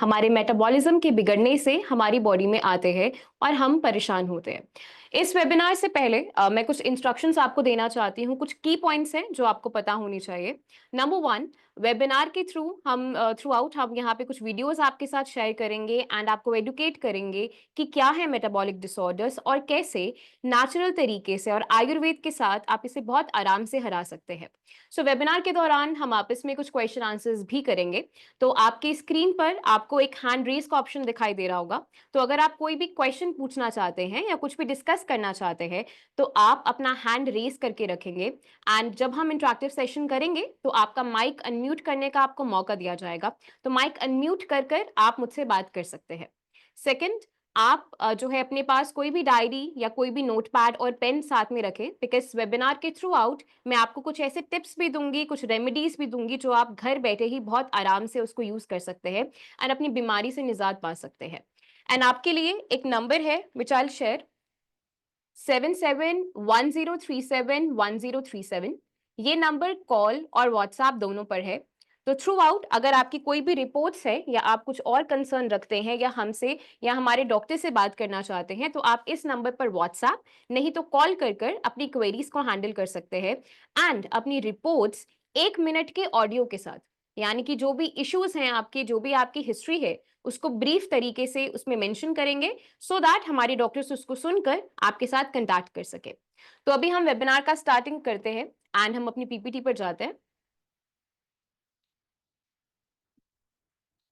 हमारे मेटाबॉलिज्म के बिगड़ने से हमारी बॉडी में आते हैं और हम परेशान होते हैं। इस वेबिनार से पहले मैं कुछ इंस्ट्रक्शंस आपको देना चाहती हूँ, कुछ की पॉइंट्स हैं जो आपको पता होनी चाहिए। नंबर वन, वेबिनार के थ्रू हम थ्रू आउट हम यहाँ पे कुछ वीडियोस आपके साथ शेयर करेंगे एंड आपको एडुकेट करेंगे कि क्या है मेटाबॉलिक डिसऑर्डर्स और कैसे नेचुरल तरीके से और आयुर्वेद के साथ आप इसे बहुत आराम से हरा सकते हैं। सो वेबिनार के दौरान हम आपस में कुछ क्वेश्चन आंसर्स भी करेंगे। तो आपकी स्क्रीन पर आपको एक हैंड रेज का ऑप्शन दिखाई दे रहा होगा। तो अगर आप कोई भी क्वेश्चन पूछना चाहते हैं या कुछ भी डिस्कस करना चाहते हैं तो आप अपना हैंड रेज करके रखेंगे एंड जब हम इंटरेक्टिव सेशन करेंगे तो आपका माइक अनम्यूट करने का आपको मौका दिया जाएगा। तो माइक अनम्यूट कर कर आप मुझसे बात कर सकते हैं। सेकंड, आप जो है अपने पास कोई भी डायरी या कोई भी नोटपैड और पेन साथ में रखें, बिकॉज वेबिनार के थ्रू आउट मैं आपको कुछ ऐसे टिप्स भी दूंगी, कुछ रेमेडीज भी दूंगी जो आप घर बैठे ही बहुत आराम से उसको यूज कर सकते हैं एंड अपनी बीमारी से निजात पा सकते हैं। एंड आपके लिए एक नंबर है विच आई शेयर, 7710371037। ये नंबर कॉल और व्हाट्सएप दोनों पर है। तो थ्रू आउट अगर आपकी कोई भी रिपोर्ट्स है या आप कुछ और कंसर्न रखते हैं या हमसे या हमारे डॉक्टर से बात करना चाहते हैं तो आप इस नंबर पर व्हाट्सएप नहीं तो कॉल कर कर अपनी क्वेरीज को हैंडल कर सकते हैं एंड अपनी रिपोर्ट्स 1 मिनट के ऑडियो के साथ, यानी कि जो भी इश्यूज हैं आपके, जो भी आपकी हिस्ट्री है उसको ब्रीफ तरीके से उसमें मेंशन करेंगे सो दैट हमारे डॉक्टर्स उसको सुनकर आपके साथ कंटैक्ट कर सके। तो अभी हम वेबिनार का स्टार्टिंग करते हैं एंड हम अपनी पीपीटी पर जाते हैं।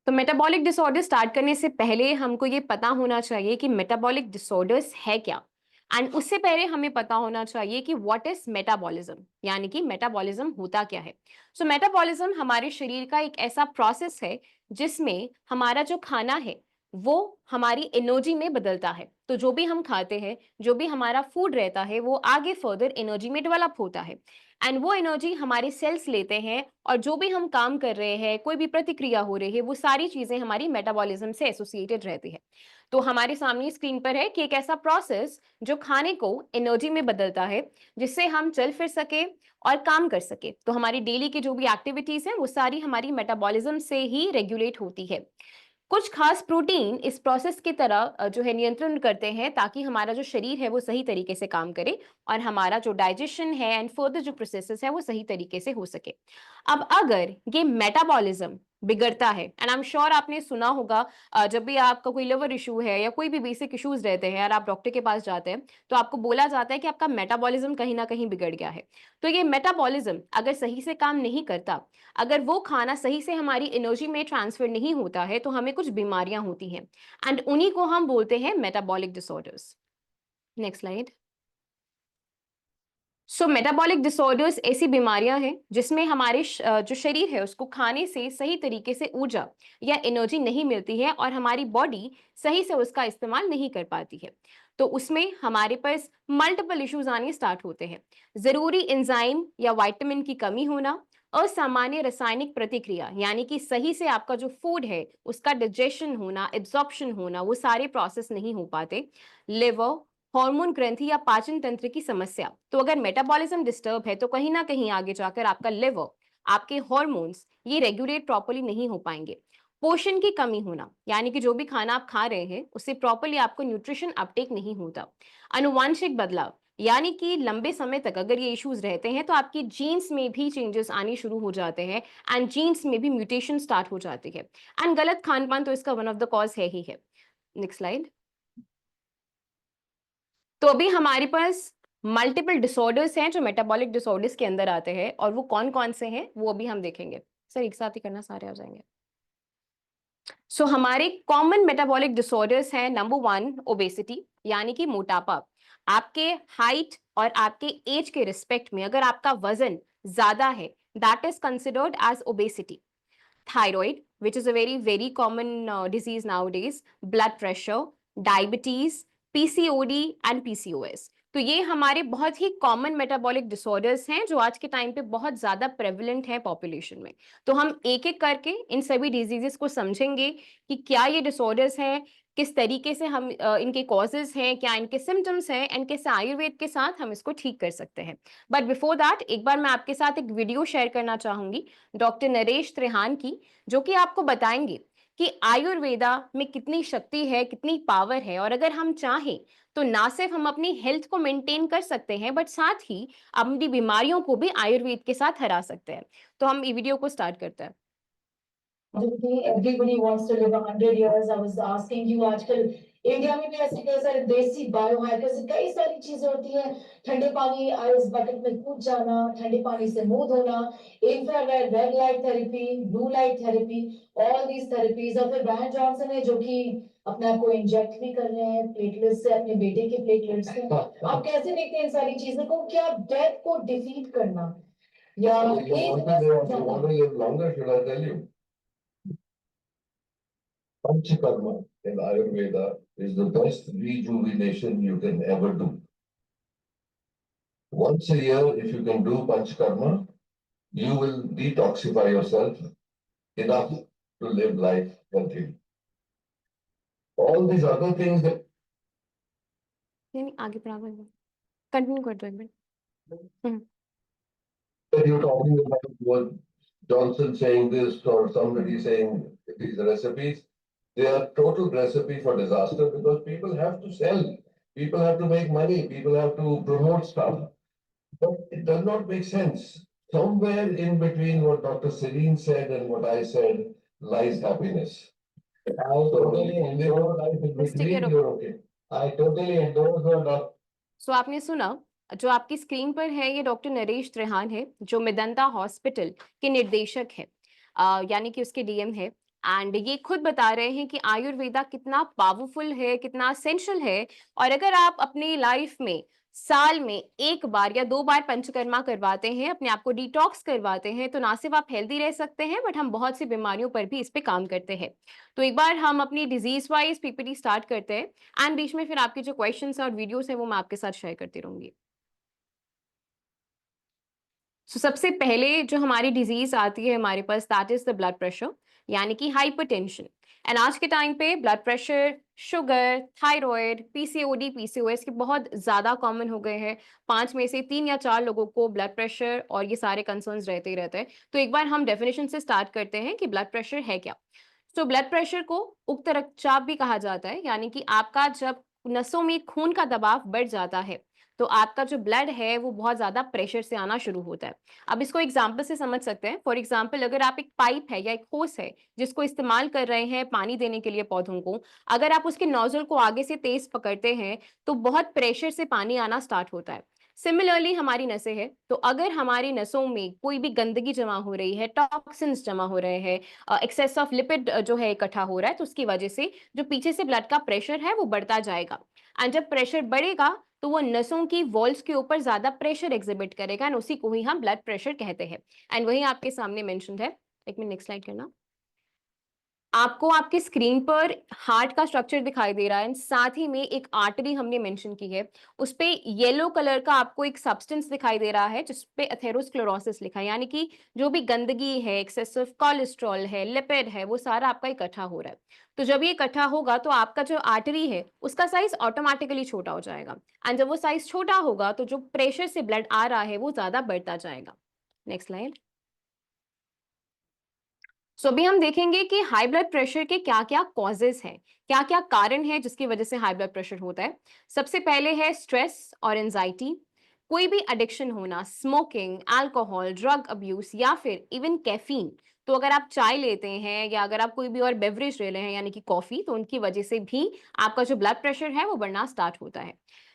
तो मेटाबॉलिक डिसऑर्डर स्टार्ट करने से पहले हमको ये पता होना चाहिए कि मेटाबॉलिक डिसऑर्डर्स है क्या, एंड उससे पहले हमें पता होना चाहिए कि व्हाट इज मेटाबॉलिज्म, यानी कि मेटाबॉलिज्म होता क्या है। सो मेटाबॉलिज्म हमारे शरीर का एक ऐसा प्रोसेस है जिसमें हमारा जो खाना है वो हमारी एनर्जी में बदलता है। तो जो भी हम खाते हैं, जो भी हमारा फूड रहता है वो आगे फर्दर एनर्जी में डेवलप होता है एंड वो एनर्जी हमारे सेल्स लेते हैं और जो भी हम काम कर रहे हैं, कोई भी प्रतिक्रिया हो रही है, वो सारी चीजें हमारी मेटाबॉलिज्म से एसोसिएटेड रहती है। तो हमारे सामने स्क्रीन पर है कि एक ऐसा प्रोसेस जो खाने को एनर्जी में बदलता है जिससे हम चल फिर सके और काम कर सके। तो हमारी डेली की जो भी एक्टिविटीज हैं वो सारी हमारी मेटाबॉलिज्म से ही रेगुलेट होती है। कुछ खास प्रोटीन इस प्रोसेस की तरह जो है नियंत्रण करते हैं ताकि हमारा जो शरीर है वो सही तरीके से काम करे और हमारा जो डाइजेशन है एंड फर्दर जो प्रोसेसेस है वो सही तरीके से हो सके। अब अगर ये मेटाबॉलिज्म बिगड़ता है, एंड आई एम श्योर आपने सुना होगा, जब भी आपका कोई लिवर इशू है या कोई भी बेसिक इश्यूज रहते हैं और आप डॉक्टर के पास जाते हैं तो आपको बोला जाता है कि आपका मेटाबॉलिज्म कहीं ना कहीं बिगड़ गया है। तो ये मेटाबॉलिज्म अगर सही से काम नहीं करता, अगर वो खाना सही से हमारी एनर्जी में ट्रांसफर नहीं होता है तो हमें कुछ बीमारियां होती हैं एंड उन्हीं को हम बोलते हैं metabolic disorders. Next slide. So metabolic disorders ऐसी बीमारियां हैं जिसमें हमारे जो शरीर है उसको खाने से सही तरीके से ऊर्जा या एनर्जी नहीं मिलती है और हमारी बॉडी सही से उसका इस्तेमाल नहीं कर पाती है। तो उसमें हमारे पास मल्टीपल इश्यूज आने स्टार्ट होते हैं। जरूरी एंजाइम या विटामिन की कमी होना, असामान्य रासायनिक प्रतिक्रिया यानी कि सही से आपका जो फूड है उसका डाइजेशन होना, एब्जॉर्प्शन होना, वो सारे प्रोसेस नहीं हो पाते। लिवर, हार्मोन ग्रंथि या पाचन तंत्र की समस्या। तो अगर मेटाबॉलिज्म डिस्टर्ब है तो कहीं ना कहीं आगे जाकर आपका लिवर, आपके हार्मोन्स ये रेगुलेट प्रॉपर्ली नहीं हो पाएंगे। पोषण की कमी होना, यानी कि जो भी खाना आप खा रहे हैं उससे प्रॉपर्ली आपको न्यूट्रिशन अपटेक नहीं होता। अनुवांशिक बदलाव, यानी कि लंबे समय तक अगर ये इश्यूज रहते हैं तो आपकी जीन्स में भी चेंजेस आने शुरू हो जाते हैं एंड जीन्स में भी म्यूटेशन स्टार्ट हो जाती है एंड गलत खान पान तो इसका वन ऑफ द कॉज है ही है। Next slide. तो अभी हमारे पास मल्टीपल डिसऑर्डर्स हैं जो मेटाबॉलिक डिसऑर्डर्स के अंदर आते हैं और वो कौन कौन से हैं वो अभी हम देखेंगे। सर एक साथ ही करना, सारे आ जाएंगे। सो हमारे कॉमन मेटाबॉलिक डिसऑर्डर्स हैं, नंबर वन ओबेसिटी, यानी कि मोटापा। आपके हाइट और आपके एज के रिस्पेक्ट में अगर आपका वजन ज्यादा है that is considered as obesity. Thyroid, which is a very common disease nowadays, blood pressure, diabetes, PCOD and PCOS। तो ये हमारे बहुत ही कॉमन मेटाबॉलिक डिसऑर्डर्स हैं जो आज के टाइम पे बहुत ज्यादा प्रेवलेंट है पॉपुलेशन में। तो हम एक एक करके इन सभी डिजीजेस को समझेंगे कि क्या ये डिसऑर्डर्स हैं, किस तरीके से हम इनके कॉजेज हैं, क्या इनके सिम्टम्स हैं एंड कैसे आयुर्वेद के साथ हम इसको ठीक कर सकते हैं। बट बिफोर दैट एक बार मैं आपके साथ एक वीडियो शेयर करना चाहूंगी डॉक्टर नरेश त्रिहान की, जो कि आपको बताएंगे कि आयुर्वेदा में कितनी शक्ति है, कितनी पावर है, और अगर हम चाहें तो ना सिर्फ हम अपनी हेल्थ को मेंटेन कर सकते हैं, बट साथ ही अपनी बीमारियों को भी आयुर्वेद के साथ हरा सकते हैं। तो हम ये वीडियो को स्टार्ट करते हैं। Everybody wants to live 100 years. I was asking you, आजकल इंडिया में भी ऐसे कई सारे देसी बायोहैकर से कई सारी चीजें होती हैं। ठंडे पानी आइस बकेट में कूद जाना, ठंडे पानी से मुंह धोना, infrared red light therapy, blue light therapy, all these therapies. और फिर ब्रायन जॉनसन है जो कि अपने आप को इंजेक्ट भी कर रहे हैं प्लेटलेट्स से, अपने बेटे के प्लेटलेट्स से। आप कैसे देखते हैं इन सारी चीजों को? क्या डेथ को डिफीट करना या longer, should I tell you? Panchakarma in Ayurveda is the best rejuvenation you can ever do. Once a year, if you can do Panchakarma, you will detoxify yourself enough to live life healthy. All these other things that नहीं, आगे बढ़ा continue कर दो एक minute. you're talking about was Johnson saying this or somebody saying these recipes, they are total recipe for disaster because people have to sell, people have to make money, people have to promote stuff. But it does not make sense. Somewhere in between what Dr. Celine said and what I said lies happiness. I totally endorse life in between. You're okay. I totally endorse what Dr. सो आपने सुना, जो आपकी screen पर है ये doctor Naresh Trehan है, जो Medanta hospital के निर्देशक है, यानी कि उसके डीएम है। एंड ये खुद बता रहे हैं कि आयुर्वेदा कितना पावरफुल है, कितना असेंशियल है। और अगर आप अपनी लाइफ में साल में एक बार या दो बार पंचकर्मा करवाते हैं, अपने आप को डिटॉक्स करवाते हैं, तो ना सिर्फ आप हेल्दी रह सकते हैं, बट हम बहुत सी बीमारियों पर भी इस पे काम करते हैं। तो एक बार हम अपनी डिजीज वाइज पीपीटी स्टार्ट करते हैं एंड बीच में फिर आपके जो क्वेश्चंस और वीडियोस है वो मैं आपके साथ शेयर करती रहूंगी। सबसे पहले जो हमारी डिजीज आती है हमारे पास, that is the blood pressure, यानी कि हाइपरटेंशन। एंड आज के टाइम पे blood pressure, sugar, thyroid, PCOD, PCOS के बहुत ज्यादा कॉमन हो गए हैं। 5 में से 3 या 4 लोगों को ब्लड प्रेशर और ये सारे कंसर्न्स रहते ही रहते हैं। तो एक बार हम डेफिनेशन से स्टार्ट करते हैं कि ब्लड प्रेशर है क्या। तो ब्लड प्रेशर को उक्त रक्तचाप भी कहा जाता है, यानी कि आपका जब नसों में खून का दबाव बढ़ जाता है तो आपका जो ब्लड है वो बहुत ज्यादा प्रेशर से आना शुरू होता है। अब इसको एग्जाम्पल से समझ सकते हैं। फॉर एग्जाम्पल, अगर आप एक पाइप है या एक होस है जिसको इस्तेमाल कर रहे हैं पानी देने के लिए पौधों को, अगर आप उसके नोजल को आगे से तेज पकड़ते हैं तो बहुत प्रेशर से पानी आना स्टार्ट होता है। सिमिलरली हमारी नसें हैं, तो अगर हमारी नसों में कोई भी गंदगी जमा हो रही है, टॉक्सिन्स जमा हो रहे हैं, एक्सेस ऑफ लिपिड जो है इकट्ठा हो रहा है, तो उसकी वजह से जो पीछे से ब्लड का प्रेशर है वो बढ़ता जाएगा। एंड जब प्रेशर बढ़ेगा तो वो नसों की वॉल्स के ऊपर ज्यादा प्रेशर एग्जिबिट करेगा एंड उसी को ही हम ब्लड प्रेशर कहते हैं। एंड वही आपके सामने मेंशन्ड है। एक मिनट, नेक्स्ट स्लाइड करना। आपको आपकी स्क्रीन पर हार्ट का स्ट्रक्चर दिखाई दे रहा है, साथ ही में एक आर्टरी हमने मेंशन की है। उस पे येलो कलर का आपको एक सब्सटेंस दिखाई दे रहा है जिसपे एथेरोस्क्लेरोसिस लिखा है, यानी कि जो भी गंदगी है, एक्सेसिव कोलेस्ट्रॉल है, लिपिड है, वो सारा आपका इकट्ठा हो रहा है। तो जब ये इकट्ठा होगा तो आपका जो आर्टरी है उसका साइज ऑटोमेटिकली छोटा हो जाएगा। एंड जब वो साइज छोटा होगा तो जो प्रेशर से ब्लड आ रहा है वो ज्यादा बढ़ता जाएगा। Next slide. सो अभी हम देखेंगे कि हाई ब्लड प्रेशर के क्या क्या कॉजेज हैं, क्या क्या कारण है जिसकी वजह से हाई ब्लड प्रेशर होता है। सबसे पहले है स्ट्रेस और एंजाइटी, कोई भी एडिक्शन होना, स्मोकिंग, अल्कोहल, ड्रग अब्यूज या फिर इवन कैफीन। तो अगर आप चाय लेते हैं या अगर आप कोई भी और बेवरेज ले रहे हैं यानी कि कॉफी, तो उनकी वजह से भी आपका जो ब्लड प्रेशर है वो बढ़ना स्टार्ट होता है।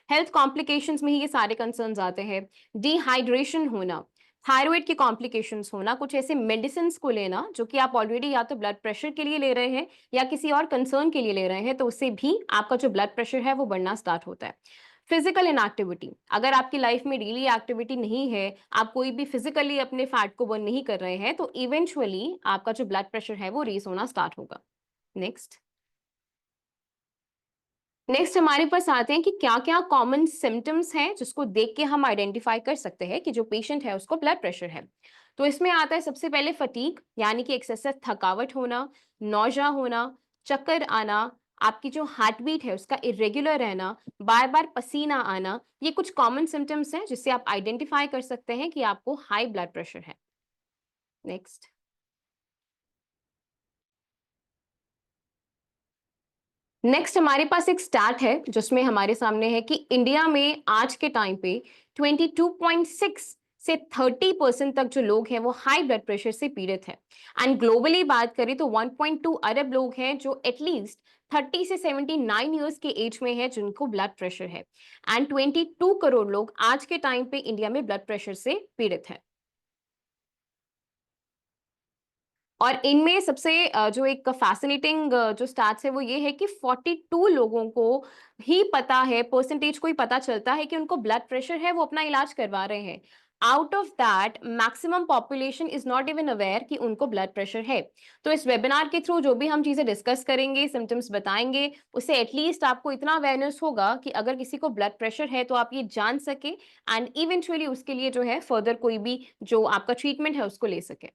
हेल्थ कॉम्प्लिकेशंस में ही ये सारे कंसर्न्स आते हैं। डिहाइड्रेशन होना, थायराइड के कॉम्प्लिकेशंस होना, कुछ ऐसे मेडिसिन को लेना जो कि आप ऑलरेडी या तो ब्लड प्रेशर के लिए ले रहे हैं या किसी और कंसर्न के लिए ले रहे हैं, तो उससे भी आपका जो ब्लड प्रेशर है वो बढ़ना स्टार्ट होता है। फिजिकल इनएक्टिविटी, अगर आपकी लाइफ में डेली एक्टिविटी नहीं है, आप कोई भी फिजिकली अपने फैट को बर्न नहीं कर रहे हैं, तो इवेंचुअली आपका जो ब्लड प्रेशर है वो रेस होना स्टार्ट होगा। नेक्स्ट हमारे पास आते हैं कि क्या क्या कॉमन सिम्टम्स हैं जिसको देख के हम आइडेंटिफाई कर सकते हैं कि जो पेशेंट है उसको ब्लड प्रेशर है। तो इसमें आता है सबसे पहले फटीग, यानी कि एक्सेसिव थकावट होना, नौजा होना, चक्कर आना, आपकी जो हार्ट बीट है उसका इरेगुलर रहना, बार बार पसीना आना। ये कुछ कॉमन सिम्टम्स हैं जिससे आप आइडेंटिफाई कर सकते हैं कि आपको हाई ब्लड प्रेशर है। नेक्स्ट। नेक्स्ट हमारे पास एक स्टैट है जिसमें हमारे सामने है कि इंडिया में आज के टाइम पे 22.6 से 30% तक जो लोग हैं वो हाई ब्लड प्रेशर से पीड़ित हैं। एंड ग्लोबली बात करें तो 1.2 अरब लोग हैं जो एटलीस्ट 30 से 79 ईयर्स के एज में है जिनको ब्लड प्रेशर है। एंड 22 करोड़ लोग आज के टाइम पे इंडिया में ब्लड प्रेशर से पीड़ित हैं। और इनमें सबसे जो एक फैसिनेटिंग जो स्टैट्स है वो ये है कि 42 लोगों को ही पता है, परसेंटेज को ही पता चलता है कि उनको ब्लड प्रेशर है, वो अपना इलाज करवा रहे हैं। Out of that maximum population is not even aware कि उनको ब्लड प्रेशर है। तो इस वेबिनार के थ्रू जो भी हम चीजें डिस्कस करेंगे, सिम्टम्स बताएंगे, उससे एटलीस्ट आपको इतना अवेयरनेस होगा कि अगर किसी को ब्लड प्रेशर है तो आप ये जान सके एंड इवेंचुअली उसके लिए जो है फर्दर कोई भी जो आपका ट्रीटमेंट है उसको ले सके।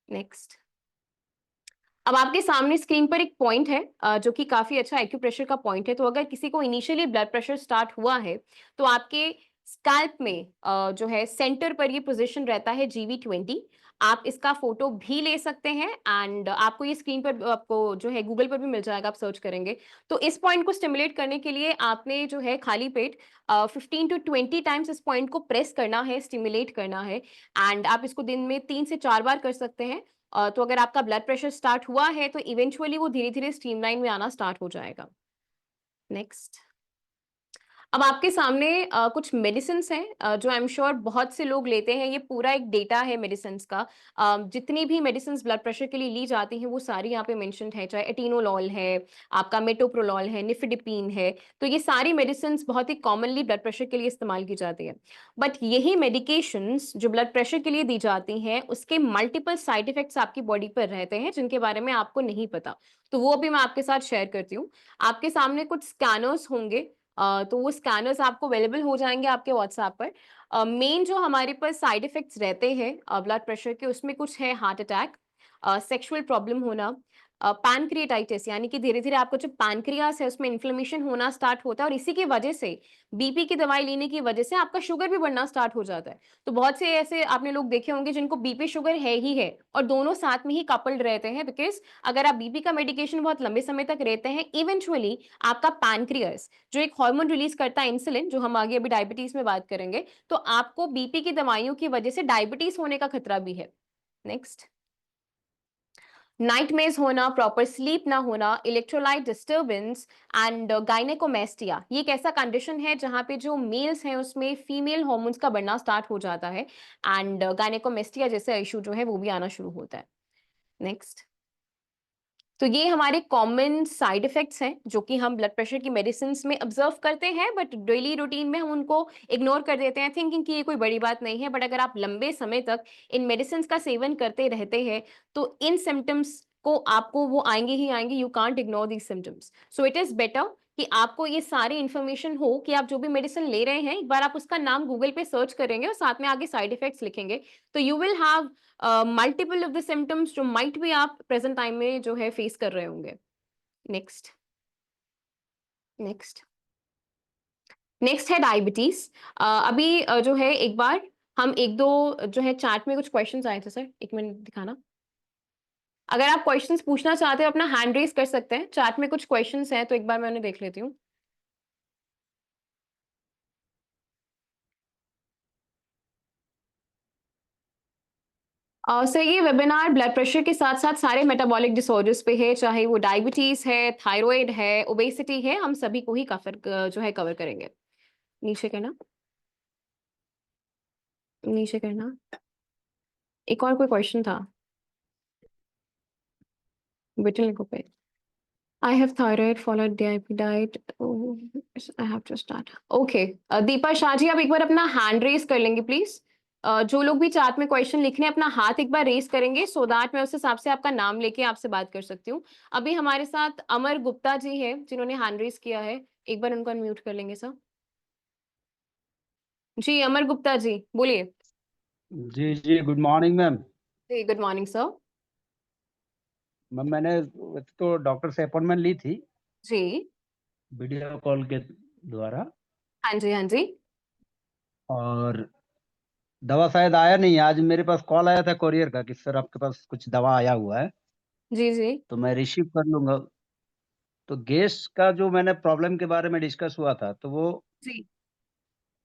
नेक्स्ट, अब आपके सामने स्क्रीन पर एक पॉइंट है जो कि काफी अच्छा एक्यूप्रेशर का पॉइंट है। तो अगर किसी को इनिशियली ब्लड प्रेशर स्टार्ट हुआ है तो आपके स्कैल्प में जो है सेंटर पर ये पोजीशन रहता है GV20। आप इसका फोटो भी ले सकते हैं एंड आपको ये स्क्रीन पर आपको जो है गूगल पर भी मिल जाएगा, आप सर्च करेंगे। तो इस पॉइंट को स्टिमुलेट करने के लिए आपने जो है खाली पेट 15 to 20 टाइम्स इस पॉइंट को प्रेस करना है, स्टिमुलेट करना है। एंड आप इसको दिन में 3 से 4 बार कर सकते हैं। तो अगर आपका ब्लड प्रेशर स्टार्ट हुआ है तो इवेंचुअली वो धीरे-धीरे स्ट्रीमलाइन में आना स्टार्ट हो जाएगा। नेक्स्ट, अब आपके सामने कुछ मेडिसिन्स हैं जो आई एम श्योर बहुत से लोग लेते हैं। ये पूरा एक डेटा है मेडिसिन्स का। जितनी भी मेडिसिन्स ब्लड प्रेशर के लिए ली जाती हैं वो सारी यहाँ पे मेंशन्ड है, चाहे एटिनोलॉल है, आपका मेटोप्रोलॉल है, निफिडिपिन है। तो ये सारी मेडिसिन्स बहुत ही कॉमनली ब्लड प्रेशर के लिए इस्तेमाल की जाती है। बट यही मेडिकेशंस जो ब्लड प्रेशर के लिए दी जाती हैं उसके मल्टीपल साइड इफेक्ट्स आपकी बॉडी पर रहते हैं जिनके बारे में आपको नहीं पता। तो वो भी मैं आपके साथ शेयर करती हूँ। आपके सामने कुछ स्कैनर्स होंगे, तो वो स्कैनर्स आपको अवेलेबल हो जाएंगे आपके व्हाट्सएप पर। मेन जो हमारे पास साइड इफेक्ट्स रहते हैं ब्लड प्रेशर के, उसमें कुछ है हार्ट अटैक, सेक्सुअल प्रॉब्लम होना, पैनक्रिएटाइटिस यानी कि धीरे धीरे आपका जो पैनक्रियास है उसमें इन्फ्लेमेशन होना स्टार्ट होता है और इसी की वजह से बीपी की दवाई लेने की वजह से आपका शुगर भी बढ़ना स्टार्ट हो जाता है। तो बहुत से ऐसे आपने लोग देखे होंगे जिनको बीपी शुगर है ही है और दोनों साथ में ही कपल्ड रहते हैं, बिकॉज अगर आप बीपी का मेडिकेशन बहुत लंबे समय तक रहते हैं इवेंचुअली आपका पैनक्रियास जो एक हार्मोन रिलीज करता है इंसुलिन, जो हम आगे अभी डायबिटीज में बात करेंगे, तो आपको बीपी की दवाइयों की वजह से डायबिटीज होने का खतरा भी है। नेक्स्ट, नाइटमेयर्स होना, प्रॉपर स्लीप ना होना, इलेक्ट्रोलाइट डिस्टर्बेंस एंड गायनेकोमेस्टिया। ये एक ऐसा कंडीशन है जहां पे जो मेल्स हैं उसमें फीमेल हार्मोन्स का बढ़ना स्टार्ट हो जाता है एंड गायनेकोमेस्टिया जैसे इशू जो है वो भी आना शुरू होता है। नेक्स्ट, तो ये हमारे कॉमन साइड इफेक्ट्स हैं जो कि हम ब्लड प्रेशर की मेडिसिन में ऑब्जर्व करते हैं, बट डेली रूटीन में हम उनको इग्नोर कर देते हैं थिंकिंग कि ये कोई बड़ी बात नहीं है। बट अगर आप लंबे समय तक इन मेडिसिन का सेवन करते रहते हैं तो इन सिम्टम्स को आपको वो आएंगे ही आएंगे। You can't ignore these symptoms. So it is better कि आपको ये सारी इन्फॉर्मेशन हो कि आप जो भी मेडिसिन ले रहे हैं एक बार आप उसका नाम गूगल पे सर्च करेंगे और साथ में आगे साइड इफेक्ट्स लिखेंगे तो you will have multiple of the symptoms जो माइट भी आप प्रेजेंट टाइम में जो है फेस कर रहे होंगे। नेक्स्ट, नेक्स्ट, नेक्स्ट है डायबिटीज। अभी जो है एक बार हम एक दो जो है चैट में कुछ क्वेश्चंस आए थे सर, एक मिनट दिखाना। अगर आप क्वेश्चंस पूछना चाहते हो अपना हैंड रेज कर सकते हैं, चैट में कुछ क्वेश्चंस हैं तो एक बार मैं उन्हें देख लेती हूँ। सर ये वेबिनार ब्लड प्रेशर के साथ साथ सारे मेटाबॉलिक डिसऑर्डर्स पे है, चाहे वो डायबिटीज है, थायराइड है, ओबेसिटी है, हम सभी को ही कवर जो है कवर करेंगे। नीचे करना, नीचे करना। एक और कोई क्वेश्चन था, बेटे लिखो पे। I have thyroid followed DIP diet. Oh, yes, I have to start. Okay. Deepa Shah ji आप एक बार अपना हैंड रेस कर लेंगे प्लीज। जो लोग भी चार्ट में क्वेश्चन लिख रहे हैं अपना हाथ एक बार रेस करेंगे सो दैट मैं उस हिसाब से आपका नाम लेके आपसे बात कर सकती हूँ। अभी हमारे साथ अमर गुप्ता जी है जिन्होंने हैंड रेस किया है, एक बार उनको अनम्यूट कर लेंगे सर। जी अमर गुप्ता जी बोलिए। जी जी, गुड मॉर्निंग मैम। जी गुड मॉर्निंग सर। मैम मैंने वैसे तो डॉक्टर से अपॉइंटमेंट ली थी जी वीडियो कॉल के द्वारा, हाँ जी, हाँ जी। और दवा शायद आया नहीं। आज मेरे पास कॉल आया था कोरियर का कि सर आपके पास कुछ दवा आया हुआ है, जी जी। तो मैं रिसीव कर लूंगा। तो गैस का जो मैंने प्रॉब्लम के बारे में डिस्कस हुआ था, तो वो जी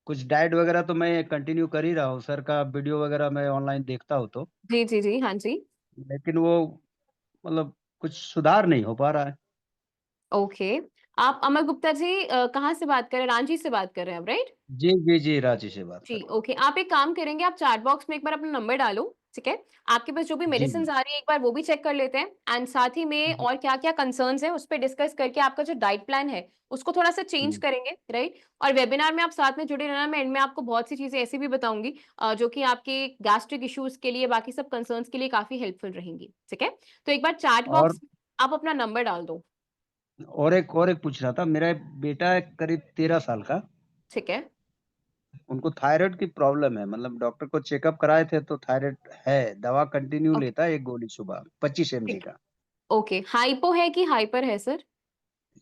कुछ डाइट वगैरह तो मैं कंटिन्यू कर ही रहा हूँ, सर का वीडियो वगैरह मैं ऑनलाइन देखता हूँ तो, जी जी जी, हाँ जी। लेकिन वो मतलब कुछ सुधार नहीं हो पा रहा है। ओके। आप अमर गुप्ता जी कहाँ से बात कर रहे हैं? रांची से बात कर रहे हैं, राइट? जी जी जी, रांची से बात कर जी, रहा ओके। आप एक काम करेंगे, आप चैट बॉक्स में एक बार अपना नंबर डालो, ठीक है? आपके पास जो भी हूँ। जी मेडिसिन्स आ रही है एक बार वो भी चेक कर लेते हैं, एंड साथ ही में जी। और क्या-क्या कंसर्न्स हैं उस पे डिस्कस करके आपका जो डाइट प्लान है उसको थोड़ा-सा चेंज हम्म, करेंगे, राइट? और वेबिनार में आप साथ में जुड़े रहना, मैं एंड में आपको बहुत सी चीज़ें ऐसी भी बताऊँगी जो कि आपके गैस्ट्रिक इश्यूज़ के लिए, बाकी सब कंसर्न्स के लिए काफ़ी हेल्पफुल रहेंगी, ठीक है? तो एक बार चैट और बॉक्स में आप अपना नंबर डाल दो, और एक पूछ रहा था, मेरा एक बेटा है करीब 13 साल का, ठीक है? उनको थायराइड की प्रॉब्लम है, मतलब डॉक्टर को चेकअप कराए थे तो थायराइड है, दवा कंटिन्यू ओके, लेता है, एक गोली सुबह 25 mg ठीक है। का। ओके, हाइपो है कि हाइपर है सर?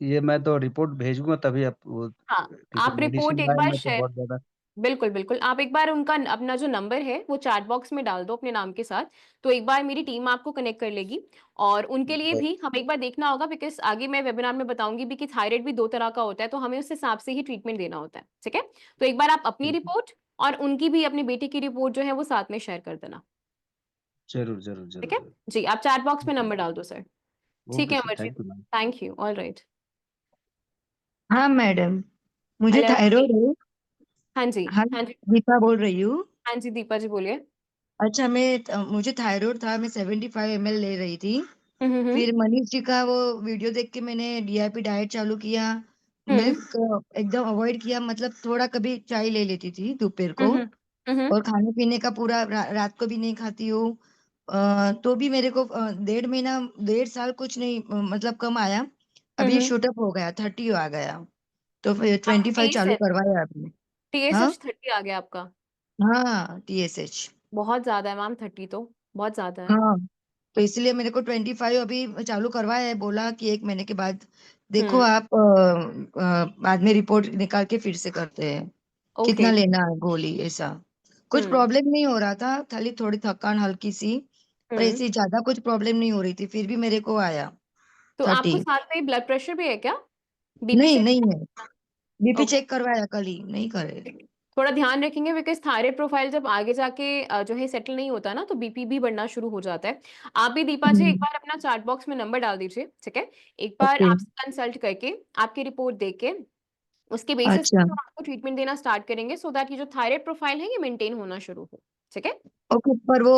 ये मैं तो रिपोर्ट भेजूंगा तभी आप वो, हाँ, क्योंकि आप रिपोर्ट मेडिसिन एक लाइन बार में तो शेयर, बहुत ज्यादा। बिल्कुल, बिल्कुल। आप एक बार उनका अपना जो नंबर है वो चैट बॉक्स में डाल दो अपने नाम के साथ, तो एक बार मेरी टीम आपको कनेक्ट कर लेगी। और उनके लिए भी हम एक बार देखना होगा, बिकॉज़ आगे मैं वेबिनार में बताऊँगी भी कि थायराइड भी 2 तरह का होता है, तो हमें उस हिसाब से ही ट्रीटमेंट देना होता है, ठीक है? तो एक बार आप अपनी रिपोर्ट और उनकी भी, अपनी बेटी की रिपोर्ट जो है वो साथ में शेयर कर देना, जरूर जरूर ठीक जरूर है? जरूर। जी, आप चैट बॉक्स में नंबर डाल दो सर। ठीक ओके है sir, Amarjeet, thank you ma'am. Thank you, alright. हाँ मैडम, मुझे हेलो जी, थायराइड है। हाँ जी, हाँ, हाँ जी, दीपा बोल रही हूँ। हाँ जी, दीपा जी बोलिए। अच्छा, मुझे थायराइड था, मैं 75 ml ले रही थी। हुँ। फिर मनीष जी का वो वीडियो देख के मैंने डीआईपी डाइट चालू किया। हुँ, मिल्क एकदम अवॉइड किया, मतलब थोड़ा कभी चाय ले लेती थी दोपहर हुँ, को। हुँ, हुँ, हुँ, और खाने पीने का पूरा रात को भी नहीं खाती हूँ। तो भी मेरे को 1.5 महीना 1.5 साल कुछ नहीं, मतलब कम आया। हुँ, अभी हुँ। शूट अप हो गया, 30 आ गया। तो फिर आपको 25 चालू करवाया आपने। हाँ टीएसएच 30 आ गया आपका। हाँ, टीएसएच। बहुत ज़्यादा है मैम, 30 तो बहुत ज़्यादा है। हाँ, तो इसलिए मेरे को 25 अभी चालू करवाया है, बोला कि 1 महीने के बाद देखो हुँ, आप, बाद में रिपोर्ट निकाल के फिर से करते हैं ओके। कितना लेना है गोली, ऐसा। कुछ हुँ, प्रॉब्लम नहीं हो रहा था, खाली थोड़ी थकान हल्की सी, पर हुँ। ऐसी ज्यादा कुछ प्रॉब्लम नहीं हो रही थी, फिर भी मेरे को आया तो आपको 30। साथ में ब्लड प्रेशर भी है क्या? बीपी नहीं चेक नहीं किया? है, बीपी ओके, चेक करवाया कल ही, नहीं करे। ठीक है। थोड़ा ध्यान रखेंगे, बिकॉज़ थायराइड प्रोफाइल जब आगे जाके जो है सेटल नहीं होता ना, तो बीपी भी बढ़ना शुरू हो जाता है। आप भी दीपा जी एक हम्म। बार अपना चैट बॉक्स में नंबर डाल दीजिए, ठीक है? एक बार ओके। आपसे कंसल्ट करके, आपकी रिपोर्ट देख के, उसके बेसिस पे अच्छा। हम आपको ट्रीटमेंट देना स्टार्ट करेंगे, सो दैट ये जो थायराइड प्रोफाइल है ये मेंटेन होना शुरू हो, ठीक है? ओके, पर वो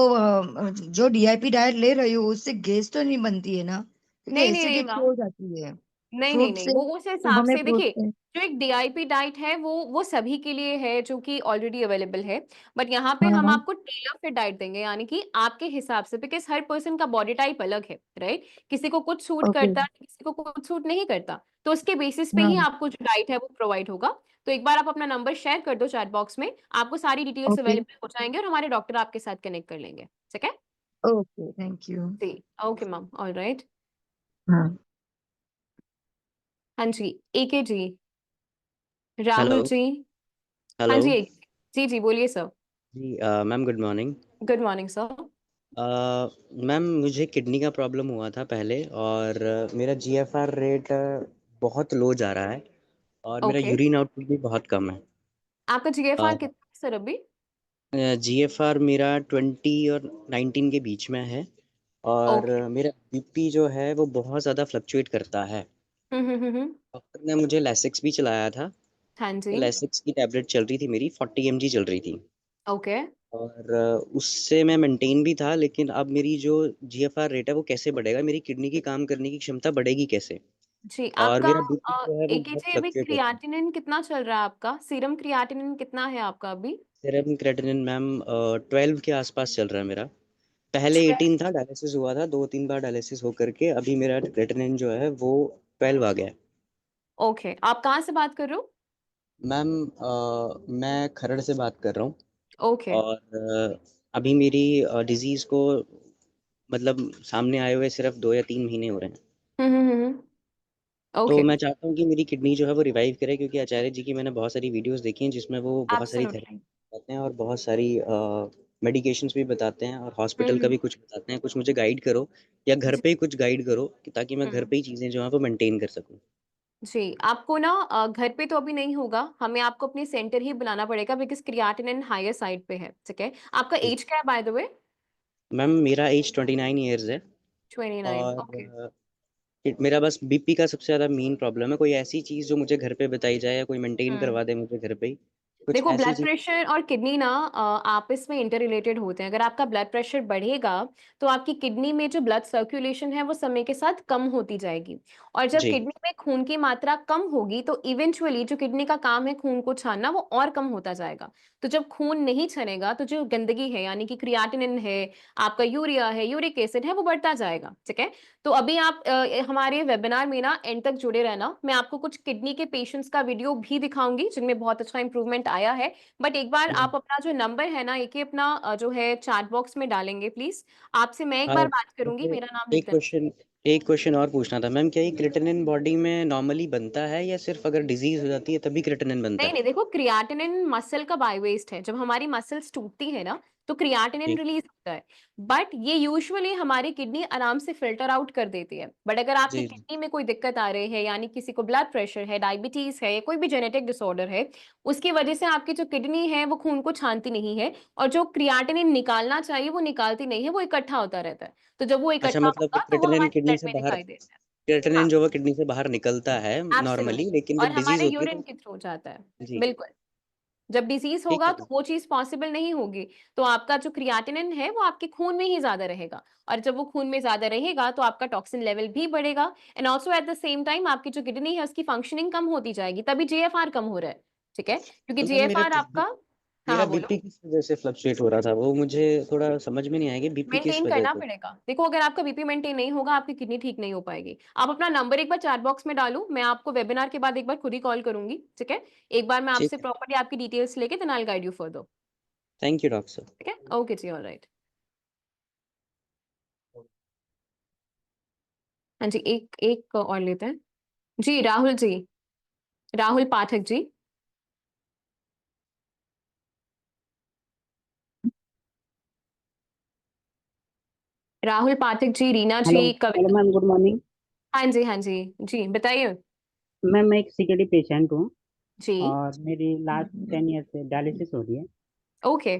जो डीआईपी डाइट ले रही हूँ उससे गैस तो नहीं बनती है ना, क्योंकि नहीं, नहीं, नहीं एसिडिटी मैम। हो जाती है। नहीं, नहीं, फ्रूट नहीं, से वो उस हिसाब हमें से फ्रूट देखिए, से। जो एक डीआईपी डाइट है वो सभी के लिए है जो कि ऑलरेडी अवेलेबल है। बट यहाँ पे हम हाँ। आपको टेलर फिट डाइट देंगे, यानी कि आपके हिसाब से, बिकॉज़ हर पर्सन का बॉडी टाइप अलग है, राइट? किसी को कुछ सूट ओके। करता है, किसी को कुछ सूट नहीं करता। तो उसके बेसिस पे ही हाँ। आपको जो डाइट है वो प्रोवाइड होगा। तो एक बार आप अपना नंबर शेयर कर दो चैट बॉक्स में, आपको सारी डिटेल्स ओके। अवेलेबल हो जाएँगे और हमारे डॉक्टर आपके साथ कनेक्ट कर लेंगे, ठीक है? Okay, thank you. जी, ओके मैम, ऑलराइट। हाँ। हाँ जी, एके जी, हेलो। राहुल जी। हाँ हेलो। जी, जी, जी, बोलिए सर। जी ma'am, good morning. Good morning sir. Ma'am, मुझे किडनी का प्रॉब्लम हुआ था पहले, और मेरा जीएफआर रेट बहुत लो जा रहा है, और मेरा ओके, यूरिन आउटपुट भी बहुत कम है। आपका जीएफआर कितना है सर अभी? जीएफआर मेरा 20 और 19 के बीच में है, और ओके। मेरा बीपी जो है वो बहुत ज़्यादा फ्लक्चुएट करता है। हुँ। डॉक्टर ने मुझे लेसिक्स भी चलाया था, हाँ तो जी, लेसिक्स की टैबलेट चल रही थी, मेरी 40 mg चल रही थी, ओके। और उससे मैं मेंटेन भी था। लेकिन अब मेरी जो जीएफआर रेट है वो कैसे बढ़ेगा, मेरी किडनी की काम करने की क्षमता बढ़ेगी कैसे? जी, और आपका मेरा बीपी जो है वो बहुत एकेजी अभी फ्लक्चुएट होता है। क्रिएटिनिन कितना चल रहा है आपका? सीरम क्रिएटिनिन कितना है आपका अभी? सीरम क्रेटिनिन मैम 12 के आसपास चल रहा है मेरा। पहले 18 था, डायलिसिस हुआ था, 2-3 बार डायलिसिस होकर के अभी मेरा क्रेटिनिन जो है वो 12 आ गया है। ओके, आप कहाँ से बात कर रहे हो? मैम मैं खरड़ से बात कर रहा हूँ, ओके। और अभी मेरी डिजीज़ को मतलब सामने आए हुए सिर्फ 2 या 3 महीने हो रहे हैं। हुँ। तो ओके, मैं चाहता हूँ कि मेरी किडनी जो है वो रिवाइव करे, क्योंकि आचार्य जी की मैंने बहुत सारी वीडियोस देखी हैं जिसमें वो बहुत सारी थेरेपी एब्सोल्युटली। करते हैं, और बहुत सारी मेडिकेशंस भी बताते हैं और हॉस्पिटल का हम्म भी कुछ बताते हैं, कुछ मुझे गाइड करो या घर जी पे ही कुछ गाइड करो कि ताकि मैं घर हम्म पे ही चीज़ें जो हैं वो मेंटेन कर सकूँ। जी, आपको ना घर पे तो अभी नहीं होगा, हमें आपको अपनी सेंटर ही बुलाना पड़ेगा बिकॉज़ क्रिएटिनिन हायर साइड पे है, ठीक है? आपका जी। एज क्या है बाय द वे? मैम मेरा एज 29 ईयर्स है 29 और ओके। मेरा बस बीपी का सबसे ज़्यादा मेन प्रॉब्लम है। कोई ऐसी चीज़ जो मुझे घर पे बताई जाए या कोई मेंटेन हुँ। करवा दे मुझे घर पे ही, कुछ देखो ऐसी ब्लड चीज़। प्रेशर और किडनी ना आपस में इंटर रिलेटेड होते हैं। अगर आपका ब्लड प्रेशर बढ़ेगा, तो आपकी किडनी में जो ब्लड सर्कुलेशन है वो समय के साथ कम होती जाएगी और जब जी। किडनी में खून की मात्रा कम होगी तो इवेंचुअली जो किडनी का काम है खून को छानना वो और कम होता जाएगा। तो जब खून नहीं छनेगा तो जो गंदगी है यानी कि क्रिएटिनिन है, आपका यूरिया है, यूरिक एसिड है वो बढ़ता जाएगा, ठीक है? तो अभी आप हमारे वेबिनार में ना एंड तक जुड़े रहना। मैं आपको कुछ किडनी के पेशेंट्स का वीडियो भी दिखाऊँगी जिनमें बहुत अच्छा इंप्रूवमेंट आया है। बट एक बार जी। आप अपना जो नंबर है ना, एक ही अपना जो है चैट बॉक्स में डालेंगे प्लीज़। आपसे मैं एक बार बात करूँगी, मुझे मेरा नाम लिख एक देना। क्वेश्चन एक क्वेश्चन और पूछना था मैम, क्या ये क्रिएटिनिन बॉडी में नॉर्मली बनता है या सिर्फ अगर डिजीज हो जाती है तभी क्रिएटिनिन बनता नहीं, है? नहीं, देखो क्रिएटिनिन मसल का बाय वेस्ट है। जब हमारी मसल्स टूटती है ना, तो क्रिएटिनिन जी। रिलीज़ होता है। बट ये यूजुअली हमारी किडनी आराम से फ़िल्टर आउट कर देती है। बट अगर आपकी जी, जी। किडनी में कोई दिक्कत आ रही है, यानी किसी को ब्लड प्रेशर है, डायबिटीज़ है, या कोई भी जेनेटिक डिसऑर्डर है, उसकी वजह से आपकी जो किडनी है, वो खून को छानती नहीं है और जो क्रिएटिनिन निकालना चाहिए, वो निकालती नहीं है, वो इकट्ठा होता रहता है। तो जब वो अच्छा, इकट्ठा मतलब होगा, तो वो क्रिएटिनिन हमारे किडनी ब्लड से में बाहर दिखाई देता है। हाँ, क्रिएटिनिन जो है किडनी से बाहर निकलता है नॉर्मली, एब्सोल्युटली लेकिन और जब डिजीज हमारे होती है यूरिन तो। के थ्रू जाता है। जी। बिल्कुल। जब डिसीज ठीक होगा है तो मैम। वो चीज पॉसिबल नहीं होगी। तो आपका जो क्रिएटिनिन है वो आपके खून में ही ज्यादा रहेगा और जब वो खून में ज्यादा रहेगा तो आपका टॉक्सिन लेवल भी बढ़ेगा and also at the same time आपकी जो किडनी है उसकी फंक्शनिंग कम होती जाएगी, तभी जीएफआर कम हो रहा है, ठीक है? क्योंकि तो मैम जीएफआर आपका हाँ मेरा हाँ बोलो। बीपी किस वजह से फ्लक्चुएट हो रहा था, वो मुझे थोड़ा समझ में नहीं आया कि बीपी किस मेंटेन वजह करना से। पड़ेगा। देखो अगर आपका बीपी मेंटेन नहीं होगा आपकी किडनी ठीक नहीं हो पाएगी। आप अपना नंबर एक बार चैट बॉक्स में डालो, मैं आपको वेबिनार के बाद एक बार खुद ही कॉल करूंगी, ठीक है? एक बार मैं आपसे ठीक है। प्रॉपर्ली आपकी डिटेल्स लेके then I will guide you further, thank you doctor साहब। ठीक है? ओके जी, ऑलराइट। हाँ जी, एक एक और लेते हैं। जी, राहुल जी, राहुल पाठक जी। राहुल पाठक जी, रीना हेलो जी, hello Kavita. Ma'am, good morning. हाँ जी, हाँ जी। जी, बताइए। मैम मैं एक सीकेडी पेशेंट हूँ जी, और मेरी लास्ट 10 ईयर से डायलिसिस हो रही है। ओके।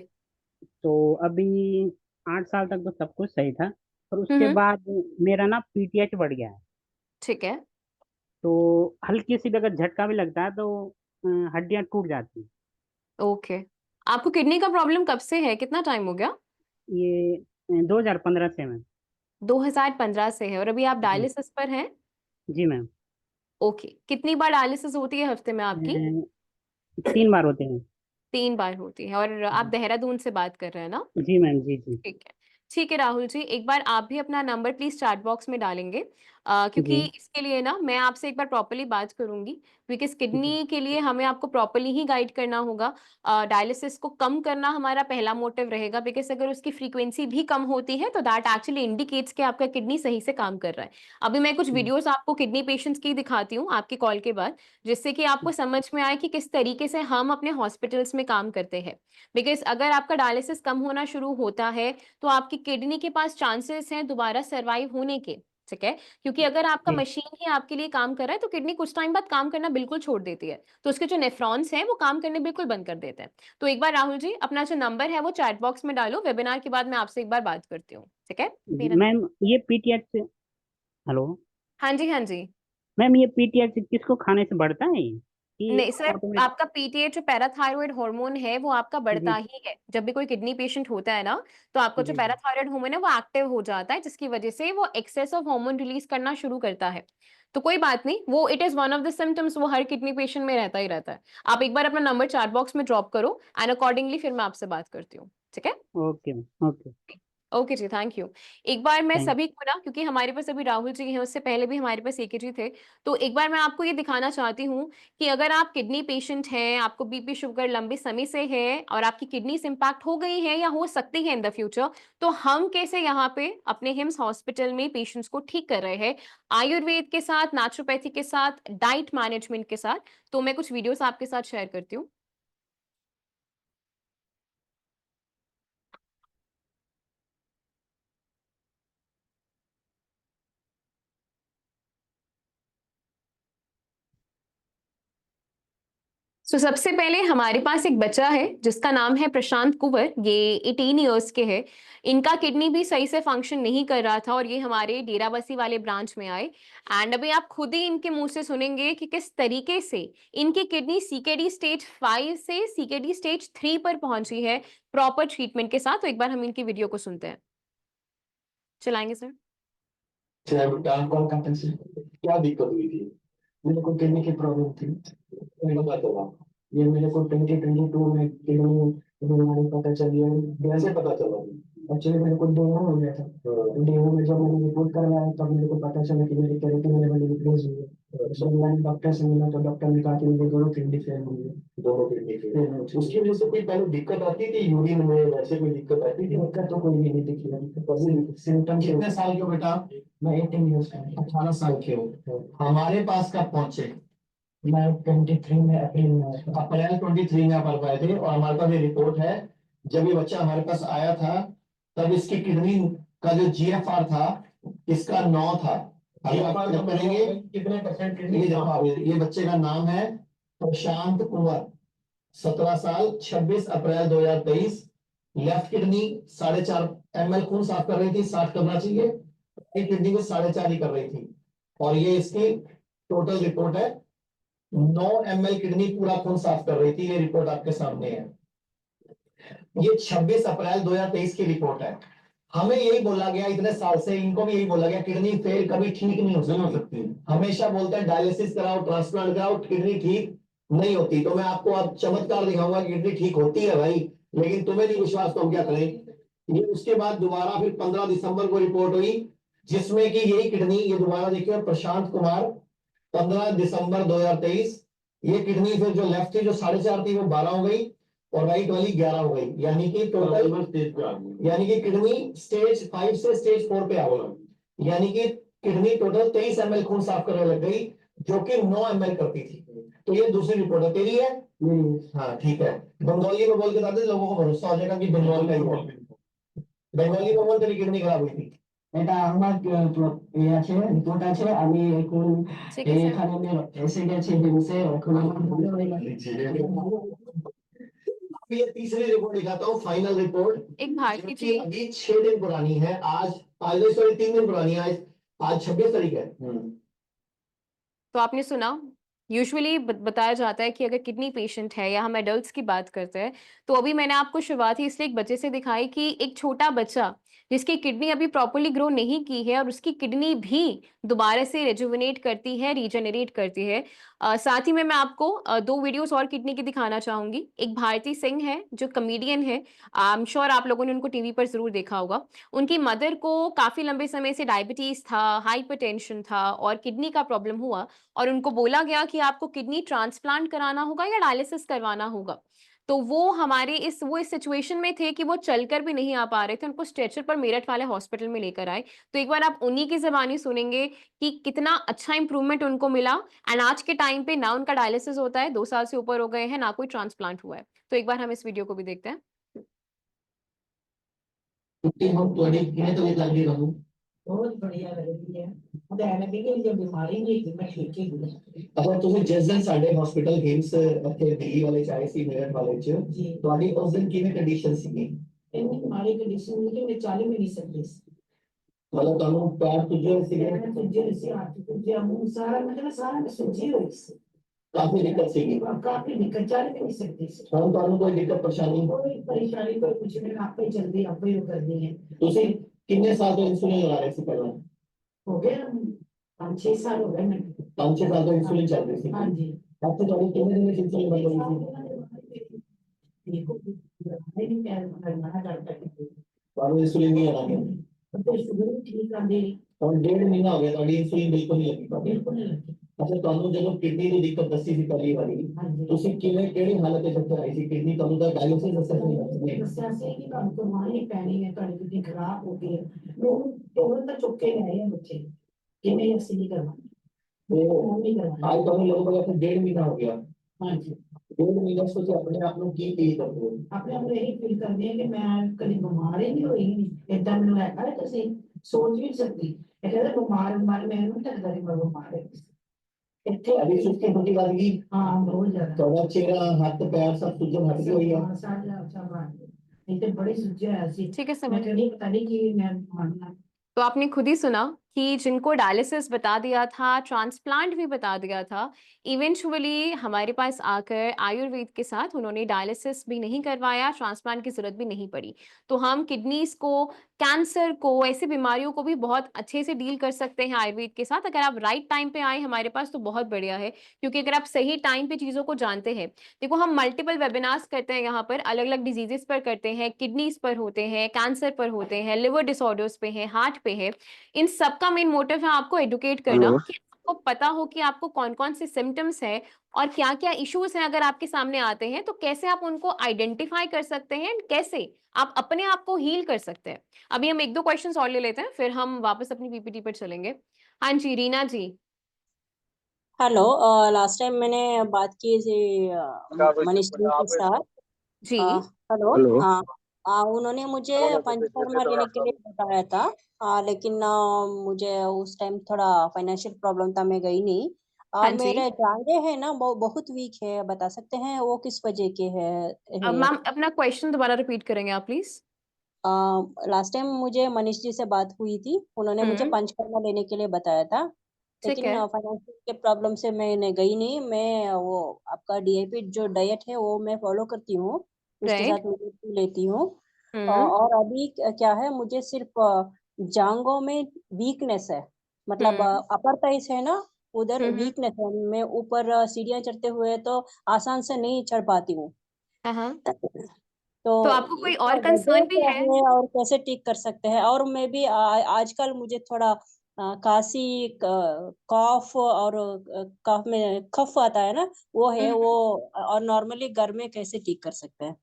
तो अभी 8 साल तक तो सब कुछ सही था, पर उसके हुँ, बाद मेरा ना पीटीएच बढ़ गया है। ठीक है। तो हल्की सी भी अगर झटका भी लगता है तो हड्डियां टूट जाती हैं। ओके। आपको किडनी का प्रॉब्लम कब से है? कितना टाइम हो गया? ये 2015 से मैम। 2015 से है और अभी आप जी। डायलिसिस पर हैं? जी मैम। ओके। कितनी बार डायलिसिस होती है हफ्ते में आपकी? 3 बार होते हैं। 3 बार होती है और आप जी। देहरादून से बात कर रहे हैं ना? जी मैम, जी जी। ठीक है। ठीक है राहुल जी, एक बार आप भी अपना नंबर प्लीज़ चैट बॉक्स में डालेंगे क्योंकि जी इसके लिए ना मैं आपसे एक बार प्रॉपर्ली बात करूँगी बिकॉज़ जी। किडनी के लिए हमें आपको प्रॉपर्ली ही गाइड करना होगा। डायलिसिस को कम करना हमारा पहला मोटिव रहेगा बिकॉज़ अगर उसकी फ्रीक्वेंसी भी कम होती है तो दैट एक्चुअली इंडिकेट्स कि आपका किडनी सही से काम कर रहा है। अभी मैं कुछ जी। वीडियोज़ आपको किडनी पेशेंट्स की दिखाती हूँ आपकी कॉल के बाद, जिससे कि आपको समझ में आए कि किस तरीके से हम अपने हॉस्पिटल्स में काम करते हैं। बिकॉज़ अगर आपका डायलिसिस कम होना शुरू होता है तो आपकी किडनी के पास चांसेस हैं दोबारा सर्वाइव होने के, ठीक है? क्योंकि अगर आपका जी। मशीन ही आपके लिए काम कर रहा है तो किडनी कुछ टाइम बाद काम करना बिल्कुल छोड़ देती है। तो उसके जो नेफ्रॉन्स हैं वो काम करने बिल्कुल बंद कर देते हैं। तो एक बार राहुल जी अपना जो नंबर है वो चैट बॉक्स में डालो, वेबिनार के बाद मैं आपसे एक बार बात करती हूँ, ठीक है? जी मेरा मैम, ये पीटीएच से। हेलो हाँ जी, हाँ जी। मैम, ये पीटीएच किसको खाने से बढ़ता है ये कि नहीं सर, ऑटोमेटिक? आपका पीटीए जो पैराथायरॉइड हार्मोन है वो आपका बढ़ता जी ही है। जब भी कोई किडनी पेशेंट होता है ना, तो आपका जो जी जी। पैराथायरॉइड हार्मोन है वो एक्टिव हो जाता है जिसकी वजह से वो एक्सेस ऑफ हार्मोन रिलीज करना शुरू करता है। तो कोई बात नहीं, वो it is one of the symptoms, वो हर किडनी पेशेंट में रहता ही रहता है। आप एक बार अपना नंबर चैट बॉक्स में ड्रॉप करो एंड अकॉर्डिंगली फिर मैं आपसे बात करती हूँ, ठीक है? Okay ma'am, okay. ओके जी, थैंक यू। एक बार मैं थैंक। सभी को ना, क्योंकि हमारे पास अभी राहुल जी हैं, उससे पहले भी हमारे पास एकेजी थे, तो एक बार मैं आपको ये दिखाना चाहती हूँ कि अगर आप किडनी पेशेंट हैं, आपको बीपी, शुगर लंबे समय से है और आपकी किडनीज़ इम्पैक्ट हो गई हैं या हो सकती है इन द फ्यूचर, तो हम कैसे यहाँ पे अपने हिम्स हॉस्पिटल में पेशेंट्स को ठीक कर रहे हैं, आयुर्वेद के साथ, नेचुरोपैथी के साथ, डाइट मैनेजमेंट के साथ। तो मैं कुछ वीडियोज़ आपके साथ शेयर करती हूँ। तो सबसे पहले हमारे पास एक बच्चा है जिसका नाम है प्रशांत कुंवर, ये 18 इयर्स के हैं। इनका किडनी भी सही से फंक्शन नहीं कर रहा था और ये हमारे डेराबस्सी वाले ब्रांच में आए। एंड अभी आप खुद ही इनके मुंह से सुनेंगे कि किस तरीके से इनकी किडनी सीकेडी स्टेज 5 से सीकेडी स्टेज 3 पर पहुंची है प्रॉपर ट्रीटमेंट के साथ। तो एक बार हम इनकी वीडियो को सुनते हैं। चलाएंगे सर। क्या दिक्कत हुई थी? मेरे को किडनी की प्रॉब्लम थी। पता चला ये मेरे को 2022 में किडनी बीमारी पता चली है। कैसे पता चला? एक्चुअली मेरे को डेंगू हो गया था। डेंगू में जब मैंने रिपोर्ट करवाया तब मेरे को पता चला कि मेरी केराटिन लेवल इंक्रीज हुई है। तो मैंने डॉक्टर से मिला तो डॉक्टर ने कहा कि मेरी दोनों किडनी फेल हुई है। दोनों किडनी फेल। उसकी वजह से कोई पहले दिक्कत आती थी यूरिन में, वैसे कोई दिक्कत आती थी? दिक्कत तो कोई नहीं दिखी। सिम्टम कितने साल के हो बेटा? मैं 18 इयर्स का हूँ। 18 साल के हो। हमारे पास कब पहुंचे? मैं 23 में अप्रैल 23 में आप आ पाए थे। और हमारे पास ये रिपोर्ट है, जब ये बच्चा हमारे पास आया था तब इसकी किडनी का जो GFR था इसका 9 था। अगर करेंगे कितने परसेंट किडनी? ये बच्चे का नाम है प्रशांत कुंवर, 17 साल, 26 अप्रैल 2023। लेफ्ट किडनी 4.5 ml खून साफ कर रही थी, 60 करना चाहिए। एक किडनी को 4.5 ही कर रही थी। और ये इसकी टोटल रिपोर्ट है। 9 ml किडनी पूरा खून साफ कर रही थी। ये रिपोर्ट आपके सामने है। ये 26 अप्रैल 2023 की रिपोर्ट है। हमें यही बोला गया, इतने साल से इनको भी यही बोला गया, किडनी फेल कभी ठीक नहीं हो सकती। हमेशा बोलते हैं डायलिसिस कराओ, ट्रांसप्लांट कराओ, किडनी ठीक नहीं होती। तो मैं आपको अब चमत्कार दिखाऊंगा, किडनी ठीक होती है भाई, लेकिन तुम्हें नहीं विश्वास तो हम क्या करें। ये उसके बाद दोबारा फिर 15 दिसंबर को रिपोर्ट हुई जिसमें कि यही किडनी, ये दोबारा देखिए प्रशांत कुमार, 15 दिसंबर 2023। ये किडनी फिर जो लेफ्ट थी जो 4.5 थी वो 12 हो गई और राइट वाली 11 हो गई। यानी कि टोटल स्टेज पे आ गई। यानी कि किडनी स्टेज 5 से स्टेज 4 पे आ गई। यानी कि किडनी टोटल 23 ml खून साफ करने लग गई जो कि 9 ml करती थी। तो ये दूसरी रिपोर्ट है। तेरी है? हाँ ठीक है। बंगाली में बोल के बता दे, लोगों को भरोसा हो जाएगा कि बंगाल का ही है। बंगाली में बोल तेरी किडनी खराब हुई थी। এটা আমার এই আছে রিপোর্ট আছে। আমি এখন ठीक है सर। এখানে এসে গেছি হিমসে। এখন আমার ভালো হয়ে গেছে। ये तीसरी रिपोर्ट दिखाता हूँ, फाइनल रिपोर्ट। एक भारती जो कि जी अभी 6 दिन पुरानी है। आज सॉरी 3 दिन पुरानी है। आज 26 तारीख है। तो आपने सुना, यूजुअली बताया जाता है कि अगर किडनी पेशेंट है या हम एडल्ट्स की बात करते हैं तो अभी मैंने आपको शुरुआत ही इसलिए एक बच्चे से दिखाई कि एक छोटा बच्चा जिसकी किडनी अभी प्रॉपर्ली ग्रो नहीं की है और उसकी किडनी भी दोबारा से रिजुविनेट करती है, रीजनरेट करती है। साथ ही में मैं आपको 2 वीडियोस और किडनी की दिखाना चाहूंगी। एक भारती सिंह है जो कॉमेडियन है, आई एम श्योर आप लोगों ने उनको टीवी पर जरूर देखा होगा। उनकी मदर को काफी लंबे समय से डायबिटीज था, हाइपरटेंशन था और किडनी का प्रॉब्लम हुआ और उनको बोला गया कि आपको किडनी ट्रांसप्लांट कराना होगा या डायलिसिस करवाना होगा। तो वो हमारे इस सिचुएशन में थे कि वो चलकर भी नहीं आ पा रहे थे, उनको स्ट्रेचर पर मेरठ वाले हॉस्पिटल में लेकर आए। तो एक बार आप उन्हीं की ज़बानी सुनेंगे कि कितना अच्छा इंप्रूवमेंट उनको मिला। एंड आज के टाइम पे ना उनका डायलिसिस होता है, 2 साल से ऊपर हो गए हैं, ना कोई ट्रांसप्लांट हुआ है। तो एक बार हम इस वीडियो को भी देखते हैं। बहुत बढ़िया लग रही है। मुझे ऐसा लगे कि ये बीमारी नहीं थी, मैं ठीक ही हूँ। अच्छा ਤੁਸੀਂ ਜਿਸ ਦਿਨ ਸਾਡੇ ਹਸਪੀਟਲ ਹਿਮਸ ਇੱਥੇ ਦਿੱਲੀ ਵਾਲੇ ਚ ਆਏ ਸੀ, ਮੇਰਠ ਵਾਲੇ ਚ, ਤੁਹਾਡੀ ਉਸ ਦਿਨ ਕਿਵੇਂ ਕੰਡੀਸ਼ਨ ਸੀਗੀ? ਇੰਨੀ ਮਾੜੀ ਕੰਡੀਸ਼ਨ ਨਹੀਂ ਕਿ ਮੈਂ ਚੱਲ ਵੀ ਨਹੀਂ ਸਕਦੀ ਸੀ। मतलब ਤੁਹਾਨੂੰ ਪੈਰ ਸੁੱਜੇ ਹੋਏ ਸੀਗੇ? ਸੁੱਜੇ ਹੋਏ ਸੀ, ਹੱਥ ਸੁੱਜੇ, ਮੂੰਹ ਸਾਰਾ, ਮਤਲਬ ਸਾਰਾ ਮੈਂ ਸੁੱਜੀ ਹੋਈ ਸੀ। ਕਾਫੀ ਦਿੱਕਤ ਸੀਗੀ? ਕਾਫੀ ਦਿੱਕਤ, ਚੱਲ ਵੀ ਨਹੀਂ ਸਕਦੀ ਸੀ। ਹੁਣ ਤੁਹਾਨੂੰ ਕੋਈ ਦਿੱਕਤ ਪਰੇਸ਼ਾਨੀ? ਕੋਈ ਪਰੇਸ਼ਾਨੀ ਕੋਈ ਕੁਝ ਨਹੀਂ, ਆਪੇ ਜਲਦੀ ਆਪੇ ਉਹ ਕਰਦੀ ਹੈ। ਤੁਸੀਂ कितने साल तो इंसुलिन लगा रहे थे पहले? हो गए 5-6 साल हो गए। 5-6 साल तो इंसुलिन चल रही थी। हाँ जी। अब तो थोड़ी कितने दिन में इंसुलिन बंद हो गई थी? तो इंसुलिन नहीं लगा गया तो शुगर ठीक कर दे। और 1.5 महीना हो गया तो इंसुलिन बिल्कुल नहीं लगी। बिल्कुल नहीं लगी। अच्छा ਤੁਹਾਨੂੰ ਜਦੋਂ ਕਿਡਨੀ ਦੀ ਦਿੱਕਤ ਦੱਸੀ ਸੀ ਪਹਿਲੀ ਵਾਰੀ, ਤੁਸੀਂ ਕਿਹੜੀ ਹਾਲਤ ਵਿੱਚ ਇੱਥੇ ਆਈ ਸੀ? ਕਿਡਨੀ ਤੁਹਾਨੂੰ ਤਾਂ ਡਾਇਲਿਸਿਸ ਦੱਸਿਆ ਸੀ? ਦੱਸਿਆ ਸੀ ਕਿ ਤੁਹਾਨੂੰ ਕਰਵਾਉਣੀ ਪੈਣੀ ਹੈ, ਤੁਹਾਡੀ ਕਿਡਨੀ ਖਰਾਬ ਹੋ ਗਈ ਹੈ। ਉਹ ਤਾਂ ਚੁੱਕ ਕੇ ਗਏ ਆ ਬੱਚੇ, ਕਿਵੇਂ ਅਸੀਂ ਨਹੀਂ ਕਰਵਾਉਣੀ। ਉਹ ਨਹੀਂ ਕਰਵਾਉਣੀ। ਅੱਜ ਤੁਹਾਨੂੰ ਲਗਭਗ 1.5 ਮਹੀਨਾ ਹੋ ਗਿਆ। ਹਾਂਜੀ। 1.5 ਮਹੀਨੇ ਤੋਂ ਤੁਸੀਂ ਆਪਣੇ ਆਪ ਨੂੰ ਕੀ ਫੀਲ ਕਰਦੇ ਹੋ? ਆਪਣੇ ਆਪ ਨੂੰ ਇਹੀ ਫੀਲ ਕਰਦੇ ਹਾਂ ਕਿ ਮੈਂ ਕਦੀ ਬਿਮਾਰ ਹੀ ਨਹੀਂ ਹੋਈ। ਏਦਾਂ ਮੈਨੂੰ ਲੱਗਾ ਤੁਸੀਂ ਸੋਚ ਵੀ ਸਕਦੀ। ਇਹ ਕਹਿੰਦੇ ਬਿਮਾਰ ਮੈਂ ਨਹੀਂ ਲੱਗਦਾ ਕਿ ਮੈਂ ਬਿਮਾਰ ਹੈ। थे, अभी सुस्ती होती लग गई। हाँ बहुत ज्यादा, थोड़ा चेहरा हाथ पैर सब सूजन हट गई है। बड़ी सूजन है ऐसी। ठीक है, समझ मैं नहीं पता नहीं कि मैं मानना। तो आपने खुद ही सुना कि जिनको डायलिसिस बता दिया था, ट्रांसप्लांट भी बता दिया था, इवेंचुअली हमारे पास आकर आयुर्वेद के साथ उन्होंने डायलिसिस भी नहीं करवाया, ट्रांसप्लांट की जरूरत भी नहीं पड़ी। तो हम किडनीज को, कैंसर को, ऐसी बीमारियों को भी बहुत अच्छे से डील कर सकते हैं आयुर्वेद के साथ। अगर आप राइट टाइम पे आए हमारे पास तो बहुत बढ़िया है, क्योंकि अगर आप सही टाइम पे चीजों को जानते हैं। देखो, हम मल्टीपल वेबिनार्स करते हैं यहाँ पर, अलग अलग डिजीजेस पर करते हैं, किडनीज पर होते हैं, कैंसर पर होते हैं, लिवर डिसऑर्डर्स पे हैं, हार्ट पे है। इन सब का मेन मोटिव है आपको एडुकेट करना, कि आपको पता हो कि आपको कौन कौन से सिम्टम्स हैं और क्या क्या इश्यूज हैं अगर आपके सामने आते हैं, तो कैसे आप उनको आइडेंटिफाई कर सकते हैं, कैसे आप अपने आप को हील कर सकते हैं। अभी हम एक दो क्वेश्चंस और ले लेते हैं, फिर हम वापस अपनी पीपीटी पर चलेंगे। हाँ जी, रीना जी। हेलो, लास्ट टाइम मैंने बात की थी मनीष जी के साथ। जी। हेलो। हेलो। हाँ, उन्होंने मुझे पंचकर्मा लेने के लिए बताया था। लेकिन मुझे उस टाइम थोड़ा फाइनेंशियल प्रॉब्लम था, मैं गई नहीं। हाँ जी। मेरे जांघें है ना, वो बहुत वीक है, बता सकते हैं वो किस वजह के है? मैम अपना क्वेश्चन दोबारा रिपीट करेंगे आप प्लीज। लास्ट टाइम मुझे मनीष जी से बात हुई थी, उन्होंने मुझे पंचकर्मा लेने के लिए बताया था। ठीक लेकिन है। फाइनेंशियल के प्रॉब्लम से मैंने गई नहीं। मैं वो आपका डीएपी जो डाइट है वो मैं फॉलो करती हूँ, उसके राइट। साथ मैं लेती हूँ। और अभी क्या है, मुझे सिर्फ जांघों में वीकनेस है, मतलब अपर थाइस है ना, उधर वीकनेस है। मैं ऊपर सीढ़ियाँ चढ़ते हुए तो आसान से नहीं चढ़ पाती हूँ। हाँ, तो तो आपको कोई इसका और वजह कंसर्न भी क्या है? है और कैसे ठीक कर सकते हैं? और मैं भी आजकल मुझे थोड़ा खांसी, कॉफ और कफ में कफ आता है ना, वो है वो। और नॉर्मली घर में कैसे ठीक कर सकते हैं?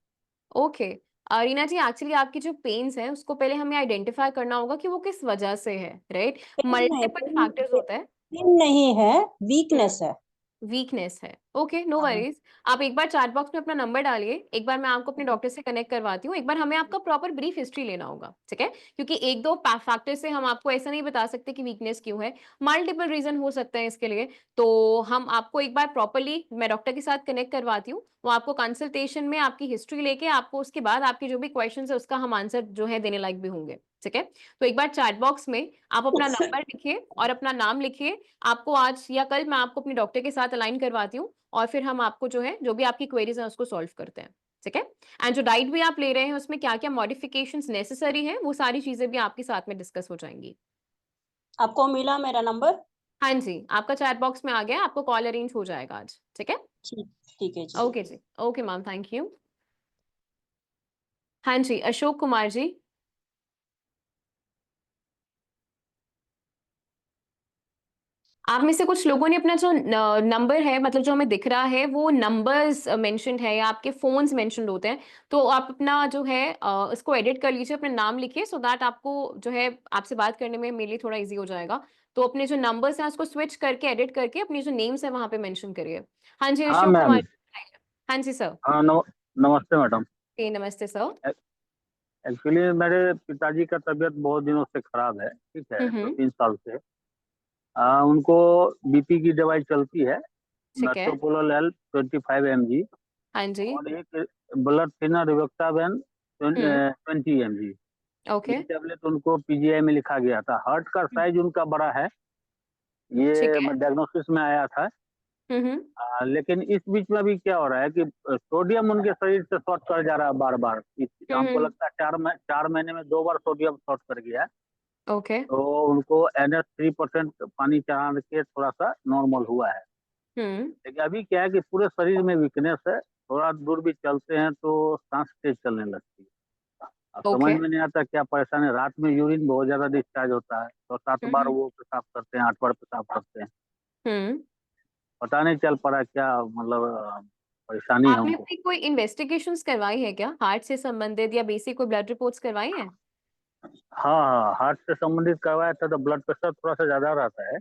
ओके। रीना जी, एक्चुअली आपकी जो पेन्स हैं उसको पहले हमें आइडेंटिफाई करना होगा कि वो किस वजह से है, राइट? पेन है, मल्टीपल फैक्टर्स होता है। पेन नहीं है, वीकनेस है। वीकनेस है। ओके, नो हाँ। वरीज। आप एक बार चैट बॉक्स में अपना नंबर डालिए, एक बार मैं आपको अपने डॉक्टर से कनेक्ट करवाती हूँ। एक बार हमें आपका प्रॉपर ब्रीफ हिस्ट्री लेना होगा, ठीक है? क्योंकि एक दो फैक्टर से हम आपको ऐसा नहीं बता सकते कि वीकनेस क्यों है। मल्टीपल रीजन हो सकते हैं इसके लिए। तो हम आपको एक बार प्रॉपरली, मैं डॉक्टर के साथ कनेक्ट करवाती हूँ, वो आपको कंसल्टेशन में आपकी हिस्ट्री लेके आपको उसके बाद आपके जो भी क्वेश्चन है उसका हम आंसर जो है देने लायक भी होंगे, ठीक है? तो एक बार चैट बॉक्स में आप अपना नंबर लिखिए और अपना नाम लिखिए। आपको आज या कल मैं आपको अपने डॉक्टर के साथ अलाइन करवाती हूँ, और फिर हम आपको जो है, जो भी आपकी क्वेरीज हैं उसको सॉल्व करते हैं, ठीक है? एंड जो डाइट भी आप ले रहे हैं उसमें क्या क्या मॉडिफिकेशंस नेसेसरी हैं, वो सारी चीजें भी आपके साथ में डिस्कस हो जाएंगी। आपको मिला मेरा नंबर? हाँ जी, आपका चैट बॉक्स में आ गया, आपको कॉल अरेंज हो जाएगा आज, ठीक है? ठीक ठीक है जी। ओके जी, ओके मैम, थैंक यू। हाँ जी, अशोक कुमार जी। आप में से कुछ लोगों ने अपना जो नंबर है, मतलब जो हमें दिख रहा है वो नंबर्स मेंशन्ड है या आपके फोन्स मेंशन्ड होते हैं, तो आप अपना जो है इसको एडिट कर लीजिए, अपना नाम लिखिए, सो दैट आपको जो है आपसे बात करने में मेरे लिए थोड़ा इजी हो जाएगा। तो अपने जो नंबर्स हैं उसको स्विच करके, एडिट करके अपनी जो नेम्स है वहां पे मेंशन करिए। हाँ जी, हाँ अशोक मैम। कुमार। हाँ जी सर। हाँ, नमस्ते मैडम। नमस्ते सर। एक्चुअली मेरे पिताजी का तबीयत बहुत दिनों से खराब है, ठीक है, हम्म। 2-3 साल से। उनको बीपी की दवाई चलती है, ठीक है। मेट्रोपोलोल एल 25 mg, हाँ जी। और एक ब्लड थिनर रिवेक्टावेन 20 mg। ओके। ये टेबलेट उनको पीजीआई में लिखा गया था। हार्ट का साइज उनका बड़ा है, ठीक ये है। डायग्नोसिस में आया था। हम्म। लेकिन इस बीच में अभी क्या हो रहा है कि सोडियम उनके शरीर से शॉर्ट कर जा रहा है बार बार। हमको लगता है 4 महीने में 2 बार सोडियम शॉर्ट कर गया है। ओके। तो उनको NH3% पानी चढ़ा के थोड़ा सा नॉर्मल हुआ है। लेकिन अभी क्या है कि पूरे शरीर में वीकनेस है, थोड़ा दूर भी चलते हैं तो सांस तेज चलने लगती है। अब समझ ओके। में नहीं आता क्या परेशानी है। रात में यूरिन बहुत ज्यादा डिस्चार्ज होता है, तो 7 बार वो पेशाब करते हैं, 8 बार पेशाब करते हैं। पता नहीं चल पड़ा क्या, मतलब परेशानी है आपने उनको। अपनी कोई इन्वेस्टिगेशंस करवाई है क्या, हार्ट से संबंधित या बेसिक कोई ब्लड रिपोर्ट्स करवाई हैं? हाँ हाँ, हार्ट से संबंधित करवाया था तो ब्लड प्रेशर थोड़ा सा ज्यादा रहता है।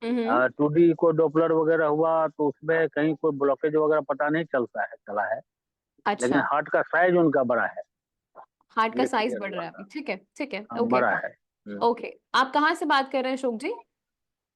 हम्म। 2D को डॉपलर वगैरह हुआ तो उसमें कहीं कोई ब्लॉकेज वगैरह पता नहीं चला है। लेकिन अच्छा, हार्ट का साइज उनका बड़ा है, हार्ट का ये साइज क्लियर बढ़ हुआ रहा है था। अभी, ठीक है, ठीक है, हाँ, ओके। बड़ा है। ओके, आप कहाँ से बात कर रहे हैं अशोक जी?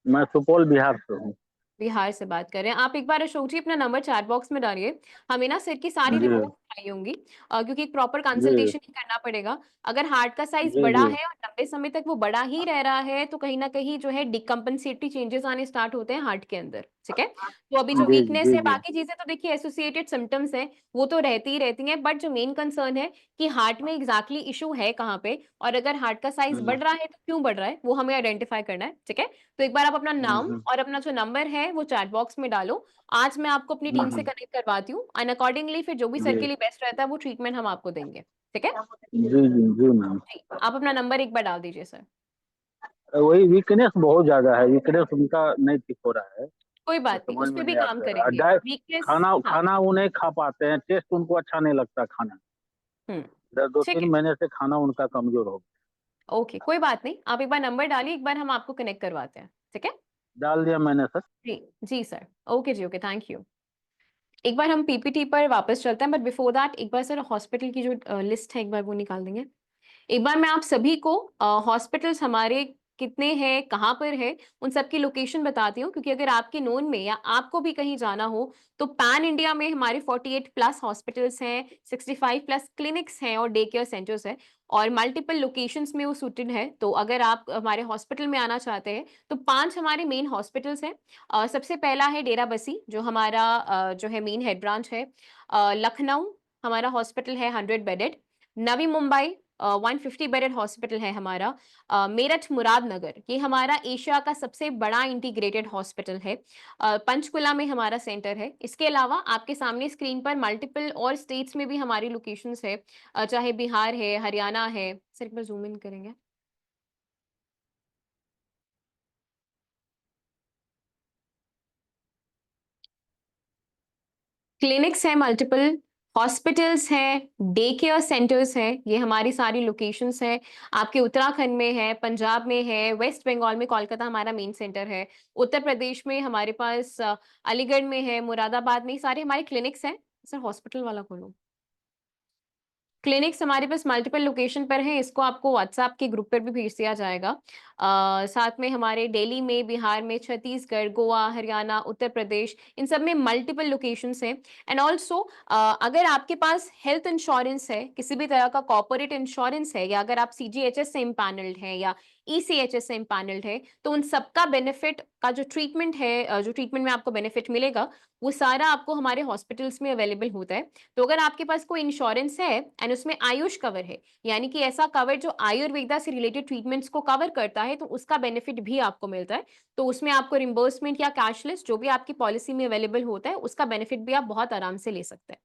मैं सुपौल बिहार से हूँ। बिहार से बात कर रहे हैं आप। एक बार अशोक जी अपना नंबर चैट बॉक्स में डालिए, हमें ना सिर की सारी जी रिपोर्ट चाहिए होंगी, क्योंकि एक प्रॉपर जी कंसल्टेशन ही करना पड़ेगा। अगर हार्ट का साइज जी बड़ा जी है और लंबे समय तक वो बड़ा ही रह रहा है तो कहीं ना कहीं जो है डिकम्पनसेटरी चेंजेस आने स्टार्ट होते हैं हार्ट के अंदर, ठीक है। तो अभी जो जी वीकनेस जी है, जी बाकी चीजें तो देखिए एसोसिएटेड सिम्टम्स है, वो तो रहती ही रहती हैं, बट जो मेन कंसर्न है कि हार्ट में एग्जैक्टली इशू है कहाँ पे, और अगर हार्ट का साइज हम्म बढ़ रहा है तो क्यों बढ़ रहा है वो हमें आइडेंटिफाई करना है, ठीक है। तो एक बार आप अपना नाम हम्म और अपना जो नंबर है वो चैट बॉक्स में डालो। आज मैं आपको अपनी टीम से हम्म, कनेक्ट करवाती हूँ एंड अकॉर्डिंगली फिर जो भी सर के जी लिए बेस्ट रहता है वो ट्रीटमेंट हम आपको देंगे, ठीक है। जी जी जी मैम। जी, आप अपना नंबर एक बार डाल दीजिए सर। वही वीकनेस बहुत ज्यादा है, वीकनेस उनका नहीं ठीक हो रहा है, कोई तो बात नहीं, समझ उस में पर भी नहीं काम आता है। करेंगे। वीकनेस, खाना हाँ। खाना वो नहीं खा पाते हैं, टेस्ट उनको अच्छा नहीं लगता खाना। हम्म। दो ठीक तीन है, महीने से खाना उनका कमजोर हो ओके, कोई बात नहीं, आप एक बार नंबर डालिए, एक बार हम आपको कनेक्ट करवाते हैं, ठीक है। गया। डाल दिया मैंने सर। जी जी सर, ओके जी, ओके, थैंक यू। एक बार हम पीपीटी पर वापस चलते हैं, बट बिफोर दैट एक बार सर हॉस्पिटल की जो लिस्ट है एक बार वो निकाल देंगे। एक बार मैं आप सभी को हॉस्पिटल्स हमारे कितने हैं, कहाँ पर है, उन सब की लोकेशन बताती हूँ, क्योंकि अगर आपके नोन में या आपको भी कहीं जाना हो तो पैन इंडिया में हमारे 48 प्लस हॉस्पिटल्स हैं, 65 प्लस क्लिनिक्स हैं और डे केयर सेंटर्स हैं, और मल्टीपल लोकेशंस में वो सूटेड है। तो अगर आप हमारे हॉस्पिटल में आना चाहते हैं तो 5 हमारे मेन हॉस्पिटल्स हैं। सबसे पहला है डेरा बसी, जो हमारा जो है मेन हेड ब्रांच है। लखनऊ हमारा हॉस्पिटल है 100 bedded. Navi Mumbai 150 bedded hospital है हमारा। मेरठ मुरादनगर ये हमारा एशिया का सबसे बड़ा इंटीग्रेटेड हॉस्पिटल है। पंचकुला में हमारा सेंटर है। इसके अलावा आपके सामने स्क्रीन पर मल्टीपल और स्टेट्स में भी हमारी लोकेशंस है, चाहे बिहार है, हरियाणा है। सर एक बार जूम इन करेंगे। क्लिनिक्स है मल्टीपल, हॉस्पिटल्स हैं, डे केयर सेंटर्स हैं, ये हमारी सारी लोकेशंस हैं। आपके उत्तराखंड में है, पंजाब में है, वेस्ट बंगाल में कोलकाता हमारा मेन सेंटर है, उत्तर प्रदेश में हमारे पास अलीगढ़ में है, मुरादाबाद में, ये सारे हमारे क्लिनिक्स हैं। सर हॉस्पिटल वाला खोलो। क्लिनिक्स हमारे पास मल्टीपल लोकेशन पर हैं, इसको आपको व्हाट्सएप के ग्रुप पर भी भेज दिया जाएगा। साथ में हमारे दिल्ली में, बिहार में, छत्तीसगढ़, गोवा, हरियाणा, उत्तर प्रदेश, इन सब में मल्टीपल लोकेशंस हैं। एंड ऑल्सो अगर आपके पास हेल्थ इंश्योरेंस है, किसी भी तरह का कॉर्पोरेट इंश्योरेंस है, या अगर आप सीजीएचएस से इम्पैनल्ड हैं या ईसीएचएस से इम्पैनल्ड है, तो उन सबका बेनिफिट का जो ट्रीटमेंट है, जो ट्रीटमेंट में आपको बेनिफिट मिलेगा, वो सारा आपको हमारे हॉस्पिटल्स में अवेलेबल होता है। तो अगर आपके पास कोई इंश्योरेंस है एंड उसमें आयुष कवर है, यानी कि ऐसा कवर जो आयुर्वेदा से रिलेटेड ट्रीटमेंट्स को कवर करता है, तो उसका बेनिफिट भी आपको मिलता है। तो उसमें आपको रिम्बर्समेंट या कैशलेस जो भी आपकी पॉलिसी में अवेलेबल होता है, उसका बेनिफिट भी आप बहुत आराम से ले सकते हैं।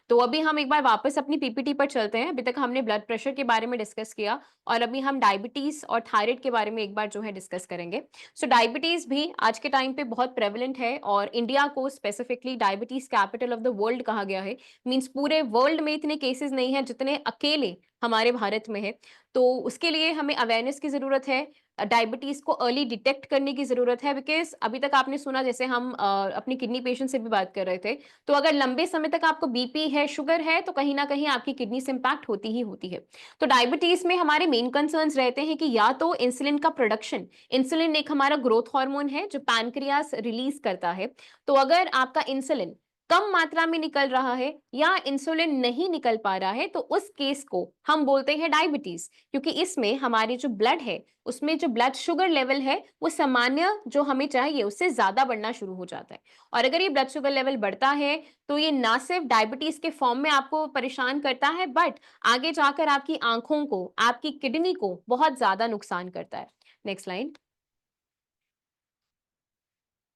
तो अभी हम एक बार वापस अपनी पीपीटी पर चलते हैं। अभी तक हमने ब्लड प्रेशर के बारे में डिस्कस किया, और अभी हम डायबिटीज और थायराइड के बारे में एक बार जो है डिस्कस करेंगे। सो डायबिटीज भी आज के टाइम पे बहुत प्रेवलेंट है, और इंडिया को specifically diabetes capital of the world कहा गया है। मींस पूरे वर्ल्ड में इतने केसेस नहीं है जितने अकेले हमारे भारत में है। तो उसके लिए हमें अवेयरनेस की जरूरत है, डायबिटीज को अर्ली डिटेक्ट करने की जरूरत है। बिकॉज अभी तक आपने सुना, जैसे हम अपनी किडनी पेशेंट से भी बात कर रहे थे, तो अगर लंबे समय तक आपको बीपी है, शुगर है, तो कहीं ना कहीं आपकी किडनी से इंपैक्ट होती ही होती है। तो डायबिटीज में हमारे मेन कंसर्न्स रहते हैं कि या तो इंसुलिन का प्रोडक्शन, इंसुलिन एक हमारा ग्रोथ हार्मोन है जो पैनक्रियास रिलीज करता है। तो अगर आपका इंसुलिन कम मात्रा में निकल रहा है या इंसुलिन नहीं निकल पा रहा है, तो उस केस को हम बोलते हैं डायबिटीज, क्योंकि इसमें हमारी जो ब्लड है, उसमें जो ब्लड शुगर लेवल है वो सामान्य जो हमें चाहिए उससे ज्यादा बढ़ना शुरू हो जाता है। और अगर ये ब्लड शुगर लेवल बढ़ता है तो ये ना सिर्फ डायबिटीज के फॉर्म में आपको परेशान करता है, बट आगे जाकर आपकी आंखों को, आपकी किडनी को बहुत ज्यादा नुकसान करता है। Next line.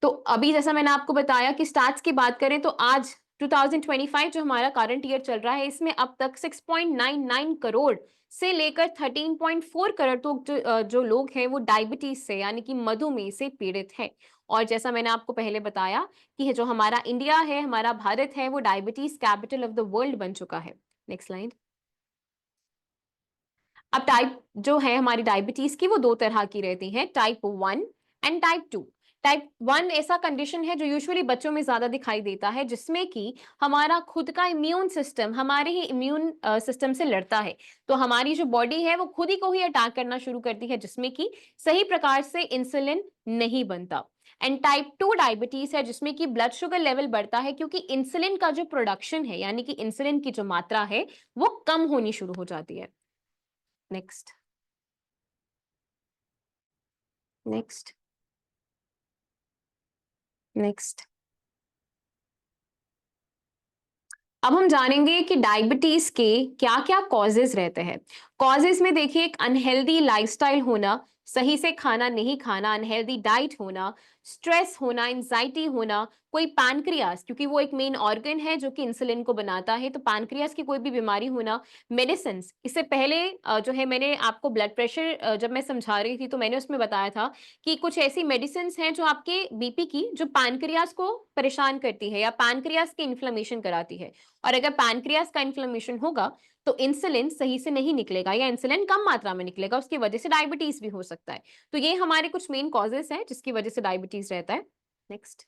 तो अभी जैसा मैंने आपको बताया कि स्टार्ट्स की बात करें तो आज 2025 जो हमारा करंट ईयर चल रहा है, इसमें अब तक 6.99 करोड़ से लेकर 13.4 करोड़ तक जो लोग हैं वो डायबिटीज से, यानी कि मधुमेह से पीड़ित हैं। और जैसा मैंने आपको पहले बताया कि जो हमारा इंडिया है, हमारा भारत है, वो diabetes capital of the world बन चुका है। Next line. अब टाइप जो है हमारी डायबिटीज की, वो दो तरह की रहती है, टाइप 1 एंड टाइप 2। टाइप 1 ऐसा कंडीशन है जो यूजुअली बच्चों में ज्यादा दिखाई देता है, जिसमें कि हमारा खुद का इम्यून सिस्टम हमारे ही इम्यून सिस्टम से लड़ता है। तो हमारी जो बॉडी है वो खुद ही को ही अटैक करना शुरू करती है, जिसमें कि सही प्रकार से इंसुलिन नहीं बनता। एंड टाइप 2 डायबिटीज है जिसमें कि ब्लड शुगर लेवल बढ़ता है क्योंकि इंसुलिन का जो प्रोडक्शन है यानी कि इंसुलिन की जो मात्रा है वो कम होनी शुरू हो जाती है। Next next next. अब हम जानेंगे कि डायबिटीज के क्या क्या कॉजेज रहते हैं। कॉजेज में देखिए, एक अनहेल्दी लाइफस्टाइल होना, सही से खाना नहीं खाना, अनहेल्दी डाइट होना, स्ट्रेस होना, एंजाइटी होना, कोई पैनक्रियास, क्योंकि वो एक मेन ऑर्गन है जो कि इंसुलिन को बनाता है, तो पैनक्रियास की कोई भी बीमारी होना, मेडिसिन। इससे पहले जो है मैंने आपको ब्लड प्रेशर जब मैं समझा रही थी तो मैंने उसमें बताया था कि कुछ ऐसी मेडिसिन हैं जो आपके बीपी की जो पैनक्रियास को परेशान करती है या पैनक्रियास की इन्फ्लेमेशन कराती है, और अगर पैनक्रियास का इन्फ्लेमेशन होगा तो इंसुलिन सही से नहीं निकलेगा या इंसुलिन कम मात्रा में निकलेगा, उसकी वजह से डायबिटीज भी हो सकता है। तो ये हमारे कुछ मेन कॉजेस हैं जिसकी वजह से डायबिटीज रहता है। नेक्स्ट।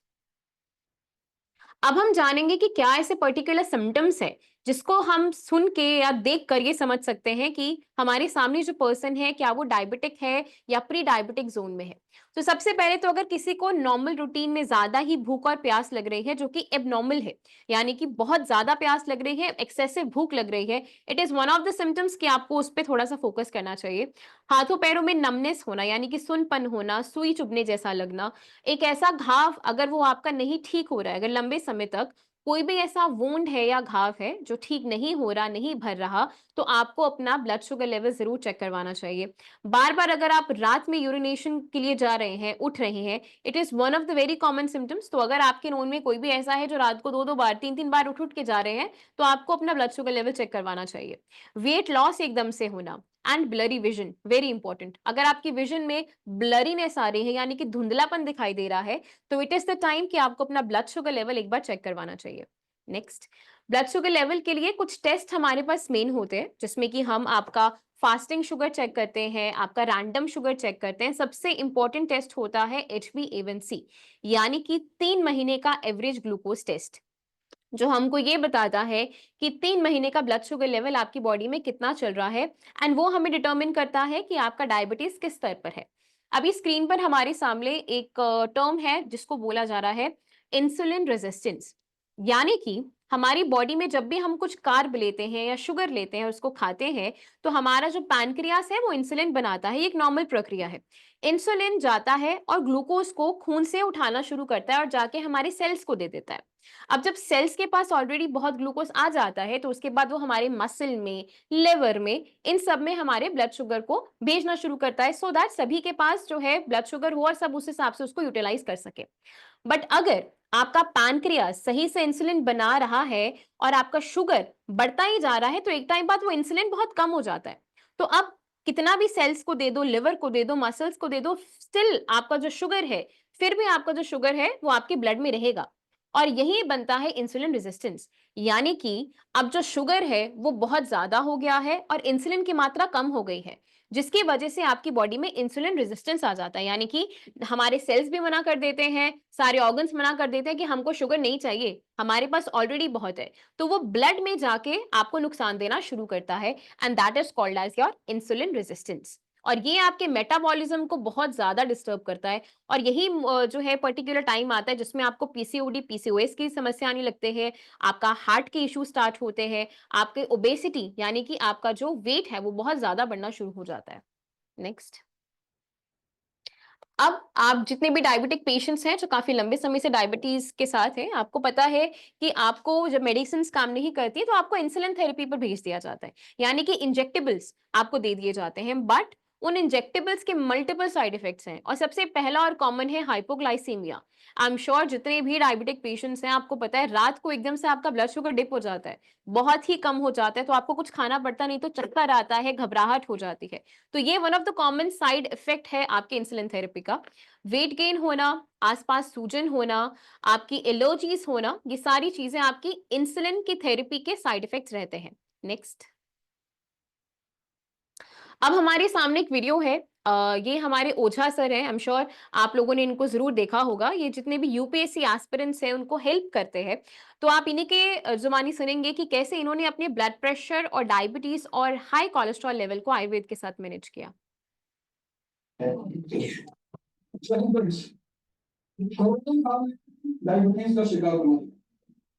अब हम जानेंगे कि क्या ऐसे पर्टिकुलर सिम्टम्स है जिसको हम सुन के या देख कर ये समझ सकते हैं कि हमारे सामने जो पर्सन है क्या वो डायबिटिक है या प्री डायबिटिक जोन में है। तो सबसे पहले तो अगर किसी को नॉर्मल रूटीन में ज्यादा ही भूख और प्यास लग रही है जो कि एबनॉर्मल है, यानी कि बहुत ज्यादा प्यास लग रही है, एक्सेसिव भूख लग रही है, it is one of the symptoms कि आपको उस पर थोड़ा सा फोकस करना चाहिए। हाथों पैरों में नमनेस होना यानी कि सुनपन होना, सुई चुभने जैसा लगना, एक ऐसा घाव अगर वो आपका नहीं ठीक हो रहा है, अगर लंबे समय तक कोई भी ऐसा वुंड है या घाव है जो ठीक नहीं हो रहा, नहीं भर रहा, तो आपको अपना ब्लड शुगर लेवल जरूर चेक करवाना चाहिए। बार बार अगर आप रात में यूरिनेशन के लिए जा रहे हैं, उठ रहे हैं, it is one of the very common symptoms. तो अगर आपके नोन में कोई भी ऐसा है जो रात को 2-2 बार, 3-3 बार उठ उठ के जा रहे हैं, तो आपको अपना ब्लड शुगर लेवल चेक करवाना चाहिए। वेट लॉस एकदम से होना and blurry vision, very important. अगर आपकी विजन में ब्लरीनेस आ रही है यानी कि धुंधलापन दिखाई दे रहा है, तो इट इज द टाइम कि आपको अपना ब्लड शुगर लेवल एक बार चेक करवाना चाहिए। नेक्स्ट। ब्लड शुगर लेवल के लिए कुछ टेस्ट हमारे पास मेन होते हैं जिसमें कि हम आपका फास्टिंग शुगर चेक करते हैं, आपका रैंडम शुगर चेक करते हैं। सबसे इंपॉर्टेंट टेस्ट होता है HbA1c यानी कि 3 महीने का एवरेज ग्लूकोज टेस्ट, जो हमको ये बताता है कि 3 महीने का ब्लड शुगर लेवल आपकी बॉडी में कितना चल रहा है, एंड वो हमें डिटरमिन करता है कि आपका डायबिटीज किस स्तर पर है। अभी स्क्रीन पर हमारे सामने एक टर्म है जिसको बोला जा रहा है इंसुलिन रेजिस्टेंस, यानी कि हमारी बॉडी में जब भी हम कुछ कार्ब लेते हैं या शुगर लेते हैं, उसको खाते हैं, तो हमारा जो पैनक्रियास है वो इंसुलिन बनाता है। ये एक नॉर्मल प्रक्रिया है। इंसुलिन जाता है और ग्लूकोज को खून से उठाना शुरू करता है और जाके हमारे सेल्स को दे देता है। अब जब सेल्स के पास ऑलरेडी बहुत ग्लूकोज आ जाता है तो उसके बाद वो हमारे मसल में, लिवर में, इन सब में हमारे ब्लड शुगर को भेजना शुरू करता है, सो दैट सभी के पास जो है ब्लड शुगर हो और सब उस हिसाब से उसको यूटिलाइज कर सके। बट अगर आपका पैनक्रियास सही से इंसुलिन बना रहा है और आपका शुगर बढ़ता ही जा रहा है, तो एक टाइम बाद वो इंसुलिन बहुत कम हो जाता है। तो अब कितना भी सेल्स को दे दो, लिवर को दे दो, मसल्स को दे दो, स्टिल आपका जो शुगर है, फिर भी आपका जो शुगर है वो आपके ब्लड में रहेगा, और यही बनता है इंसुलिन रेजिस्टेंस। यानी कि अब जो शुगर है वो बहुत ज्यादा हो गया है और इंसुलिन की मात्रा कम हो गई है, जिसकी वजह से आपकी बॉडी में इंसुलिन रेजिस्टेंस आ जाता है। यानी कि हमारे सेल्स भी मना कर देते हैं, सारे ऑर्गन्स मना कर देते हैं कि हमको शुगर नहीं चाहिए, हमारे पास ऑलरेडी बहुत है, तो वो ब्लड में जाके आपको नुकसान देना शुरू करता है, and that is called as your insulin resistance. और ये आपके मेटाबॉलिज्म को बहुत ज्यादा डिस्टर्ब करता है, और यही जो है पर्टिकुलर टाइम आता है जिसमें आपको पीसीओडी, पीसीओएस की समस्या आने लगते हैं, आपका हार्ट के इश्यू स्टार्ट होते हैं, आपके ओबेसिटी यानी कि आपका जो वेट है वो बहुत ज्यादा बढ़ना शुरू हो जाता है। नेक्स्ट। अब आप जितने भी डायबिटिक पेशेंट्स हैं जो काफी लंबे समय से डायबिटीज के साथ हैं, आपको पता है कि आपको जब मेडिसिन काम नहीं करती है तो आपको इंसुलिन थेरेपी पर भेज दिया जाता है, यानी कि इंजेक्टेबल्स आपको दे दिए जाते हैं। बट उन इंजेक्टेबल्स के मल्टीपल साइड इफेक्ट्स हैं, और सबसे पहला और कॉमन है हाइपोग्लाइसीमिया। आई एम श्योर जितने भी डायबिटिक पेशेंट्स हैं आपको पता है रात को एकदम से आपका ब्लड शुगर डिप हो जाता है, बहुत ही कम हो जाता है, तो आपको कुछ खाना पड़ता नहीं तो चक्कर आता है, घबराहट हो जाती है। तो ये one of the common side effect है आपके इंसुलिन थेरेपी का। वेट गेन होना, आसपास सूजन होना, आपकी एलर्जीज होना, ये सारी चीजें आपकी इंसुलिन की थेरेपी के साइड इफेक्ट्स रहते हैं। नेक्स्ट। अब हमारे सामने एक वीडियो है, ये हमारे ओझा सर हैं, आई एम श्योर आप लोगों ने इनको जरूर देखा होगा। ये जितने भी यूपीएससी एस्पिरेंट्स हैं उनको हेल्प करते हैं, तो आप इन्हीं के जुबानी सुनेंगे कि कैसे इन्होंने अपने ब्लड प्रेशर और डायबिटीज और हाई कोलेस्ट्रॉल लेवल को आयुर्वेद के साथ मैनेज किया। कोरोना काल में डायबिटीज का शिकार बना दिया।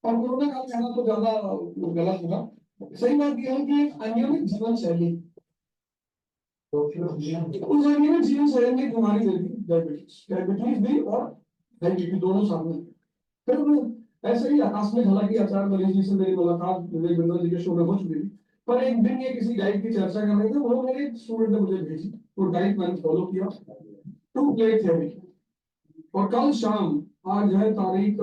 और कोरोना काल कहना तो ज्यादा गलत होगा। सही बात यह है कि अनियमित जीवन शैली, उस अनियमित जीवन शैली की बीमारी दे दी, डायबिटीज भी और हाई बीपी दोनों सामने। फिर ऐसे ही आकस्मिक, हालांकि आचार्य मनीष जी से मेरी मुलाकात विवेक बिंदल जी के शो में हो चुकी थी, पर एक दिन ये किसी डाइट की चर्चा कर रहे थे, वो मेरे स्टूडेंट ने मुझे भेजी, वो डाइट मैंने फॉलो किया, 2 प्लेट थेरेपी। और कल शाम, आज है तारीख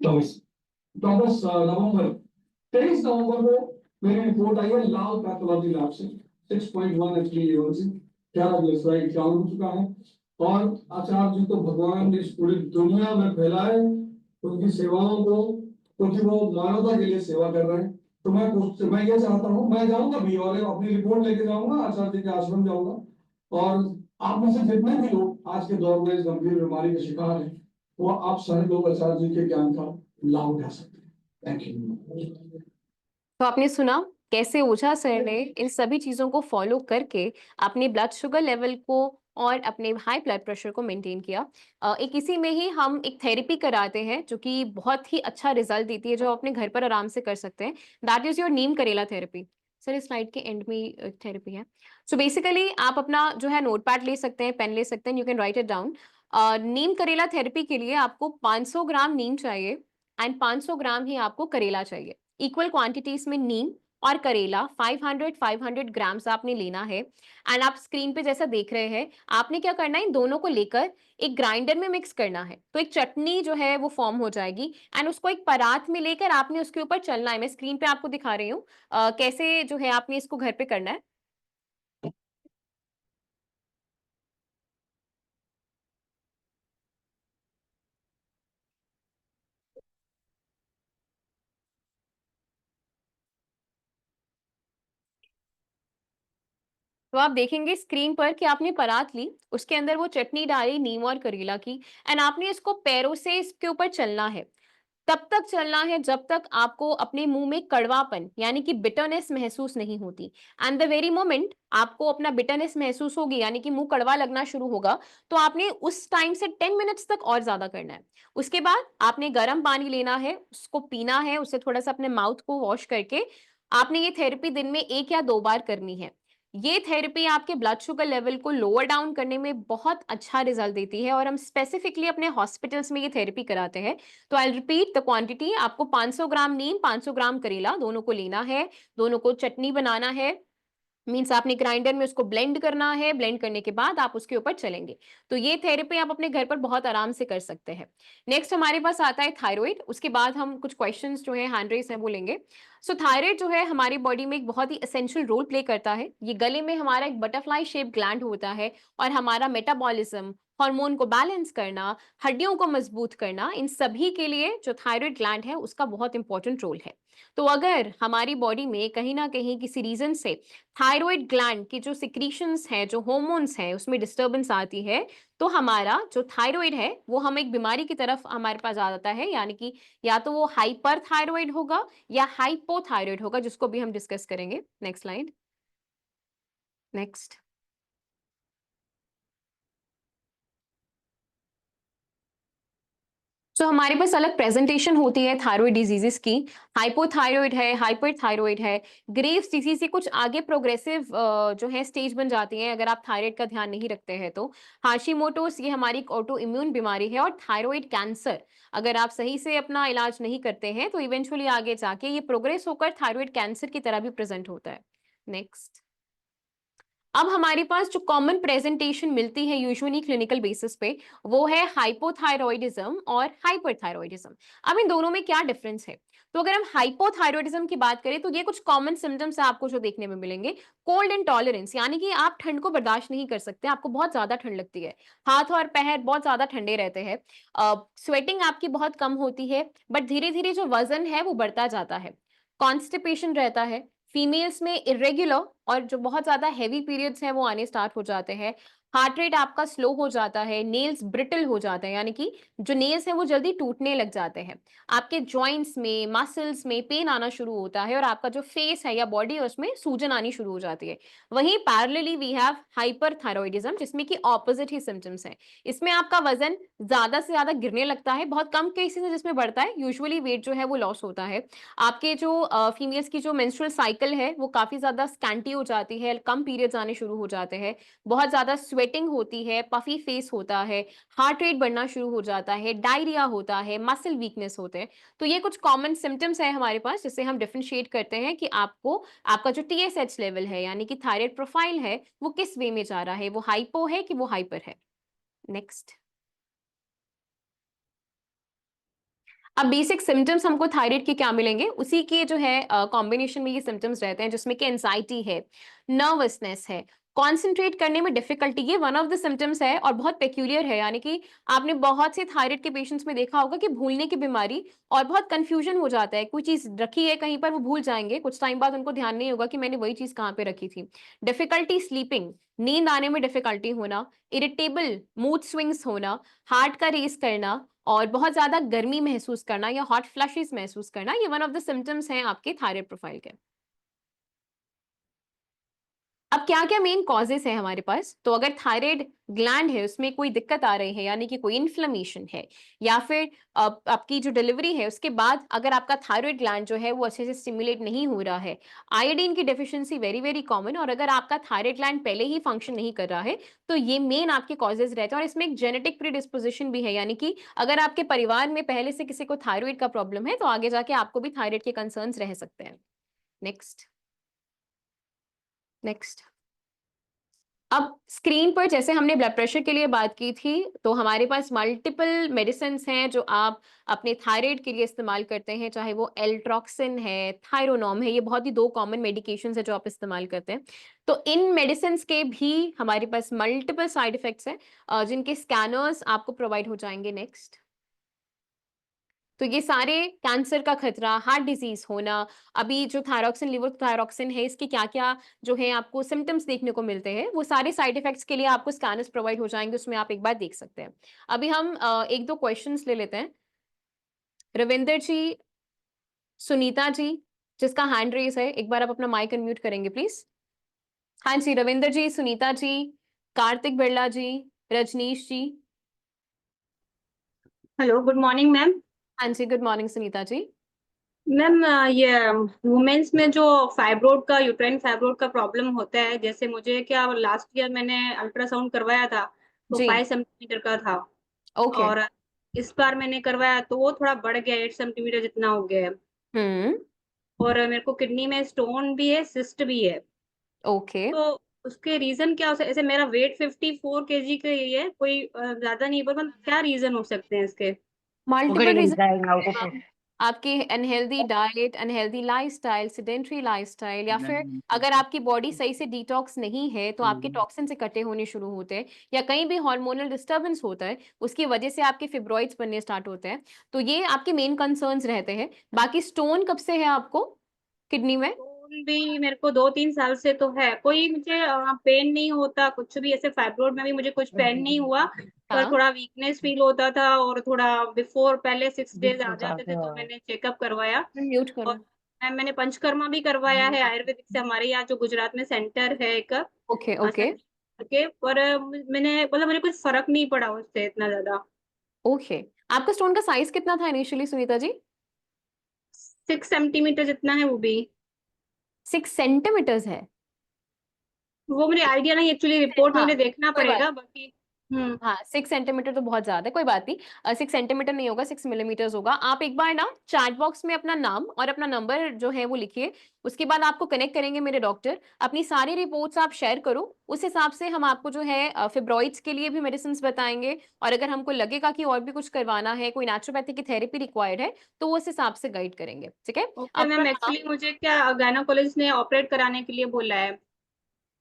24 नवंबर, 23 नवंबर को मेरी रिपोर्ट आई है लाल पैथोलॉजी लैब से, 6.1 HbA1c से 11 ग्लिसराइड डाउन हो चुका है। और आचार्य जी तो भगवान ने इस पूरी दुनिया में फैलाए उनकी सेवाओं को, क्योंकि वो मानवता के लिए सेवा कर रहे हैं। तो मैं ये चाहता हूँ, मैं जाऊंगा भी और अपनी रिपोर्ट लेके जाऊंगा, आचार्य जी के आश्रम जाऊंगा। और आप में से जितने भी लोग आज के दौर में इस गंभीर बीमारी के शिकार हैं, वो आप सारे लोग आचार्य जी के ज्ञान का लाभ उठा सकते हैं। Thank you. तो आपने सुना कैसे ओझा सर ने इन सभी चीजों को फॉलो करके अपने ब्लड शुगर लेवल को और अपने हाई ब्लड प्रेशर को मेंटेन किया। एक इसी में ही हम एक थेरेपी कराते हैं जो कि बहुत ही अच्छा रिजल्ट देती है, जो आप अपने घर पर आराम से कर सकते हैं। दैट इज योर नीम करेला थेरेपी। सर इस स्लाइड के एंड में थेरेपी है। सो बेसिकली आप अपना जो है नोटपैड ले सकते हैं, पेन ले सकते हैं, you can write it down. नीम करेला थेरेपी के लिए आपको 500 ग्राम नीम चाहिए एंड 500 ग्राम ही आपको करेला चाहिए। इक्वल क्वांटिटीज में नीम और करेला 500 ग्राम्स आपने लेना है। एंड आप स्क्रीन पे जैसा देख रहे हैं, आपने क्या करना है, इन दोनों को लेकर एक ग्राइंडर में मिक्स करना है, तो एक चटनी जो है वो फॉर्म हो जाएगी। एंड उसको एक परात में लेकर आपने उसके ऊपर चलना है। मैं स्क्रीन पे आपको दिखा रही हूँ कैसे जो है आपने इसको घर पे करना है। तो आप देखेंगे स्क्रीन पर कि आपने परात ली, उसके अंदर वो चटनी डाली नीम और करेला की, एंड आपने इसको पैरों से इसके ऊपर चलना है। तब तक चलना है जब तक आपको अपने मुंह में कड़वापन यानी कि बिटरनेस महसूस नहीं होती। एंड द वेरी मोमेंट आपको अपना बिटरनेस महसूस होगी यानी कि मुंह कड़वा लगना शुरू होगा, तो आपने उस टाइम से 10 मिनट्स तक और ज्यादा करना है। उसके बाद आपने गर्म पानी लेना है, उसको पीना है, उससे थोड़ा सा अपने माउथ को वॉश करके आपने ये थेरेपी दिन में 1 या 2 बार करनी है। ये थेरेपी आपके ब्लड शुगर लेवल को लोअर डाउन करने में बहुत अच्छा रिजल्ट देती है, और हम स्पेसिफिकली अपने हॉस्पिटल्स में ये थेरेपी कराते हैं। तो आई रिपीट द क्वांटिटी, आपको 500 ग्राम नीम, 500 ग्राम करेला, दोनों को लेना है, दोनों को चटनी बनाना है। मीन्स आपने ग्राइंडर में उसको ब्लेंड करना है, ब्लेंड करने के बाद आप उसके ऊपर चलेंगे। तो ये थेरेपी आप अपने घर पर बहुत आराम से कर सकते हैं। नेक्स्ट हमारे पास आता है थायराइड। उसके बाद हम कुछ क्वेश्चंस जो है हैंड रेस है वो लेंगे। सो थायराइड जो है हमारी बॉडी में एक बहुत ही एसेंशियल रोल प्ले करता है। ये गले में हमारा एक बटरफ्लाई शेप ग्लैंड होता है, और हमारा मेटाबॉलिज्म, हार्मोन को बैलेंस करना, हड्डियों को मजबूत करना, इन सभी के लिए जो थायराइड ग्लैंड है उसका बहुत इंपॉर्टेंट रोल है। तो अगर हमारी बॉडी में कहीं ना कहीं किसी रीजन से थायराइड ग्लैंड की जो सिक्रीशंस है, जो हार्मोन्स है, उसमें डिस्टर्बेंस आती है, तो हमारा जो थायराइड है वो हम एक बीमारी की तरफ हमारे पास आ जाता है, यानी कि या तो वो हाइपर थायराइड होगा या हाइपोथायराइड होगा, जिसको भी हम डिस्कस करेंगे। Next slide. नेक्स्ट। तो हमारे पास अलग प्रेजेंटेशन होती है थायराइड डिजीजेस की। हाइपोथायराइड है, हाइपरथायराइड है, ग्रेव्स डिजीज से कुछ आगे प्रोग्रेसिव जो है स्टेज बन जाती है अगर आप थायराइड का ध्यान नहीं रखते हैं तो। हाशिमोटोस ये हमारी एक ऑटो इम्यून बीमारी है, और थायराइड कैंसर अगर आप सही से अपना इलाज नहीं करते हैं तो इवेंचुअली आगे जाके ये प्रोग्रेस होकर थायराइड कैंसर की तरह भी प्रेजेंट होता है। नेक्स्ट। अब हमारे पास जो कॉमन प्रेजेंटेशन मिलती है यूजुअली क्लिनिकल बेसिस पे, वो है हाइपोथायरॉयडिज्म और हाइपरथायरॉयडिज्म। अब इन दोनों में क्या डिफरेंस है? तो अगर हम हाइपोथायरॉयडिज्म की बात करें तो ये कुछ कॉमन सिम्टम्स आपको जो देखने में मिलेंगे। कोल्ड इंटॉलरेंस, यानी कि आप ठंड को बर्दाश्त नहीं कर सकते, आपको बहुत ज्यादा ठंड लगती है, हाथ और पैर बहुत ज्यादा ठंडे रहते हैं, स्वेटिंग आपकी बहुत कम होती है, बट धीरे धीरे जो वजन है वो बढ़ता जाता है, कॉन्स्टिपेशन रहता है, फीमेल्स में इरेग्युलर और जो बहुत ज्यादा हैवी पीरियड्स हैं वो आने स्टार्ट हो जाते हैं, हार्ट रेट आपका स्लो हो जाता है, नेल्स ब्रिटल हो जाते हैं, यानी कि जो नेल्स हैं वो जल्दी टूटने लग जाते हैं, आपके जॉइंट्स में, मसल्स में पेन आना शुरू होता है और आपका जो फेस है या बॉडी है उसमें सूजन आनी शुरू हो जाती है। वहीं पैरेलली वी हैव हाइपरथायरॉइडिज्म, जिसमें कि ऑपोजिट ही सिम्टम्स हैं। इसमें आपका वजन ज्यादा से ज्यादा गिरने लगता है, बहुत कम केसेस है जिसमें बढ़ता है, यूजुअली वेट जो है वो लॉस होता है। आपके जो फीमेल्स की जो मेंस्ट्रुअल साइकिल है वो काफी ज्यादा स्कैंटी हो जाती है, कम पीरियड्स आने शुरू हो जाते हैं, बहुत ज्यादा स्वेटिंग होती है, पफी फेस होता है, हार्ट रेट बढ़ना शुरू हो जाता है, डायरिया होता है, मसल वीकनेस होते हैं। तो ये कुछ कॉमन सिम्टम्स है हमारे पास जिससे हम डिफरेंशिएट करते हैं कि आपको आपका जो TSH लेवल है यानी कि थायराइड प्रोफाइल है वो किस वे में जा रहा है, वो हाइपो है कि वो हाइपर है। नेक्स्ट, अब बेसिक सिम्टम्स हमको थायराइड के क्या मिलेंगे, उसी के जो है कॉम्बिनेशन में ये सिम्टम्स रहते हैं, जिसमें कि एंजाइटी है, नर्वसनेस है, कॉन्सेंट्रेट करने में डिफिकल्टी, ये वन ऑफ द सिम्टम्स है और बहुत पेक्यूलियर है, यानी कि आपने बहुत से थायराइड के पेशेंट्स में देखा होगा कि भूलने की बीमारी और बहुत कंफ्यूजन हो जाता है, कोई चीज रखी है कहीं पर वो भूल जाएंगे, कुछ टाइम बाद उनको ध्यान नहीं होगा कि मैंने वही चीज कहाँ पे रखी थी। डिफिकल्टी स्लीपिंग, नींद आने में डिफिकल्टी होना, इरिटेबल मूड स्विंग्स होना, हार्ट का रेस करना और बहुत ज्यादा गर्मी महसूस करना या हॉट फ्लशेस महसूस करना, ये वन ऑफ द सिम्टम्स हैं आपके थायराइड प्रोफाइल के। अब क्या क्या मेन कॉजेस है हमारे पास, तो अगर थायराइड ग्लैंड है उसमें कोई दिक्कत आ रही है, यानी कि कोई इन्फ्लेमेशन है, या फिर आपकी जो डिलीवरी है उसके बाद अगर आपका थायराइड ग्लैंड जो है वो अच्छे से स्टिमुलेट नहीं हो रहा है, आयोडीन की डेफिशिएंसी वेरी वेरी कॉमन, और अगर आपका थायराइड ग्लैंड पहले ही फंक्शन नहीं कर रहा है, तो ये मेन आपके कॉजेज रहते हैं। और इसमें एक जेनेटिक प्रीडिस्पोजिशन भी है, यानी कि अगर आपके परिवार में पहले से किसी को थायराइड का प्रॉब्लम है तो आगे जाके आपको भी थायराइड के कंसर्न्स रह सकते हैं। नेक्स्ट, नेक्स्ट, अब स्क्रीन पर जैसे हमने ब्लड प्रेशर के लिए बात की थी, तो हमारे पास मल्टीपल मेडिसिन हैं जो आप अपने थायराइड के लिए इस्तेमाल करते हैं, चाहे वो एल्ट्रॉक्सिन है, थायरोनॉम है, ये बहुत ही दो कॉमन मेडिकेशंस है जो आप इस्तेमाल करते हैं। तो इन मेडिसिन के भी हमारे पास मल्टीपल साइड इफेक्ट्स हैं, जिनके स्कैनर्स आपको प्रोवाइड हो जाएंगे। नेक्स्ट, तो ये सारे कैंसर का खतरा, हार्ट डिजीज होना, अभी जो थायरॉक्सिन, लिवोथायरॉक्सिन है, इसके क्या क्या जो है आपको सिम्टम्स देखने को मिलते हैं, वो सारे साइड इफेक्ट्स के लिए आपको स्कैनर्स प्रोवाइड हो जाएंगे, उसमें आप एक बार देख सकते हैं। अभी हम एक दो क्वेश्चंस ले लेते हैं। रविंदर जी, सुनीता जी, जिसका हैंड रेस है, एक बार आप अपना माइक अनम्यूट करेंगे प्लीज। हाँ जी, Ravinder ji, Sunita ji, Kartik Birla ji, Rajneesh ji. Hello, good morning ma'am. हाँ जी, good morning Sunita ji. Ma'am, ये वुमेन्स में जो फाइब्रोड का, यूट्राइन फाइब्रोड का प्रॉब्लम होता है, जैसे मुझे क्या लास्ट ईयर मैंने अल्ट्रासाउंड करवाया था तो जी, 5 सेंटीमीटर का था, ओके। और इस बार मैंने करवाया तो वो थोड़ा बढ़ गया, 8 सेंटीमीटर जितना हो गया है। हम्म, और मेरे को किडनी में स्टोन भी है, सिस्ट भी है। ओके। तो उसके रीजन क्या हो सकते, ऐसे मेरा वेट 54 केजी का ही है, कोई ज्यादा नहीं, पर क्या रीजन हो सकते हैं इसके? मल्टीपल रीजन, आपकी unhealthy diet, unhealthy lifestyle, sedentary lifestyle, या फिर अगर आपकी बॉडी सही से डिटॉक्स नहीं है तो आपके टॉक्सिन से कटे होने शुरू होते हैं, या कहीं भी हार्मोनल डिस्टर्बेंस होता है उसकी वजह से आपके फिब्रॉइड्स बनने स्टार्ट होते हैं। तो ये आपके मेन कंसर्न्स रहते हैं। बाकी स्टोन कब से है आपको किडनी में? स्टोन भी मेरे को 2-3 साल से तो है, कोई मुझे पेन नहीं होता, कुछ भी ऐसे फाइब्रोइड में भी मुझे कुछ पेन नहीं हुआ, पर हाँ, थोड़ा वीकनेस फील होता था, और थोड़ा बिफोर पहले 6 डेज आ जाते थे, तो मैंने चेकअप करवाया। म्यूट और करो। मैंने पंचकर्मा भी करवाया है आयुर्वेदिक से, हमारे यहाँ जो गुजरात में सेंटर है एक, ओके, ओके, संजीवनी करके, पर मैंने मतलब मुझे कुछ फर्क नहीं पड़ा उससे इतना ज्यादा। ओके। आपका स्टोन का साइज कितना था इनिशियली सुनीता जी? 6 सेंटीमीटर जितना है वो भी। 6 सेंटीमीटर्स है? वो मुझे आइडिया नहीं, एक्चुअली रिपोर्ट में हाँ, मुझे देखना कोई बात। पड़ेगा बाकी। हाँ, 6 सेंटीमीटर तो बहुत ज्यादा है, कोई बात नहीं, 6 सेंटीमीटर नहीं होगा, 6 मिलीमीटर होगा। आप एक बार ना चैट बॉक्स में अपना नाम और अपना नंबर जो है वो लिखिए, उसके बाद आपको कनेक्ट करेंगे मेरे डॉक्टर, अपनी सारी रिपोर्ट्स आप शेयर करो, उस हिसाब से हम आपको जो है फिब्रॉइड्स के लिए भी मेडिसिन बताएंगे, और अगर हमको लगेगा कि और भी कुछ करवाना है, कोई नेचुरोपैथी की थेरेपी रिक्वायर्ड है, तो वो उस हिसाब से गाइड करेंगे, ठीक है? ओके अपना मैम, नाम। एक्चुअली मुझे क्या गायनोकोलॉजिस्ट ने ऑपरेट कराने के लिए बोला है।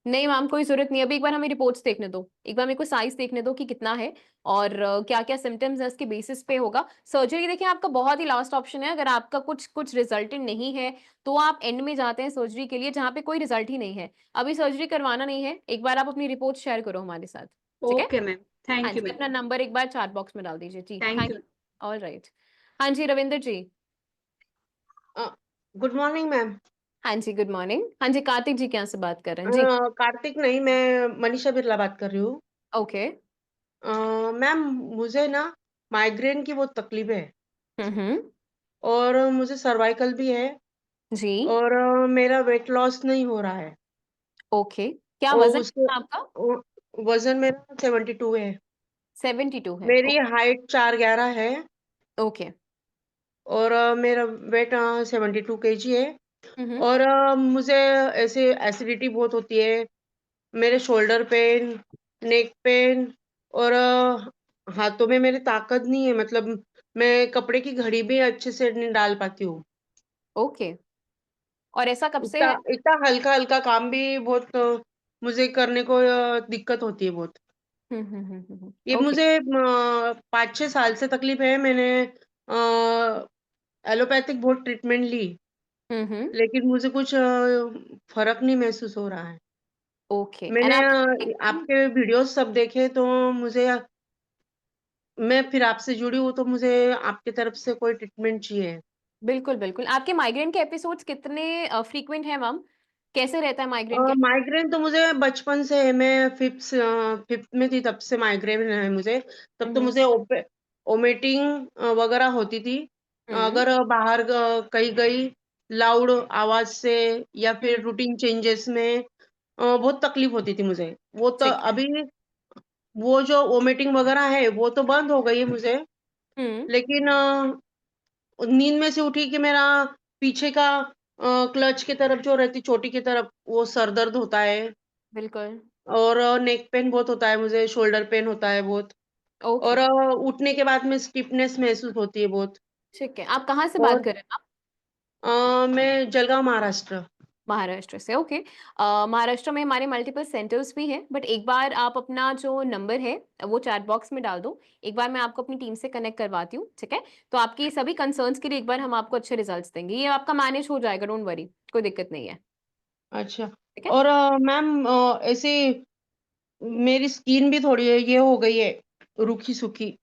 नहीं मैम, कोई जरूरत नहीं। अभी एक बार हमें रिपोर्ट्स देखने दो, एक बार मेरे को साइज देखने दो कि कितना है और क्या क्या सिम्टम्स है, उसके बेसिस पे होगा सर्जरी। देखिए आपका बहुत ही लास्ट ऑप्शन है, अगर आपका कुछ रिजल्टेंट नहीं है तो आप एंड में जाते हैं सर्जरी के लिए जहाँ पे कोई रिजल्ट ही नहीं है। अभी सर्जरी करवाना नहीं है, एक बार आप अपनी रिपोर्ट शेयर करो हमारे साथ, ठीक है? ओके मैम, हाँ थैंक यू जी, मैम, अपना नंबर एक बार चैट बॉक्स में डाल दीजिए जी। Thank thank you. You. All right. हाँ जी Ravinder ji. Good morning ma'am. हाँ जी गुड मॉर्निंग। हाँ जी कार्तिक जी, क्या से बात कर रहे हैं जी? कार्तिक नहीं, मैं मनीषा बिरला बात कर रही हूँ। ओके। मैम, मुझे ना माइग्रेन की बहुत तकलीफ है हम्म। और मुझे सर्वाइकल भी है जी। और मेरा वेट लॉस नहीं हो रहा है ओके, क्या और वजन उसके है आपका? वजन मेरा 72 है। 72 है। मेरी हाइट 4'11" है ओके। और मेरा वेट 72 kg है हम्म। और मुझे ऐसे एसिडिटी बहुत होती है। मेरे शोल्डर पेन, नेक पेन और हाथों में मेरी ताकत नहीं है, मतलब मैं कपड़े की घड़ी भी अच्छे से नहीं डाल पाती हूँ। ओके, और ऐसा कब से इतना है? इतना हल्का-हल्का काम भी बहुत मुझे करने को दिक्कत होती है बहुत। ये ओके। मुझे 5-6 साल से तकलीफ है। मैंने एलोपैथिक बहुत ट्रीटमेंट ली, हम्म। लेकिन मुझे कुछ फ़र्क नहीं महसूस हो रहा है। ओके, एंड मैंने आप आपके वीडियोज़ सब देखे तो मुझे मैं फिर आपसे जुड़ी हूँ तो मुझे आपकी तरफ से कोई ट्रीटमेंट चाहिए। बिल्कुल बिल्कुल। आपके माइग्रेन के एपिसोड्स कितने फ्रीक्वेंट है मैम? कैसे रहता है माइग्रेन के? माइग्रेन तो मुझे बचपन से है, मैं 5th में थी तब से माइग्रेन है मुझे। तब तो हम्म। मुझे वोमिटिंग वगैरह होती थी। हम्म। अगर बाहर कहीं गई लाउड आवाज़ से या फिर हम्म। रूटीन चेंजेस में बहुत तकलीफ होती थी मुझे। वो तो ठीक है। अभी वो जो वोमिटिंग वगैरह है वो तो बंद हो गई है मुझे, हम्म। लेकिन नींद में से उठी कि मेरा पीछे का क्लच की तरफ जो रहती चोटी की तरफ वो सर दर्द होता है बिल्कुल। और नेक पेन बहुत होता है मुझे, शोल्डर पेन होता है बहुत और ओके। उठने के बाद में स्टिफनेस महसूस होती है बहुत। ठीक है, आप कहाँ से बात और कर रहे हैं आप? मैं जलगाँव महाराष्ट्र। महाराष्ट्र से, ओके। महाराष्ट्र में हमारे मल्टीपल सेंटर्स भी हैं, बट एक बार आप अपना जो नंबर है वो चैट बॉक्स में डाल दो, एक बार मैं आपको अपनी टीम से कनेक्ट करवाती हूँ, ठीक है? तो आपकी सभी कंसर्न्स के लिए एक बार हम आपको अच्छे रिजल्ट्स देंगे, ये आपका मैनेज हो जाएगा, डोंट वरी, कोई दिक्कत नहीं है। अच्छा। ठीक है। और मैम ऐसे मेरी स्किन भी थोड़ी ये हो गई है, रूखी-सूखी।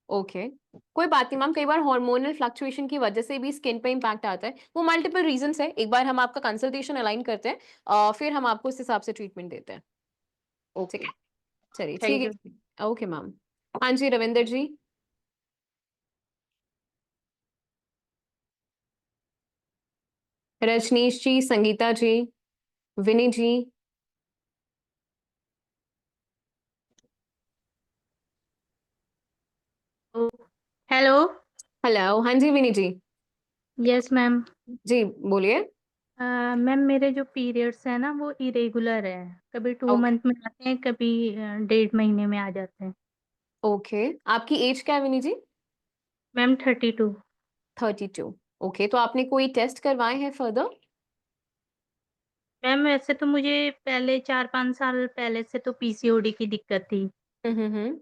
ओके, कोई बात नहीं मैम, कई बार हार्मोनल फ्लक्चुएशन की वजह से भी स्किन पे इम्पैक्ट आता है, वो मल्टीपल रीजंस है, एक बार हम आपका कंसल्टेशन अलाइन करते हैं, फिर हम आपको उस हिसाब से ट्रीटमेंट देते हैं, ठीक ओके, है? चलिए ठीक थैंक यू। है, ओके मैम। हाँ जी रविंदर जी। रजनीश जी, संगीता जी, विनी जी। हेलो। हेलो, हाँ जी विनी जी। Yes ma'am. जी बोलिए। मैम मेरे जो पीरियड्स है ना वो इरेगुलर है, कभी 2 ओके। मंथ में आते हैं, कभी 1.5 महीने में आ जाते हैं। ओके, आपकी एज क्या है विनी जी? मैम 32। 32। ओके, तो आपने कोई टेस्ट करवाए हैं फर्दर? मैम वैसे तो मुझे पहले 4-5 साल पहले से तो पीसीओडी की दिक्कत थी। हम्म।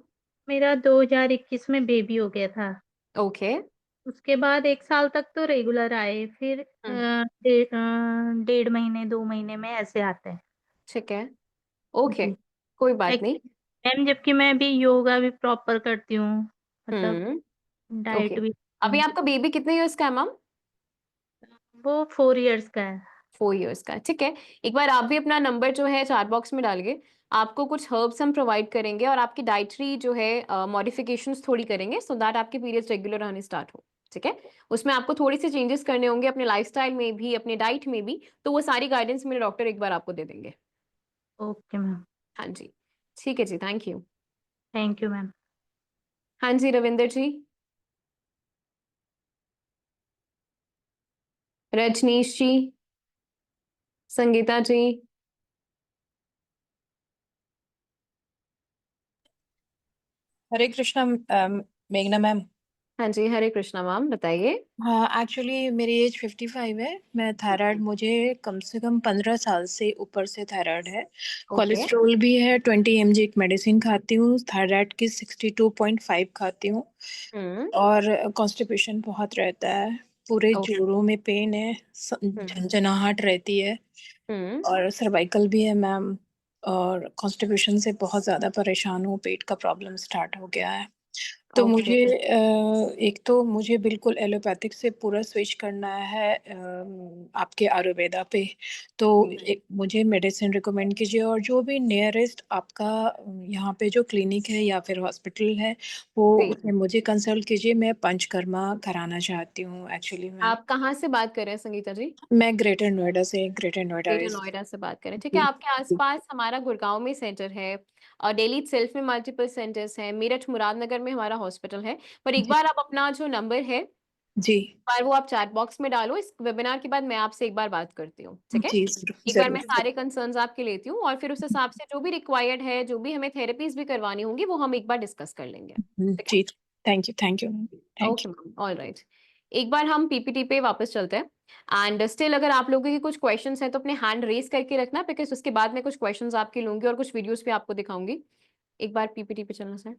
मेरा 2021 में बेबी हो गया था। ओके। उसके बाद 1 साल तक तो रेगुलर आए, फिर हम्म। 1.5 महीने 2 महीने में ऐसे आते हैं। ठीक है। ओके, जी। कोई बात लाइक नहीं। मैम जबकि मैं अभी योगा भी प्रॉपर करती हूँ, मतलब ओके, डाइट भी करती अभी हूँ। आपका बेबी कितने इयर्स का है मैम? वो 4 इयर्स का है। 4 इयर्स का, ठीक है। एक बार आप भी अपना नंबर जो है चार बॉक्स में डालिए, आपको कुछ हर्ब्स हम प्रोवाइड करेंगे और आपकी डाइटरी जो है मॉडिफिकेशंस थोड़ी करेंगे, सो दैट आपके पीरियड्स रेगुलर आने स्टार्ट हो, ठीक है? उसमें आपको थोड़ी सी चेंजेस करने होंगे अपने लाइफस्टाइल में भी, अपने डाइट में भी, तो वो सारी गाइडेंस मेरे डॉक्टर एक बार आपको दे देंगे। Okay ma'am. हाँ जी, ठीक है जी, thank you. Thank you ma'am. हाँ जी रविंदर जी। रजनीश जी, संगीता जी। हरे कृष्णा मेघना मैम। हाँ जी, हरे कृष्णा मैम, बताइए। हाँ, एक्चुअली मेरी एज 55 है। मैं थायराइड मुझे कम से कम 15 साल से ऊपर से थायराइड है। ओके। कोलेस्ट्रॉल भी है, 20 mg एक मेडिसिन खाती हूँ, थायराइड की 62.5 खाती हूँ और कॉन्स्टिपेशन बहुत रहता है। पूरे ओके। जोड़ों में पेन है, झंझनाहट रहती है और सर्वाइकल भी है मैम और कॉन्स्टिपेशन से बहुत ज़्यादा परेशान हूँ, पेट का प्रॉब्लम स्टार्ट हो गया है। तो ओके। मुझे एक तो मुझे बिल्कुल एलोपैथिक से पूरा स्विच करना है आपके आयुर्वेदा पे। तो एक मुझे मेडिसिन रिकमेंड कीजिए और जो भी नियरेस्ट आपका यहाँ पे जो क्लिनिक है या फिर हॉस्पिटल है, वो जी। उसमें मुझे कंसल्ट कीजिए। मैं पंचकर्मा कराना चाहती हूँ एक्चुअली मैं। आप कहाँ से बात कर रहे हैं संगीता जी? मैं ग्रेटर नोएडा से, greater Noida greater east. Noida से बात करें, ठीक है। जी, आपके आसपास हमारा गुड़गांव में सेंटर है और दिल्ली इटसेल्फ में मल्टीपल सेंटर्स हैं, मेरठ मुरादनगर में हमारा हॉस्पिटल है। पर एक जी, बार आप अपना जो नंबर है, जी, एक बार वो आप चैट बॉक्स में डालो। इस वेबिनार के बाद मैं आपसे एक बार बात करती हूँ, ठीक है? जी, ज़रूर, एक बार मैं ज़रूर। सारे कंसर्न्स आपके लेती हूँ और फिर उस हिसाब से जो भी रिक्वायर्ड है, जो भी हमें थेरेपीज भी करवानी होंगी, वो हम एक बार डिस्कस कर लेंगे, ठीक है? जी, thank you, thank you, thank okay you. Ma'am, alright. एक बार हम पीपीटी पे वापस चलते हैं एंड स्टिल अगर आप लोगों के कुछ क्वेश्चंस हैं तो अपने हैंड रेज करके रखना, बिकॉज़ उसके बाद मैं कुछ क्वेश्चंस आपके लूँगी और कुछ वीडियोस भी आपको दिखाऊँगी। एक बार पीपीटी पे चलना सर।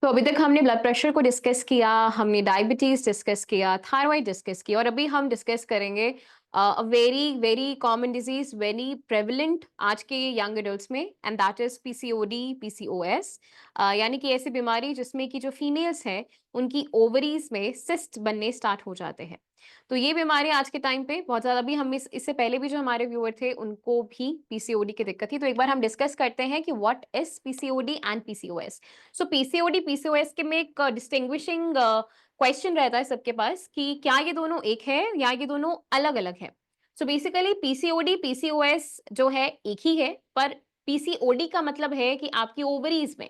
तो अभी तक हमने ब्लड प्रेशर को डिस्कस किया, हमने डायबिटीज डिस्कस किया, थायराइड डिस्कस किया और अभी हम डिस्कस करेंगे very very common disease, very prevalent आज के यंग एडल्ट्स में, and that is PCOD, PCOS. यानी कि ऐसी बीमारी जिसमें कि जो फीमेल्स हैं उनकी ओवरीज में सिस्ट बनने स्टार्ट हो जाते हैं। तो ये बीमारी आज के टाइम पे बहुत ज्यादा, भी हम इससे पहले भी जो हमारे व्यूअर थे उनको भी पीसीओडी की दिक्कत थी। तो एक बार हम डिस्कस करते हैं कि what is PCOD and PCOS. So PCOD PCOS के में एक डिस्टिंग्विशिंग क्वेश्चन रहता है सबके पास कि क्या ये दोनों एक है या ये दोनों अलग अलग है। सो बेसिकली पीसीओडी पीसीओएस जो है एक ही है, पर पीसीओडी का मतलब है कि आपकी ओवरीज में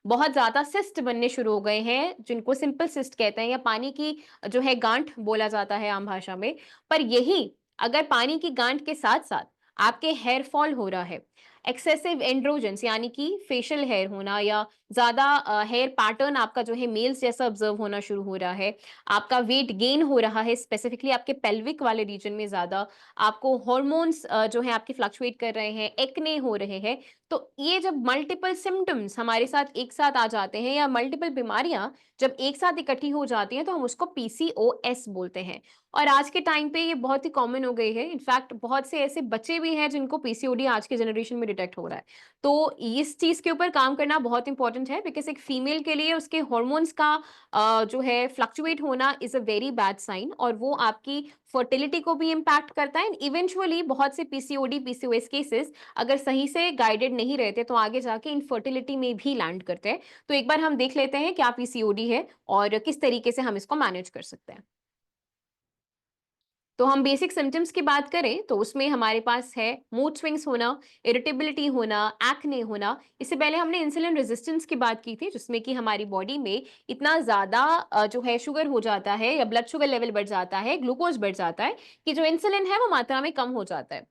बहुत ज्यादा सिस्ट बनने शुरू हो गए हैं, जिनको सिंपल सिस्ट कहते हैं या पानी की जो है गांठ बोला जाता है आम भाषा में। पर यही अगर पानी की गांठ के साथ साथ आपके हेयर फॉल हो रहा है, एक्सेसिव एंड्रोजेंस यानी कि फेशियल हेयर होना या ज्यादा हेयर पैटर्न आपका जो है मेल्स जैसा ऑब्जर्व होना शुरू हो रहा है, आपका वेट गेन हो रहा है स्पेसिफिकली आपके पेल्विक वाले रीजन में ज्यादा, आपको हॉर्मोन्स जो है आपके फ्लक्चुएट कर रहे हैं, एक्ने हो रहे हैं, तो ये जब मल्टीपल सिम्टम्स हमारे साथ एक साथ आ जाते हैं या मल्टीपल बीमारियां जब एक साथ इकट्ठी हो जाती हैं तो हम उसको पीसीओएस बोलते हैं। और आज के टाइम पे ये बहुत ही कॉमन हो गई है। इनफैक्ट बहुत से ऐसे बच्चे भी हैं जिनको पीसीओडी आज के जनरेशन में डिटेक्ट हो रहा है। तो इस चीज के ऊपर काम करना बहुत इंपॉर्टेंट है, बिकॉज एक फीमेल के लिए उसके हॉर्मोन्स का जो है फ्लक्चुएट होना is a very bad sign, और वो आपकी फर्टिलिटी को भी इम्पैक्ट करता है। इवेंचुअली बहुत से पीसीओडी पीसीओएस केसेस अगर सही से गाइडेड नहीं रहते तो आगे जाके इनफर्टिलिटी में भी लैंड करते हैं। तो एक बार हम देख लेते हैं क्या पीसीओडी है और किस तरीके से हम इसको मैनेज कर सकते हैं। तो हम बेसिक सिम्टम्स की बात करें तो उसमें हमारे पास है मूड स्विंग्स होना, इरिटेबिलिटी होना, एक्ने होना। इससे पहले हमने इंसुलिन रेजिस्टेंस की बात की थी, जिसमें कि हमारी बॉडी में इतना ज्यादा जो है शुगर हो जाता है या ब्लड शुगर लेवल बढ़ जाता है, ग्लूकोज बढ़ जाता है कि जो इंसुलिन है वो मात्रा में कम हो जाता है।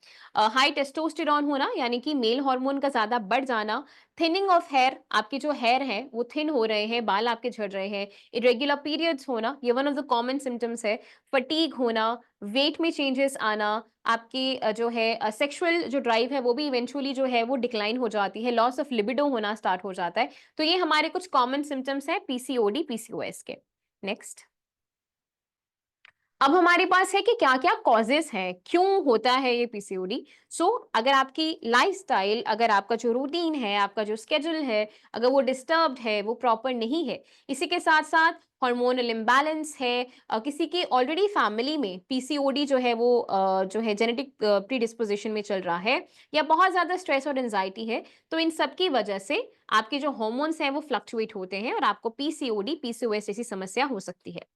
हाई टेस्टोस्टेरॉन होना यानी कि मेल हार्मोन का ज्यादा बढ़ जाना, थिनिंग ऑफ हेयर, आपके जो हेयर है वो थिन हो रहे हैं, बाल आपके झड़ रहे हैं, इरेगुलर पीरियड्स होना, ये one of the common symptoms है। फटीग होना, वेट में चेंजेस आना, आपकी जो है सेक्सुअल जो ड्राइव है वो भी इवेंचुअली जो है वो डिक्लाइन हो जाती है, लॉस ऑफ लिबिडो होना स्टार्ट हो जाता है। तो ये हमारे कुछ कॉमन सिम्टम्स है पीसीओडी पीसीओएस के। नेक्स्ट, अब हमारे पास है कि क्या-क्या कॉजेस हैं, क्यों होता है ये पीसीओडी। सो अगर आपकी लाइफस्टाइल, अगर आपका जो रूटीन है, आपका जो स्केड्यूल है, अगर वो डिस्टर्ब्ड है, वो प्रॉपर नहीं है, इसी के साथ-साथ हार्मोनल इम्बैलेंस है, किसी की ऑलरेडी फैमिली में पीसीओडी जो है वो जो है जेनेटिक प्रीडिस्पोजिशन में चल रहा है, या बहुत ज़्यादा स्ट्रेस और एंजाइटी है, तो इन सब की वजह से आपके जो हार्मोन्स हैं वो फ्लक्चुएट होते हैं और आपको पीसीओडी, पीसीओएस जैसी समस्या हो सकती है।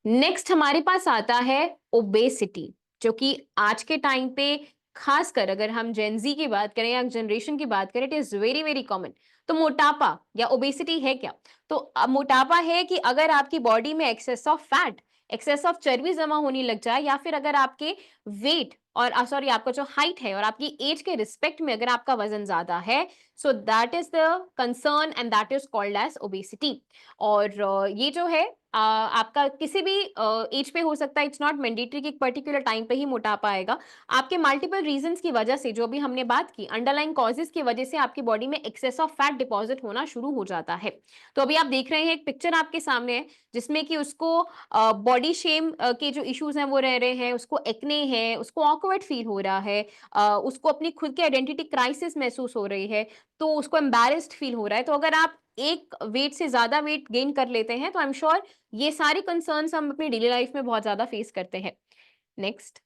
नेक्स्ट हमारे पास आता है ओबेसिटी, जो कि आज के टाइम पे खासकर अगर हम जेनजी की बात करें या जनरेशन की बात करें, it is very very common. तो मोटापा या ओबेसिटी है क्या? तो मोटापा है कि अगर आपकी बॉडी में excess of fat, excess of चर्बी जमा होने लग जाए, या फिर अगर आपके वेट और सॉरी आपका जो हाइट है और आपकी एज के रिस्पेक्ट में अगर आपका वजन ज्यादा है, so that is the concern and that is called as obesity. और ये जो है आपका किसी भी एज पे हो सकता है, इट्स नॉट मैंडेटरी कि एक पर्टिकुलर टाइम पे ही मोटापा आएगा। आपके मल्टीपल रीजंस की वजह से, जो भी हमने बात की, अंडरलाइन कॉजेस की वजह से आपकी बॉडी में एक्सेस ऑफ फैट डिपॉजिट होना शुरू हो जाता है। तो अभी आप देख रहे हैं एक पिक्चर आपके सामने है जिसमें कि उसको बॉडी शेम के जो इश्यूज हैं वो रह रहे हैं, उसको एक्ने है, उसको ऑकवर्ड फील हो रहा है, उसको अपनी खुद की आइडेंटिटी क्राइसिस महसूस हो रही है, तो उसको एम्बैरेस्ड फील हो रहा है। तो अगर आप एक वेट से ज्यादा वेट गेन कर लेते हैं तो आई एम श्योर ये सारी कंसर्न्स हम अपनी डेली लाइफ में बहुत ज्यादा फेस करते हैं। नेक्स्ट,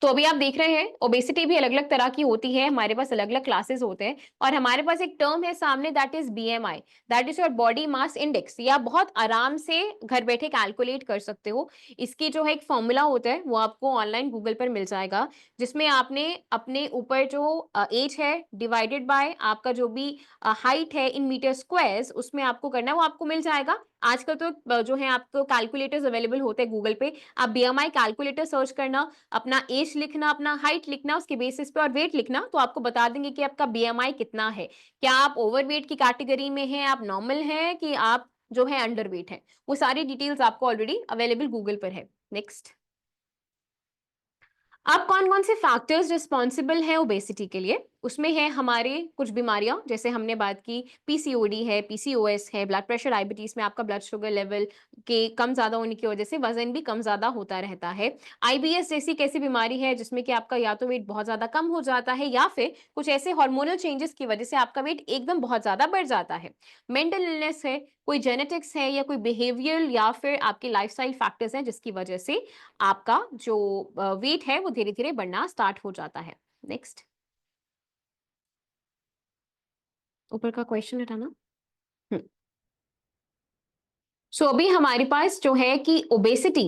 तो अभी आप देख रहे हैं ओबेसिटी भी अलग अलग तरह की होती है, हमारे पास अलग अलग क्लासेस होते हैं, और हमारे पास एक टर्म है सामने, that is BMI, that is your body mass index. ये आप बहुत आराम से घर बैठे कैलकुलेट कर सकते हो। इसकी जो है एक फॉर्मूला होता है वो आपको ऑनलाइन गूगल पर मिल जाएगा, जिसमें आपने अपने ऊपर जो एज है डिवाइडेड बाय आपका जो भी हाइट है इन मीटर स्क्वायर्स, उसमें आपको करना है, वो आपको मिल जाएगा। आजकल तो जो है आपको कैलकुलेटर्स अवेलेबल होते हैं गूगल पे, आप बीएमआई कैलकुलेटर सर्च करना, अपना एज लिखना, अपना हाइट लिखना, उसके बेसिस पे और वेट लिखना, तो आपको बता देंगे कि आपका बीएमआई कितना है। क्या आप ओवरवेट की कैटेगरी में हैं, आप नॉर्मल हैं, कि आप जो है अंडरवेट है। वो सारी डिटेल्स आपको ऑलरेडी अवेलेबल गूगल पर है। नेक्स्ट, अब कौन कौन से फैक्टर्स रिस्पॉन्सिबल हैं ओबेसिटी के लिए? उसमें है हमारे कुछ बीमारियां, जैसे हमने बात की पीसीओडी है, पीसीओएस है, ब्लड प्रेशर, डायबिटीज में आपका ब्लड शुगर लेवल के कम ज्यादा होने की वजह से वजन भी कम ज्यादा होता रहता है। आईबीएस जैसी कैसी बीमारी है जिसमें कि आपका या तो वेट बहुत ज्यादा कम हो जाता है, या फिर कुछ ऐसे हार्मोनल चेंजेस की वजह से आपका वेट एकदम बहुत ज्यादा बढ़ जाता है। मेंटल इलनेस है, कोई जेनेटिक्स है, या कोई बिहेवियरल या फिर आपके लाइफस्टाइल फैक्टर्स हैं जिसकी वजह से आपका जो वेट है वो धीरे धीरे बढ़ना स्टार्ट हो जाता है। नेक्स्ट, ऊपर का क्वेश्चन हटाना। सो अभी हमारे पास जो है कि ओबेसिटी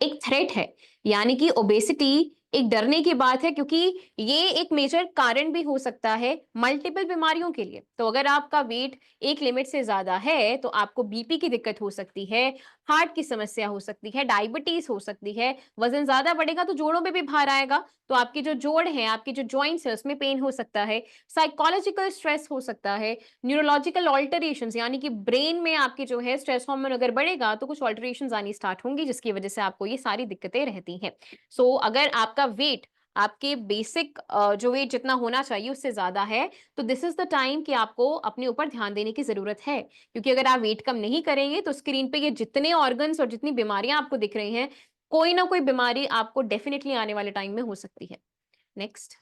एक थ्रेट है, यानी कि ओबेसिटी एक डरने की बात है, क्योंकि ये एक मेजर कारण भी हो सकता है मल्टीपल बीमारियों के लिए। तो अगर आपका वेट एक लिमिट से ज्यादा है तो आपको बीपी की दिक्कत हो सकती है, हार्ट की समस्या हो सकती है, डायबिटीज हो सकती है, वजन ज्यादा बढ़ेगा तो जोड़ों में भी भार आएगा, तो आपकी जो जोड़ है, आपकी जो जॉइंट्स है, उसमें पेन हो सकता है, साइकोलॉजिकल स्ट्रेस हो सकता है, न्यूरोलॉजिकल ऑल्टरेशंस, यानी कि ब्रेन में आपके जो है स्ट्रेस हार्मोन अगर बढ़ेगा तो कुछ ऑल्टरेशंस आनी स्टार्ट होंगी, जिसकी वजह से आपको ये सारी दिक्कतें रहती हैं। सो अगर आपका वेट आपके बेसिक जो वेट जितना होना चाहिए उससे ज्यादा है, तो दिस इज द टाइम कि आपको अपने ऊपर ध्यान देने की जरूरत है, क्योंकि अगर आप वेट कम नहीं करेंगे तो स्क्रीन पे ये जितने ऑर्गन्स और जितनी बीमारियां आपको दिख रही हैं, कोई ना कोई बीमारी आपको डेफिनेटली आने वाले टाइम में हो सकती है। नेक्स्ट,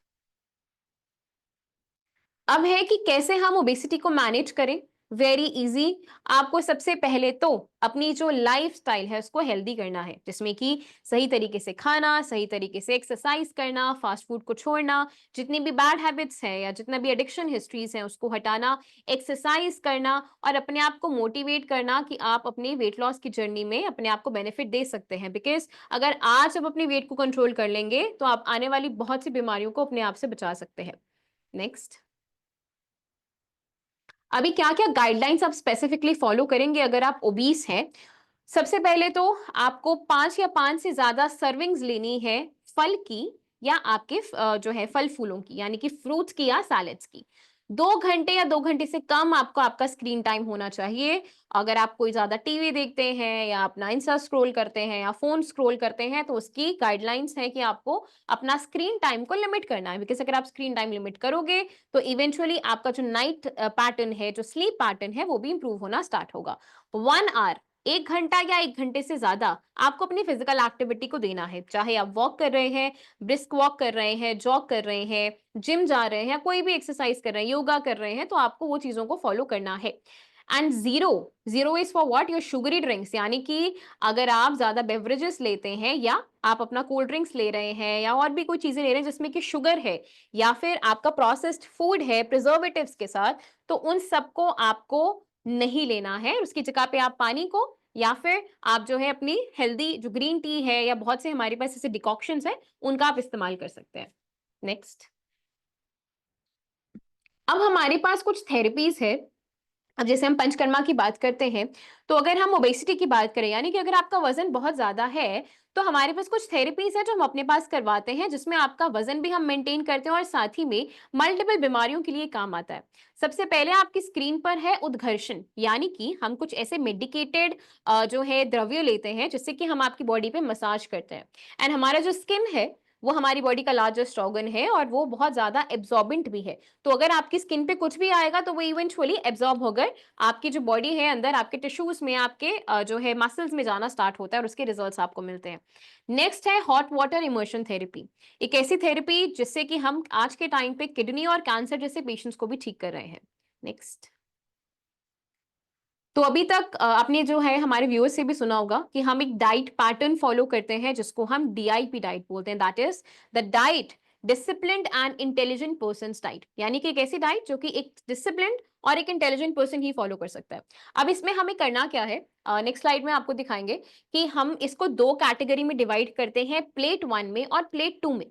अब है कि कैसे हम ओबेसिटी को मैनेज करें। वेरी इजी, आपको सबसे पहले तो अपनी जो लाइफस्टाइल है उसको हेल्दी करना है, जिसमें कि सही तरीके से खाना, सही तरीके से एक्सरसाइज करना, फास्ट फूड को छोड़ना, जितनी भी बैड हैबिट्स हैं या जितना भी एडिक्शन हिस्ट्रीज हैं उसको हटाना, एक्सरसाइज करना, और अपने आप को मोटिवेट करना कि आप अपने वेट लॉस की जर्नी में अपने आप को बेनिफिट दे सकते हैं। बिकॉज अगर आज आप अपने वेट को कंट्रोल कर लेंगे तो आप आने वाली बहुत सी बीमारियों को अपने आप से बचा सकते हैं। नेक्स्ट, अभी क्या क्या गाइडलाइंस आप स्पेसिफिकली फॉलो करेंगे अगर आप ओबीस हैं? सबसे पहले तो आपको 5 या 5 से ज्यादा सर्विंग्स लेनी है फल की, या आपके जो है फल फूलों की, यानी कि फ्रूट्स की या सैलेड्स की। 2 घंटे या 2 घंटे से कम आपको आपका स्क्रीन टाइम होना चाहिए। अगर आप कोई ज्यादा टीवी देखते हैं या अपना इंस्टा स्क्रॉल करते हैं या फोन स्क्रॉल करते हैं तो उसकी गाइडलाइंस है कि आपको अपना स्क्रीन टाइम को लिमिट करना है, बिकॉज अगर आप स्क्रीन टाइम लिमिट करोगे तो इवेंचुअली आपका जो नाइट पैटर्न है, जो स्लीप पैटर्न है, वो भी इंप्रूव होना स्टार्ट होगा। 1 आवर, 1 घंटा या 1 घंटे से ज्यादा आपको अपनी फिजिकल एक्टिविटी को देना है, चाहे आप वॉक कर रहे हैं, ब्रिस्क वॉक कर रहे हैं, जॉग कर रहे हैं, जिम जा रहे हैं, कोई भी एक्सरसाइज कर रहे हैं, योगा कर रहे हैं, तो आपको वो चीजों को फॉलो करना है। And zero is for what? Your sugary drinks, यानी कि अगर आप ज्यादा बेवरेजेस लेते हैं या आप अपना कोल्ड ड्रिंक्स ले रहे हैं या और भी कोई चीजें ले रहे हैं जिसमें कि शुगर है, या फिर आपका प्रोसेस्ड फूड है प्रिजर्वेटिव्स के साथ, तो उन सबको आपको नहीं लेना है। उसकी जगह पे आप पानी को, या फिर आप जो है अपनी हेल्दी जो ग्रीन टी है या बहुत से हमारे पास ऐसे डिकॉक्शंस है उनका आप इस्तेमाल कर सकते हैं। नेक्स्ट, अब हमारे पास कुछ थेरेपीज है अब जैसे हम पंचकर्मा की बात करते हैं, तो अगर हम ओबेसिटी की बात करें, यानी कि अगर आपका वजन बहुत ज्यादा है, तो हमारे पास कुछ थेरेपीज है जो हम अपने पास करवाते हैं, जिसमें आपका वजन भी हम मेंटेन करते हैं और साथ ही में मल्टीपल बीमारियों के लिए काम आता है। सबसे पहले आपकी स्क्रीन पर है उद्घर्षण, यानी कि हम कुछ ऐसे मेडिकेटेड जो है द्रव्य लेते हैं जिससे कि हम आपकी बॉडी पे मसाज करते हैं। एंड हमारा जो स्किन है वो हमारी बॉडी का लार्जेस्ट ऑर्गन है और वो बहुत ज्यादा एब्जॉर्बेंट भी है। तो अगर आपकी स्किन पे कुछ भी आएगा तो वो इवेंचुअली एब्जॉर्ब होकर आपकी जो बॉडी है अंदर आपके टिश्यूज में, आपके जो है मसल्स में जाना स्टार्ट होता है और उसके रिजल्ट्स आपको मिलते हैं। नेक्स्ट है हॉट वाटर इमर्शन थेरेपी, एक ऐसी थेरेपी जिससे कि हम आज के टाइम पे किडनी और कैंसर जैसे पेशेंट्स को भी ठीक कर रहे हैं। नेक्स्ट, तो अभी तक आपने जो है हमारे व्यूअर्स से भी सुना होगा कि हम एक डाइट पैटर्न फॉलो करते हैं जिसको हम DIP डाइट बोलते हैं, that is the diet disciplined and intelligent persons diet, यानी कि एक ऐसी डाइट जो कि एक डिसिप्लिन्ड और एक इंटेलिजेंट पर्सन ही फॉलो कर सकता है। अब इसमें हमें करना क्या है, नेक्स्ट स्लाइड में आपको दिखाएंगे कि हम इसको 2 कैटेगरी में डिवाइड करते हैं, प्लेट 1 में और प्लेट 2 में।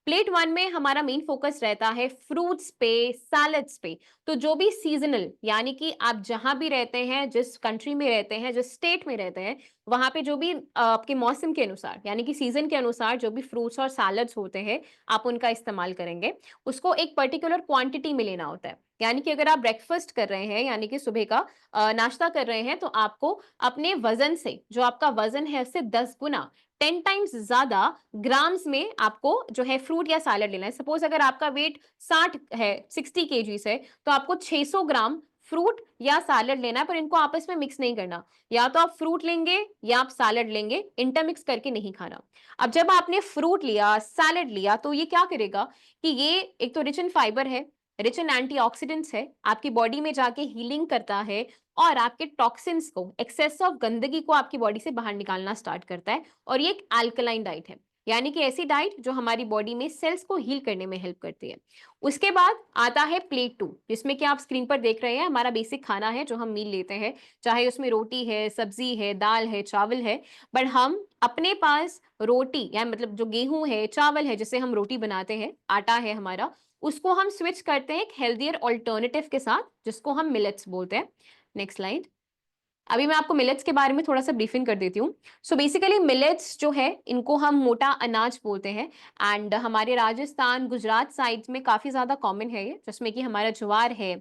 प्लेट 1 में हमारा मेन फोकस रहता है फ्रूट्स पे, सैलड्स पे। तो जो भी सीजनल, यानी कि आप जहां भी रहते हैं, जिस कंट्री में रहते हैं, जिस स्टेट में रहते हैं, वहां पे जो भी आपके मौसम के अनुसार, यानी कि सीजन के अनुसार जो भी फ्रूट्स और सैलड्स होते हैं, आप उनका इस्तेमाल करेंगे। उसको एक पर्टिकुलर क्वांटिटी में लेना होता है। यानी कि अगर आप ब्रेकफास्ट कर रहे हैं, यानी कि सुबह का नाश्ता कर रहे हैं, तो आपको अपने वजन से, जो आपका वजन है उससे 10 गुना, 10 टाइम्स ज्यादा ग्राम्स में आपको जो है फ्रूट या सैलड लेना है। सपोज अगर आपका वेट 60 है, 60 kg है, तो आपको 600 ग्राम फ्रूट या सैलड लेना है, पर इनको आपस में मिक्स नहीं करना। या तो आप फ्रूट लेंगे या आप सैलड लेंगे, इंटरमिक्स करके नहीं खाना। अब जब आपने फ्रूट लिया, सैलड लिया, तो ये क्या करेगा कि ये एक तो रिच इन फाइबर है, रिच इन एंटीऑक्सीडेंट्स है, आपकी बॉडी में जाके हीलिंग करता है और आपके टॉक्सिन्स को, एक्सेस ऑफ गंदगी को आपकी बॉडी से बाहर निकालना स्टार्ट करता है। और ये एक अल्कलाइन डाइट है, यानी कि ऐसी डाइट जो हमारी बॉडी में सेल्स को हील करने में हेल्प करती है। उसके बाद आता है प्लेट 2, जिसमें कि आप स्क्रीन पर देख रहे हैं हमारा बेसिक खाना है जो हम मील लेते हैं, चाहे उसमें रोटी है, सब्जी है, दाल है, चावल है। बट हम अपने पास रोटी, या मतलब जो गेहूं है, चावल है, जिसे हम रोटी बनाते हैं, आटा है हमारा, उसको हम स्विच करते हैं एक हेल्दियर ऑल्टरनेटिव के साथ, जिसको हम मिलेट्स बोलते हैं। Next slide. अभी मैं आपको मिलेट्स के बारे में थोड़ा सा ब्रीफिंग कर देती हूँ। सो बेसिकली मिलेट्स जो है, इनको हम मोटा अनाज बोलते हैं। एंड हमारे राजस्थान, गुजरात साइड में काफी ज्यादा कॉमन है ये, जिसमें कि हमारा ज्वार है,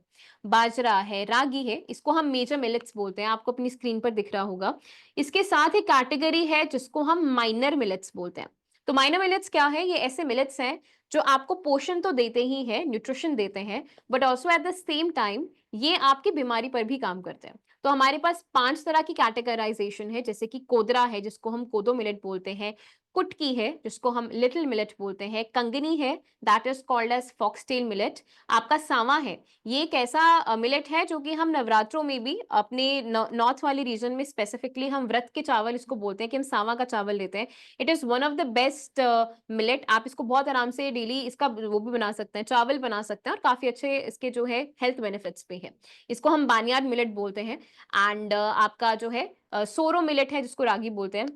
बाजरा है, रागी है, इसको हम मेजर मिलेट्स बोलते हैं। आपको अपनी स्क्रीन पर दिख रहा होगा। इसके साथ एक कैटेगरी है जिसको हम माइनर मिलेट्स बोलते हैं। तो माइनर मिलेट्स क्या है? ये ऐसे मिलेट्स हैं जो आपको पोषण तो देते ही है, न्यूट्रिशन देते हैं, but also at the same time ये आपकी बीमारी पर भी काम करते हैं। तो हमारे पास 5 तरह की कैटेगराइजेशन है, जैसे कि कोदरा है जिसको हम कोदो मिलेट बोलते हैं, कुटकी है जिसको हम लिटिल मिलेट बोलते हैं, कंगनी है that is called as foxtail millet, आपका सांवा है, ये एक ऐसा मिलेट है जो कि हम नवरात्रों में भी अपने नॉर्थ वाले रीजन में स्पेसिफिकली हम व्रत के चावल इसको बोलते हैं कि हम सांवा का चावल लेते हैं। It is one of the best millet. आप इसको बहुत आराम से डेली इसका वो भी बना सकते हैं, चावल बना सकते हैं, और काफी अच्छे इसके जो है हेल्थ बेनिफिट्स भी है। इसको हम बानियाड मिलेट बोलते हैं। एंड आपका जो है सोरो मिलेट है जिसको रागी बोलते हैं।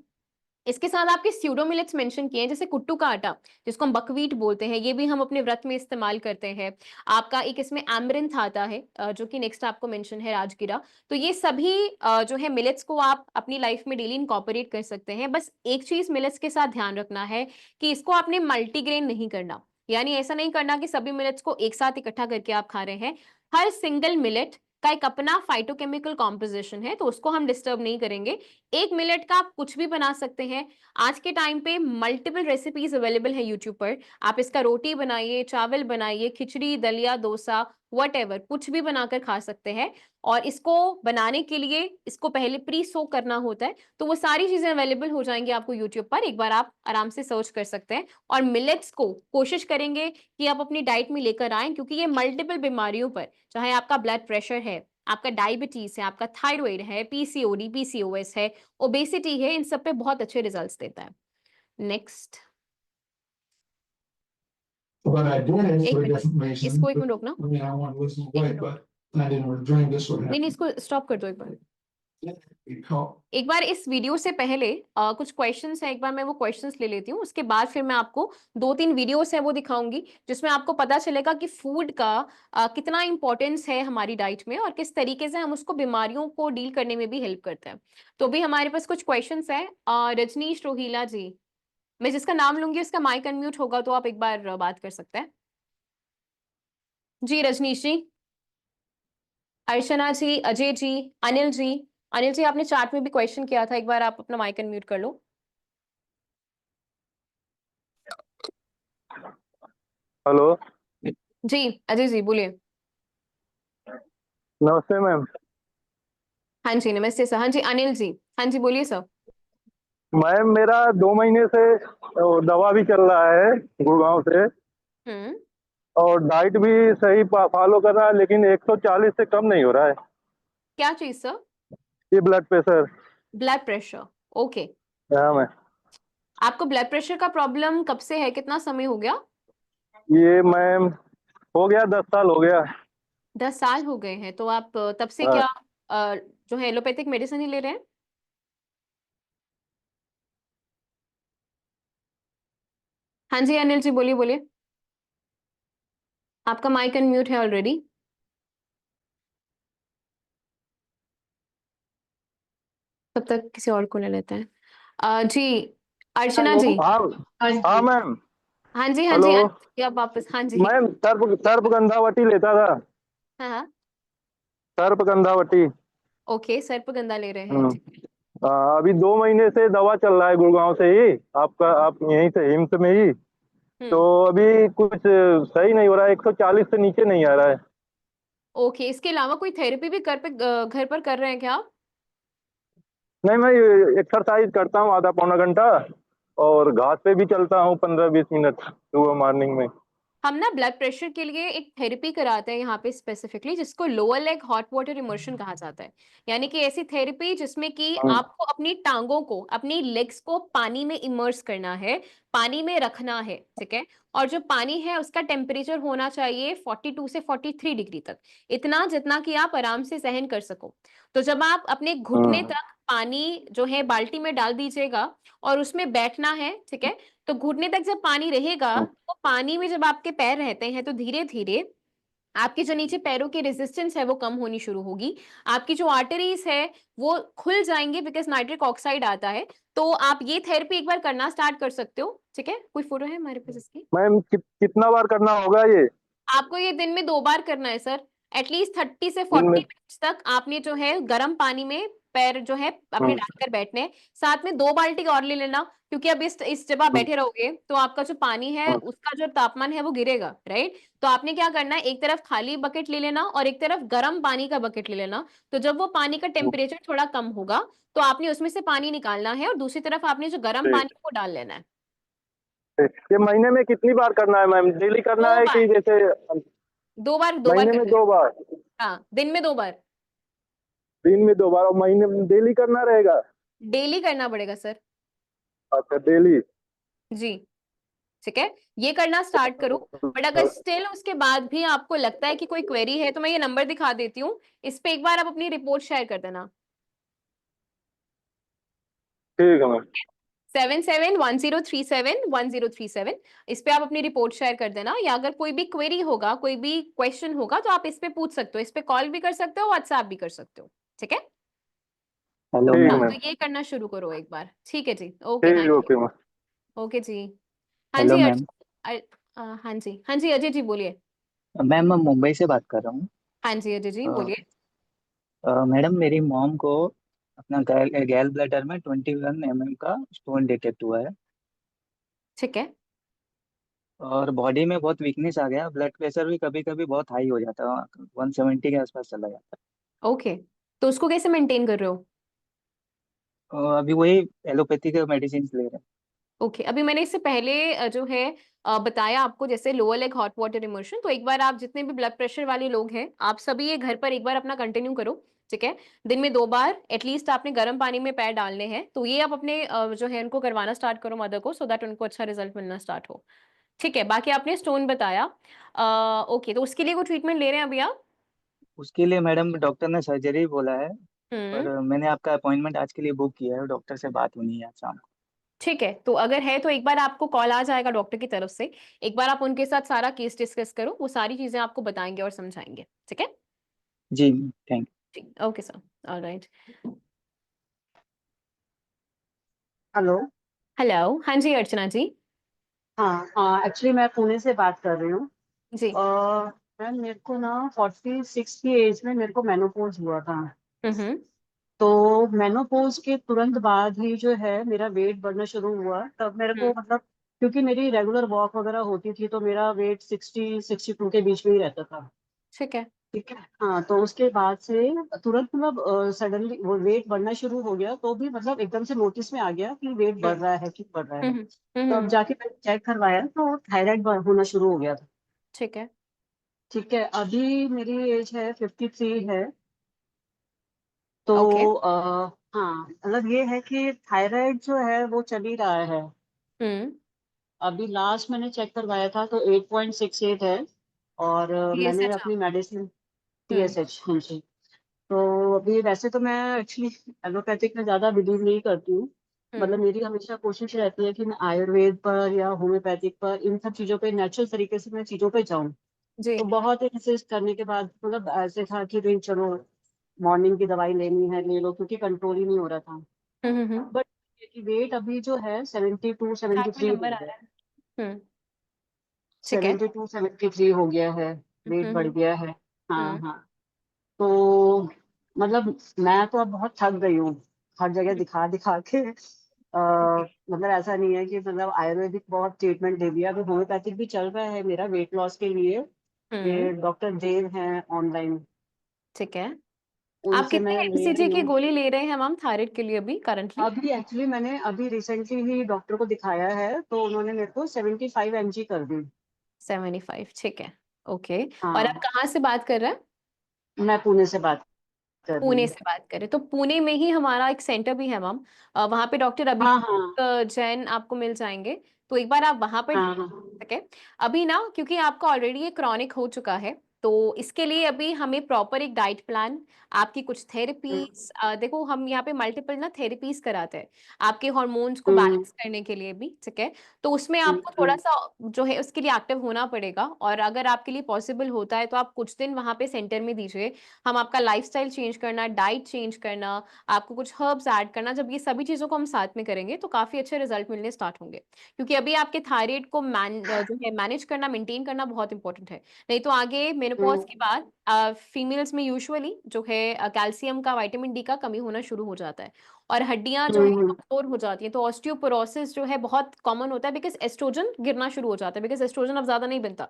इसके साथ आपके स्यूडो मिलेट्स मेंशन किए हैं, जैसे कुट्टू का आटा जिसको हम बकवीट बोलते हैं, ये भी हम अपने व्रत में इस्तेमाल करते हैं। आपका एक इसमें एमरिंथ आता है जो कि नेक्स्ट आपको मेंशन है, राजगिरा। तो ये सभी जो है मिलेट्स को आप अपनी लाइफ में डेली इनकॉर्पोरेट कर सकते हैं। बस एक चीज मिलेट्स के साथ ध्यान रखना है कि इसको आपने मल्टीग्रेन नहीं करना, यानी ऐसा नहीं करना कि सभी मिलेट्स को एक साथ इकट्ठा करके आप खा रहे हैं। हर सिंगल मिलेट का एक अपना फाइटोकेमिकल कॉम्पोजिशन है, तो उसको हम डिस्टर्ब नहीं करेंगे। एक मिलेट का आप कुछ भी बना सकते हैं। आज के टाइम पे मल्टीपल रेसिपीज अवेलेबल है यूट्यूब पर, आप इसका रोटी बनाइए, चावल बनाइए, खिचड़ी, दलिया, डोसा, व्हाटएवर, कुछ भी बनाकर खा सकते हैं। और इसको बनाने के लिए इसको पहले प्री सोक करना होता है, तो वो सारी चीजें अवेलेबल हो जाएंगी आपको यूट्यूब पर, एक बार आप आराम से सर्च कर सकते हैं। और मिलेट्स को कोशिश करेंगे कि आप अपनी डाइट में लेकर आएं, क्योंकि ये मल्टीपल बीमारियों पर, चाहे आपका ब्लड प्रेशर है, आपका डायबिटीज है, आपका थायराइड है, पीसीओडी, पीसीओएस है, ओबेसिटी है, इन सब पे बहुत अच्छे रिजल्ट्स देता है। Next, But I did ask एक for मिनट, information. इसको एक मिनट रोकना, I mean, I want to listen to एक Blake, minute, but I didn't want to drink this would नहीं नहीं, happen. इसको स्टॉप कर दो एक बार। एक बार इस वीडियो से पहले कुछ क्वेश्चंस है, एक बार मैं वो क्वेश्चंस ले लेती हूँ, उसके बाद फिर मैं आपको 2-3 वीडियोस है वो दिखाऊंगी जिसमें आपको पता चलेगा कि फूड का कितना इंपॉर्टेंस है हमारी डाइट में और किस तरीके से हम उसको बीमारियों को डील करने में भी हेल्प करते हैं। तो भी हमारे पास कुछ क्वेश्चंस है। रजनीश रोहिला जी, मैं जिसका नाम लूंगी उसका माइक अनम्यूट होगा तो आप एक बार बात कर सकते हैं। जी रजनीश जी, अर्चना जी, अजय जी, अनिल जी। अनिल जी, आपने चैट में भी क्वेश्चन किया था, एक बार आप अपना माइक अनम्यूट कर लो। हेलो जी अजय जी बोलिए। नमस्ते मैम। हाँ जी नमस्ते सर। हाँ जी अनिल जी, हाँ जी बोलिए सर। मैम मेरा 2 महीने से दवा भी चल रहा है गुड़गांव से, हम्म, और डाइट भी सही फॉलो कर रहा है, लेकिन 140 से कम नहीं हो रहा है क्या चीज सर? ये blood pressure. Blood pressure, okay. हाँ मैम, आपको ब्लड प्रेशर का प्रॉब्लम कब से है, कितना समय हो गया? ये मैम हो गया 10 साल हो गया। 10 साल हो गए हैं, तो आप तब से हाँ क्या जो है एलोपैथिक मेडिसिन ही ले रहे हैं? हाँ जी अनिल जी बोलिए बोलिए, आपका माइक अनम्यूट है ऑलरेडी। तब तक किसी और को ले लेते हैं। जी अर्चना जी। हाँ हाँ मैम। हाँ जी हाँ जी, हेलो आप वापस। हाँ जी। मैम, सर्पगंधावटी लेता था, हाँ हाँ, सर्पगंधावटी। ओके सर्पगंधा ले रहे हैं, ठीक है। अभी 2 महीने से दवा चल रहा है गुड़गांव से ही, आप यहीं से हिम्स में ही। तो अभी कुछ सही नहीं हो रहा है, 140 से नीचे नहीं आ रहा है। ओके, इसके अलावा कोई थेरेपी भी घर पर कर रहे हैं क्या आप? नहीं, मैं एक्सरसाइज करता हूँ आधा पौना घंटा, और घास पे भी चलता हूँ 15-20 मिनट सुबह मॉर्निंग में। हम ना ब्लड प्रेशर के लिए एक थेरेपी कराते हैं यहाँ पे स्पेसिफिकली, जिसको lower leg hot water immersion कहा जाता है। यानी कि ऐसी थेरेपी जिसमें कि आपको अपनी टांगों को, अपनी लेग्स को पानी में इमर्स करना है, पानी में रखना है, ठीक है। और जो पानी है उसका टेम्परेचर होना चाहिए 42 से 43 डिग्री तक, इतना जितना कि आप आराम से सहन कर सको। तो जब आप अपने घुटने तक पानी जो है बाल्टी में डाल दीजिएगा और उसमें बैठना है, ठीक है। तो घुटने तक जब पानी रहेगा, तो पानी में जब आपके पैर रहते हैं तो धीरे धीरे आपके जो नीचे पैरों की रेजिस्टेंस है वो कम होनी शुरू होगी। आपकी जो आर्टरीज है वो खुल जाएंगे, बिकॉज नाइट्रिक ऑक्साइड आता है। तो आप ये थेरेपी एक बार करना स्टार्ट कर सकते हो, ठीक है। कोई फोटो है हमारे पास इसकी? मैम कितना बार करना होगा ये? आपको ये दिन में 2 बार करना है सर। एटलीस्ट 30 से दिन 40 में? मिनट्स तक आपने जो है गर्म पानी में पैर जो है अपने डालकर बैठने हैं। साथ में 2 बाल्टी और ले लेना, क्योंकि अब इस जब आप बैठे रहोगे तो आपका जो पानी है उसका जो तापमान है वो गिरेगा, राइट। तो आपने क्या करना है, एक तरफ खाली बकेट ले लेना और एक तरफ गर्म पानी का बकेट ले लेना। तो जब वो पानी का टेम्परेचर थोड़ा कम होगा तो आपने उसमें से पानी निकालना है और दूसरी तरफ आपने जो गर्म पानी है वो डाल लेना है। ये महीने में कितनी बार करना है मैम? डेली करना 2 है बार, कि जैसे 2 बार महीने में करना है। 2 बार? हाँ, दिन में 2 बार। दिन में 2 बार, और महीने में डेली करना रहेगा? डेली करना पड़ेगा सर। अच्छा, डेली। जी, ठीक है, ये करना स्टार्ट करो। बट अगर स्टिल उसके बाद भी आपको लगता है कि कोई क्वेरी है तो मैं ये नंबर दिखा देती हूँ, इस पे एक बार आप अपनी रिपोर्ट शेयर कर देना। ठीक है मैम। 7710371037, इस पे आप अपनी रिपोर्ट शेयर कर देना। या अगर कोई भी क्वेरी होगा, कोई भी क्वेश्चन होगा तो आप इस पे पूछ सकते हो, इस पे कॉल भी कर सकते हो, व्हाट्सएप भी कर सकते हो, ठीक है। हेलो ठीक है हाँ, मैम। तो ये करना शुरू करो एक बार, ठीक है जी। ओके, ठीक है, thank okay ma'am. You. Okay जी। हाँ हेलो जी मैम। हाँ जी हाँ जी अजय जी बोलिए। मैम मैं मुंबई से बात कर रहा हूँ। हाँ जी अजय जी बोलिए। मैडम मेरी मॉम को अपना गैल ब्लैडर में 21 mm का स्टोन डिटेक्ट हुआ है, ठीक है, और बॉडी में बहुत वीकनेस आ गया। ब्लड प्रेशर भी कभी कभी बहुत हाई हो जाता है, 170 के आसपास चला जाता ओके। तो उसको कैसे मेंटेन कर रहे हो? है। अभी वही एलोपैथी के मेडिसिन ले रहे हैं। ओके, अभी मैंने इससे पहले जो है बताया आपको, जैसे lower leg hot water immersion. तो एक बार आप जितने भी ब्लड प्रेशर वाले लोग हैं, आप सभी ये घर पर एक बार अपना कंटिन्यू करो, ठीक है। दिन में 2 बार एटलीस्ट आपने गर्म पानी में पैर डालने हैं। तो ये आप अपने जो है उनको करवाना स्टार्ट करो, मदर को, सो दैट उनको अच्छा रिजल्ट मिलना स्टार्ट हो, ठीक है। बाकी आपने स्टोन बताया, ओके। तो उसके लिए कोई ट्रीटमेंट ले रहे हैं अभी आप? उसके लिए मैडम डॉक्टर ने सर्जरी बोला है, पर मैंने आपका अपॉइंटमेंट आज के लिए बुक किया है, डॉक्टर से बात होनी है आज शाम को। ठीक है, तो अगर है तो एक बार आपको कॉल आ जाएगा डॉक्टर की तरफ से, एक बार आप उनके साथ सारा केस डिस्कस करो, वो सारी चीजें आपको बताएंगे और समझाएंगे, ठीक है? जी, थैंक यू। ठीक, okay sir, alright. Hello. Hello, हाँ जी अर्चना जी। हाँ, एक्चुअली मैं पुणे से बात कर रही हूँ। जी। मैम मेरे को ना 46 की एज में मेरे को मेनोपॉज हुआ था। हम्म। तो मेनोपॉज के तुरंत बाद ही जो है मेरा वेट बढ़ना शुरू हुआ, तब मेरे को मतलब क्योंकि मेरी रेगुलर वॉक वगैरह होती थी तो मेरा वेट 60-62 के बीच में ही रहता था। ठीक है। ठीक है। हाँ, तो उसके बाद से तुरंत मतलब सडनली वो वेट बढ़ना शुरू हो गया, तो भी मतलब एकदम से नोटिस में आ गया कि वेट बढ़ रहा है, क्यों बढ़ रहा है। तो अब जाके मैंने चेक करवाया तो थायराइड होना शुरू हो गया था। ठीक है। ठीक है, अभी मेरी एज है 53 है। तो ओके। हाँ, मतलब ये है कि थायराइड जो है वो चल ही रहा है। अभी लास्ट मैंने चेक करवाया था तो 8.68 है। और मैंने TSH अपनी मेडिसिन हम्म TSH, हाँ जी। तो अभी वैसे तो मैं एक्चुअली एलोपैथिक में ज्यादा बिलीव नहीं करती हूँ। मतलब मेरी हमेशा कोशिश रहती है कि मैं आयुर्वेद पर या होम्योपैथिक पर इन सब चीजों पे नेचुरल तरीके से मैं चीजों पे जाऊँ। जी। तो बहुत इंसिस्ट करने के बाद मतलब ऐसे था कि भाई चलो मॉर्निंग की दवाई लेनी है ले लो, क्योंकि कंट्रोल ही नहीं हो रहा था। बट वेट अभी जो है 72 चैट में 73 हो नंबर आ गया। रहा है। ठीक है। 72 73 हो गया है। वेट बढ़ गया है। हाँ हम्म हाँ। तो मतलब मैं तो अब बहुत थक गई हूँ हर जगह दिखा दिखा के। मतलब ऐसा नहीं है कि मतलब आयुर्वेदिक बहुत ट्रीटमेंट दे दिया, अभी होम्योपैथिक भी चल रहा है मेरा वेट लॉस के लिए। ये डॉक्टर देव हैं ऑनलाइन, ठीक है। आप उनसे कितने मैं ले एमसीजी रही की हूँ। गोली ले रहे हैं मैम थायराइड के लिए अभी करंटली? अभी एक्चुअली मैंने अभी रिसेंटली ही डॉक्टर को दिखाया है तो उन्होंने मेरे को 75 mg कर दी। 75, ठीक है। ओके। और आप हाँ, कहाँ से बात कर रहे हैं? मैं पुणे से बात कर रही पुणे हूँ। से बात करें तो पुणे में ही हमारा एक सेंटर भी है मैम, वहाँ पे डॉक्टर हाँ हाँ अभिषेक जैन आपको मिल जाएंगे, तो एक बार आप वहाँ पर हाँ हाँ। सके। अभी ना क्योंकि आपका ऑलरेडी ये क्रॉनिक हो चुका है, तो इसके लिए अभी हमें प्रॉपर एक डाइट प्लान, आपकी कुछ थेरेपीज, देखो हम यहाँ पे मल्टीपल ना थेरेपीज कराते हैं आपके हॉर्मोन्स को बैलेंस करने के लिए भी, ठीक है? तो उसमें आपको थोड़ा सा जो है उसके लिए एक्टिव होना पड़ेगा, और अगर आपके लिए पॉसिबल होता है तो आप कुछ दिन वहाँ पे सेंटर में दीजिए। हम आपका लाइफस्टाइल चेंज करना, डाइट चेंज करना, आपको कुछ हर्ब्स ऐड करना, जब ये सभी चीजों को हम साथ में करेंगे तो काफी अच्छे रिजल्ट मिलने स्टार्ट होंगे। क्योंकि अभी आपके थायराइड को जो है मैनेज करना, मेंटेन करना बहुत इंपॉर्टेंट है। नहीं तो आगे मेनोपॉज के बाद फीमेल्स में यूजुअली जो है कैल्शियम का, विटामिन डी का कमी होना शुरू हो जाता है, और हड्डियां जो है कमजोर हो जाती हैं, तो ऑस्टियोपोरोसिस जो है बहुत कॉमन होता है, बिकॉज एस्ट्रोजन गिरना शुरू हो जाता है, बिकॉज एस्ट्रोजन अब ज्यादा नहीं बनता।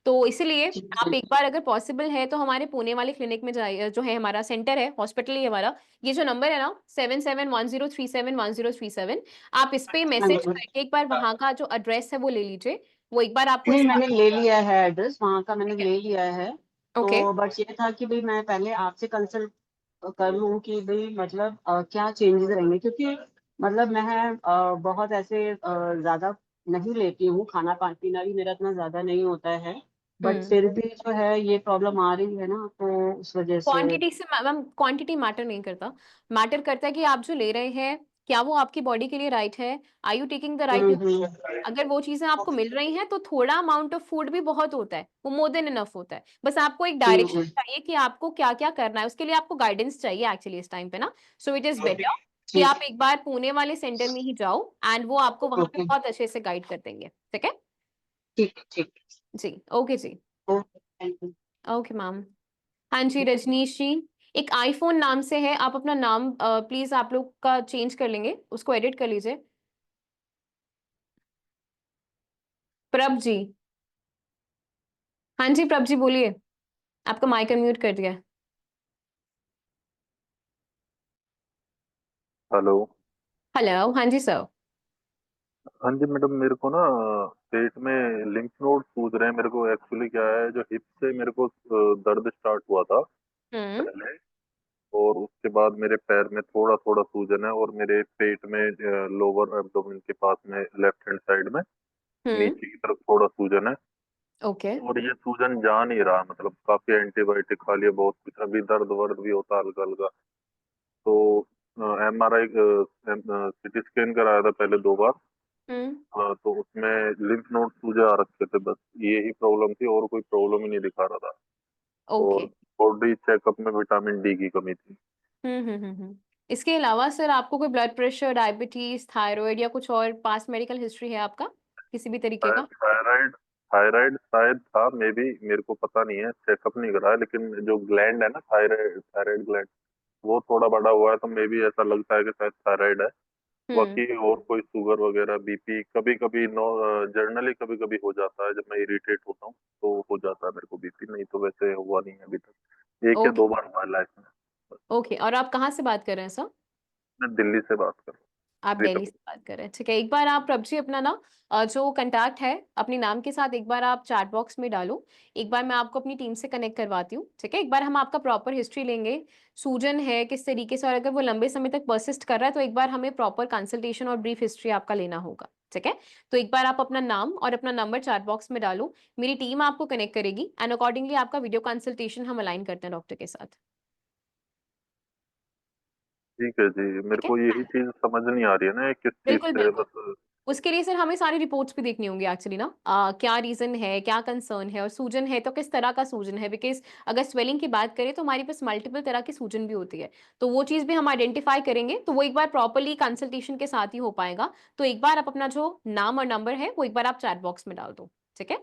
तो इसीलिए आप एक बार अगर पॉसिबल है तो हमारे पुणे वाले क्लिनिक में जाइए, जो है हमारा सेंटर है, हॉस्पिटल ही हमारा, ये जो नंबर है ना 7710371037, आप इस पे मैसेज करके एक बार वहाँ का जो एड्रेस है वो ले लीजिए, वो एक बार आपको नहीं, इस मैंने ले लिया है एड्रेस वहाँ का, मैंने ठीक है। ले लिया है। ओके। तो बट ये था कि भाई मैं पहले आपसे कंसल्ट कर लूँ कि भाई मतलब क्या चेंजेस रहेंगे, क्योंकि मतलब मैं बहुत ऐसे ज्यादा नहीं लेती हूँ, खाना पीना भी मेरा इतना ज्यादा नहीं होता है। बट फिर भी जो है ये प्रॉब्लम आ रही है ना, तो उस वजह से। क्वांटिटी से मैम, क्वांटिटी मैटर नहीं करता, मैटर करता है कि आप जो ले रहे हैं क्या वो आपकी बॉडी के लिए राइट है, are you taking the right nutrition. अगर वो चीजें आपको मिल रही हैं तो थोड़ा अमाउंट ऑफ फूड भी बहुत होता है, वो मोर देन इनफ होता है, बस आपको एक डायरेक्शन चाहिए कि आपको क्या क्या करना है, उसके लिए आपको गाइडेंस चाहिए एक्चुअली इस टाइम पे ना। सो इट इज बेटर कि आप एक बार पुणे वाले सेंटर में ही जाओ, एंड वो आपको वहां पे बहुत अच्छे से गाइड कर देंगे, ठीक है? ठीक ठीक। जी, ओके जी। Okay, thank you. Okay ma'am. हाँ जी रजनीश जी, एक आईफोन नाम से है, आप अपना नाम प्लीज आप लोग का चेंज कर लेंगे, उसको एडिट कर लीजिए। प्रभ जी। हाँ जी प्रभ जी बोलिए, आपका माइक अनम्यूट कर दिया है। हेलो। हेलो, हाँ जी सर। हाँ जी मैडम, मेरे को ना पेट में लिम्फ नोड सूज रहे हैं। मेरे को एक्चुअली क्या है, जो हिप से मेरे को दर्द स्टार्ट हुआ था हम्म पहले, और उसके बाद मेरे पैर में थोड़ा थोड़ा सूजन है, और मेरे पेट में लोअर एब्डोमेन के पास में लेफ्ट हैंड साइड में हम्म नीचे की तरफ थोड़ा सूजन है। ओके। और ये सूजन जा नहीं रहा, मतलब काफी एंटीबायोटिक खा लिया, बहुत कुछ, अभी दर्द वर्द भी होता हल्का हल्का। तो MRI CT स्कैन कराया था पहले 2 बार। तो उसमें लिम्फ नोड सूजे आ रखे थे, बस यही प्रॉब्लम थी और कोई प्रॉब्लम ही नहीं दिखा रहा था। ओके। और बॉडी चेकअप में विटामिन डी की कमी थी। इसके अलावा सर आपको कोई ब्लड प्रेशर, डायबिटीज, थायराइड या कुछ और पास्ट मेडिकल हिस्ट्री है आपका किसी भी तरीके का? थायराइड थायराइड शायद था, मे बी, मेरे को पता नहीं है, चेकअप नहीं कराया, लेकिन जो ग्लैंड है ना, थायराइड थायराइड ग्लैंड, वो थोड़ा बड़ा हुआ है, तो मे बी ऐसा लगता है कि शायद थायराइड है। बाकी और कोई शुगर वगैरह, बीपी कभी कभी नो जर्नली कभी कभी हो जाता है, जब मैं इरिटेट होता हूँ तो हो जाता है मेरे को बीपी, नहीं तो वैसे हुआ नहीं है अभी तक। 1 या 2 बार हुआ है लाइफ में। ओके। और आप कहाँ से बात कर रहे हैं सर? मैं दिल्ली से बात कर रहा आप हूँ। दिल्ली से बात कर रहे हैं, ठीक है। एक बार आप प्रभजी अपना ना जो कंटैक्ट है अपने नाम के साथ एक बार आप चैट बॉक्स में डालो। एक बार मैं आपको अपनी टीम से कनेक्ट करवाती हूँ, ठीक है। एक बार हम आपका प्रॉपर हिस्ट्री लेंगे, सूजन है किस तरीके से, और अगर वो लंबे समय तक परसिस्ट कर रहा है तो एक बार हमें प्रॉपर कंसल्टेशन और ब्रीफ हिस्ट्री आपका लेना होगा, ठीक है। तो एक बार आप अपना नाम और अपना नंबर चैट बॉक्स में डालो, मेरी टीम आपको कनेक्ट करेगी एंड अकॉर्डिंगली आपका वीडियो कंसल्टेशन हम अलाइन करते हैं डॉक्टर के साथ। ठीक है जी, मेरे ठीक को है, यही चीज समझ नहीं आ रही है ना, किस चीज बिल्कुल से बिल्कुल। बस। उसके लिए सर हमें सारी रिपोर्ट्स भी देखनी होंगी एक्चुअली ना, क्या रीजन है, क्या कंसर्न है, और सूजन है तो किस तरह का सूजन है, बिकॉज अगर स्वेलिंग की बात करें तो हमारे पास मल्टीपल तरह की सूजन भी होती है, तो वो चीज भी हम आइडेंटिफाई करेंगे, तो वो एक बार प्रॉपरली कंसल्टेशन के साथ ही हो पाएगा। तो एक बार आप अपना जो नाम और नंबर है वो एक बार आप चैट बॉक्स में डाल दो, ठीक है।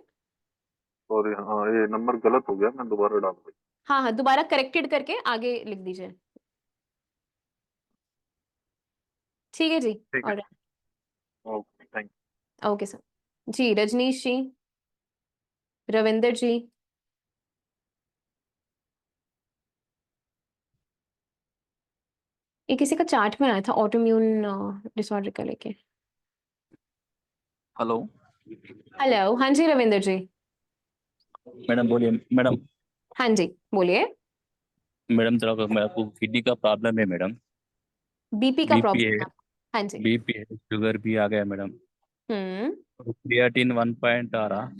और हाँ, ये नंबर गलत हो गया, मैं दोबारा डाल दूँ? हाँ हाँ, दोबारा करेक्टेड करके आगे लिख दीजिए, ठीक है जी। ठीक है। और ओके, थैंक ओके सर। जी रजनीश जी, रविंदर जी, ये किसी का चार्ट में आया था ऑटोम्यून डिसऑर्डर का लेके। हेलो हेलो, हाँ जी रविंदर जी। मैडम, बोलिए मैडम। हाँ जी बोलिए। मैडम थोड़ा मेरे को किडनी का प्रॉब्लम है मैडम। बीपी का बीपी प्रॉब्लम है, है? हाँ जी। बीपी है, शुगर भी आ गया मैडम। हम्म। क्रिएटिन 1 पॉइंट आ रहा।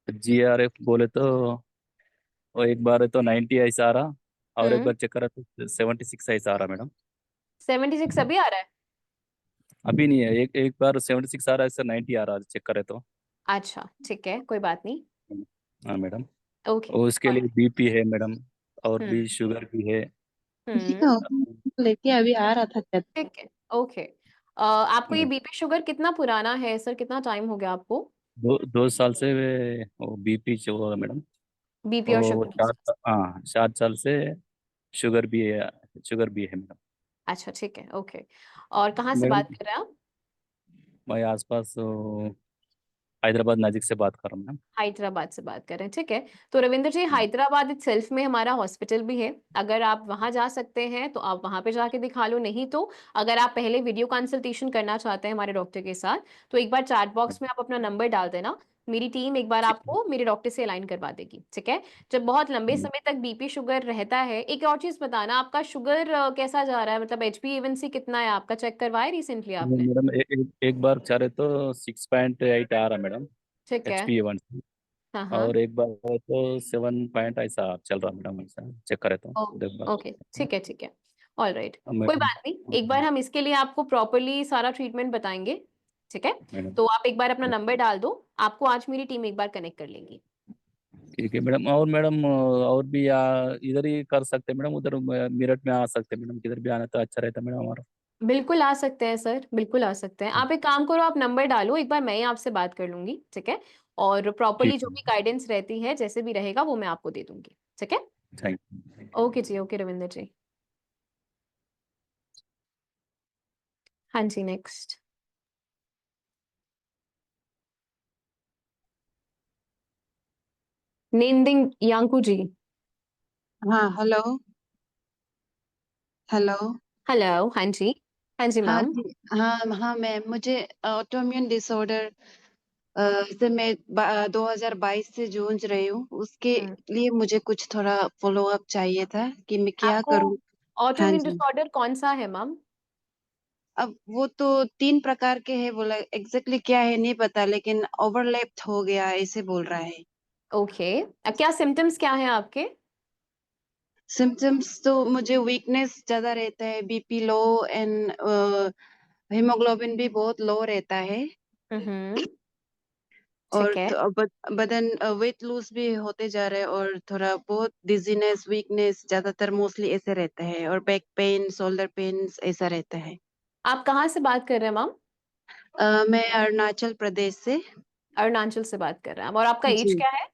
GRF बोले तो वो एक बार तो 90 ऐसा आ रहा, और एक बार चेक करा तो 76 ऐसा आ रहा मैडम। 76 अभी आ रहा है? अभी नहीं है, एक एक बार 76 आ रहा है, सर 90 आ रहा है, चेक करे तो। अच्छा ठीक है, कोई बात नहीं। हाँ मैडम। ओके। और उसके लिए बीपी है मैडम, और हम्म भी शुगर भी है। किसी का लेके अभी आ रहा था क्या? ठीक है। ओके। आपको ये हम्म, बीपी शुगर कितना पुराना है सर, कितना टाइम हो गया आपको? 2 साल से वो बीपी जो हो रहा मैडम। बीपी और और शुगर? 7 साल से शुगर भी है, शुगर भी है मैडम। अच्छा ठीक है, ओके। और कहाँ से मैडम बात कर रहे हैं आप? मैं आसपास हैदराबाद नज़दीक से बात कर रहा हूँ मैडम। हैदराबाद से बात कर रहे हैं, ठीक है। तो रविंद्र जी, हैदराबाद इटसेल्फ में हमारा हॉस्पिटल भी है, अगर आप वहां जा सकते हैं तो आप वहां पे जाके दिखा लो, नहीं तो अगर आप पहले वीडियो कंसल्टेशन करना चाहते हैं हमारे डॉक्टर के साथ तो एक बार चैट बॉक्स में आप अपना नंबर डाल देना, मेरी टीम एक बार आपको मेरे डॉक्टर से अलाइन करवा देगी, ठीक है। जब बहुत लंबे समय तक बीपी शुगर रहता है, एक और चीज बताना, आपका शुगर कैसा जा रहा है, मतलब HbA1c कितना है आपका, चेक करवाया रिसेंटली आपने? मैडम एक बार चाहे तो 6.8 आ रहा मैडम, ठीक है। HbA1c। हाँ हाँ। और एक बार तो 7 पॉइंट ऐसा चल रहा मैडम, ऐसा चेक करे तो एक बार। ओके ठीक है ठीक है। ऑल राइट, कोई मैडम। बात नहीं, एक बार हम इसके लिए आपको प्रॉपरली सारा ट्रीटमेंट बताएंगे, ठीक है। मैडम तो आप एक बार अपना नंबर डाल दो, आपको आज मेरी टीम एक बार कनेक्ट कर लेगी। ठीक है मैडम। और मैडम और भी इधर ही कर सकते हैं मैडम, उधर मेरठ में आ सकते हैं मैडम, किधर भी आना तो अच्छा रहता मैडम हमारा। बिल्कुल आ सकते हैं सर, बिल्कुल आ सकते हैं। आप एक काम करो, आप नंबर डालो, एक बार मैं ही आपसे बात कर लूंगी, ठीक है। और प्रॉपरली ठीक जो है, भी गाइडेंस रहती है जैसे भी रहेगा वो मैं आपको दे दूंगी, ठीक है। थैंक ओके जी, ओके रविंदर जी। हाँ जी, नेक्स्ट। नेंदिंग यांकू जी। हाँ हेलो हेलो। हेलो, हाँ जी। हाँ जी हाँ मैम। जी। हाँ हाँ मैम, मुझे ऑटोइम्यून डिसऑर्डर से मैं 2022 से जूझ रही हूँ, उसके लिए मुझे कुछ थोड़ा फॉलो अप चाहिए था कि मैं क्या आपको करूँ। हाँ ऑटोइम्यून जी। डिसऑर्डर कौन सा है मैम? अब वो तो 3 प्रकार के हैं, बोला एग्जैक्टली क्या है नहीं पता, लेकिन ओवरलैप हो गया ऐसे बोल रहा है। ओके। क्या सिम्टम्स क्या हैं आपके? सिम्टम्स तो मुझे वीकनेस ज्यादा रहता है, बीपी लो एंड हीमोग्लोबिन भी बहुत लो रहता है। और ठीक है। तो बदन वेट लूज भी होते जा रहे हैं और थोड़ा बहुत डिजीनेस, वीकनेस ज्यादातर मोस्टली ऐसे रहता है, और बैक पेन, शोल्डर पेन ऐसा रहता है। आप कहाँ से बात कर रहे हैं मैम? मैं अरुणाचल प्रदेश से। अरुणाचल से बात कर रहे हैं और आपका एज जी। क्या है?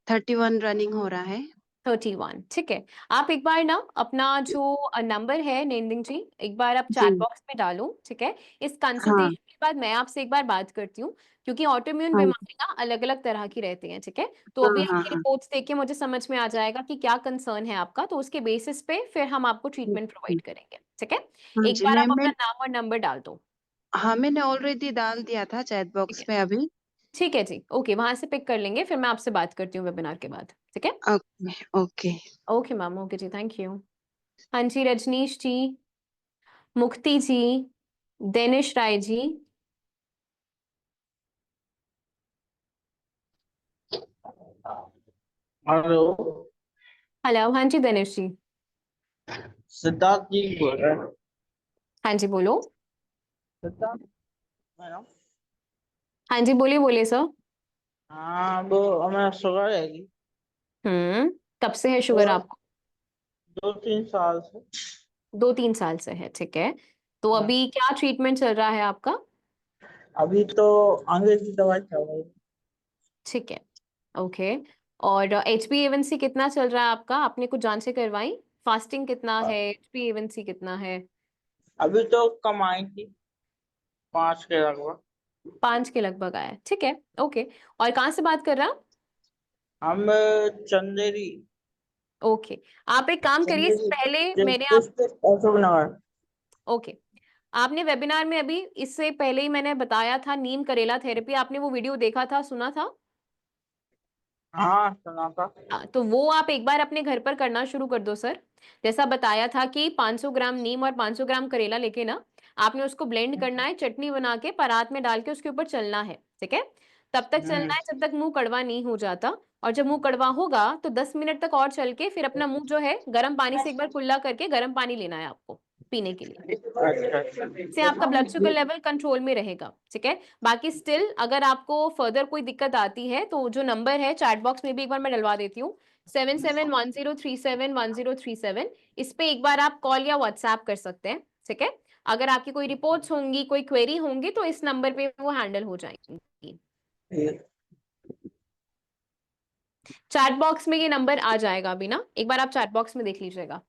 31 रनिंग हो रहा है। 31, ठीक है। आप एक बार ना अपना जो नंबर है नंदिनी जी, एक बार आप जी। चैट बॉक्स में डालो, ठीक है। इस हाँ। कंसल्टेशन के बाद मैं आपसे एक बार बात करती हूँ, क्योंकि ऑटोइम्यून हाँ। बीमारियां अलग अलग तरह की रहती हैं, ठीक है। तो हाँ। अभी हाँ। आपकी हाँ। रिपोर्ट्स देख के मुझे समझ में आ जाएगा कि क्या कंसर्न है आपका, तो उसके बेसिस पे फिर हम आपको ट्रीटमेंट प्रोवाइड करेंगे, ठीक है। हाँ एक जी। बार आप मैं अपना नाम और नंबर डाल दो। हाँ, मैंने ऑलरेडी डाल दिया था चैट ठीक बॉक्स है, में अभी। ठीक है जी, ओके, वहां से पिक कर लेंगे, फिर मैं आपसे बात करती हूँ वेबिनार के बाद, ठीक है। Okay. Okay. Okay ma'am, okay जी, थैंक यू। हाँ जी, रजनीश जी, मुक्ति जी, देनिश राय जी। हेलो, हेलो, हाँ जी देनिश जी। सिद्धार्थ जी बोल रहे हैं। हाँ जी बोलो। सिद्धार्थ मैडम। हाँ जी बोलिए बोलिए सर। हाँ, वो हमें शुगर है जी। कब से है शुगर और आपको? 2-3 साल से। 2-3 साल से है, ठीक है। तो हाँ, अभी क्या ट्रीटमेंट चल रहा है आपका? अभी तो अंग्रेजी दवाई चल रही है। ठीक है, ओके। और HbA1c कितना चल रहा है आपका? आपने कुछ जांचें करवाई? फास्टिंग कितना है, HbA1c कितना है? अभी तो कम आई थी, 5 के लगभग। 5 के लगभग आया है, ठीक है, ओके। और कहाँ से बात कर रहा? हम चंदेरी ओके, आप एक काम करिए, इससे चंदेरी पहले मैंने आप, डिस्ट्रिक्ट अशोक नगर। ओके, आपने वेबिनार में अभी इससे पहले ही मैंने बताया था नीम करेला थेरेपी, आपने वो वीडियो देखा था, सुना था? हाँ, सुना था। हाँ, तो वो आप एक बार अपने घर पर करना शुरू कर दो सर। जैसा बताया था कि 500 ग्राम नीम और 500 ग्राम करेला लेके ना, आपने उसको ब्लेंड करना है, चटनी बना के परात में डाल के उसके ऊपर चलना है, ठीक है। तब तक चलना है जब तक मुंह कड़वा नहीं हो जाता, और जब मुंह कड़वा होगा तो 10 मिनट तक और चल के फिर अपना मुंह जो है गर्म पानी से एक बार कुल्ला करके गर्म पानी लेना है आपको पीने के लिए। से आपका ब्लड शुगर लेवल कंट्रोल में रहेगा, ठीक है। बाकी स्टिल अगर आपको फर्दर कोई दिक्कत आती है तो जो नंबर है चैट बॉक्स में भी एक बार मैं डलवा देती हूँ, 7710371037, इस पे एक बार आप कॉल या व्हाट्सएप कर सकते हैं, ठीक है। अगर आपकी कोई रिपोर्ट्स होंगी, कोई क्वेरी होंगी, तो इस नंबर पे वो हैंडल हो जाएंगी। चैट बॉक्स में ये नंबर आ जाएगा अभी ना, एक बार आप चैट बॉक्स में देख लीजिएगा।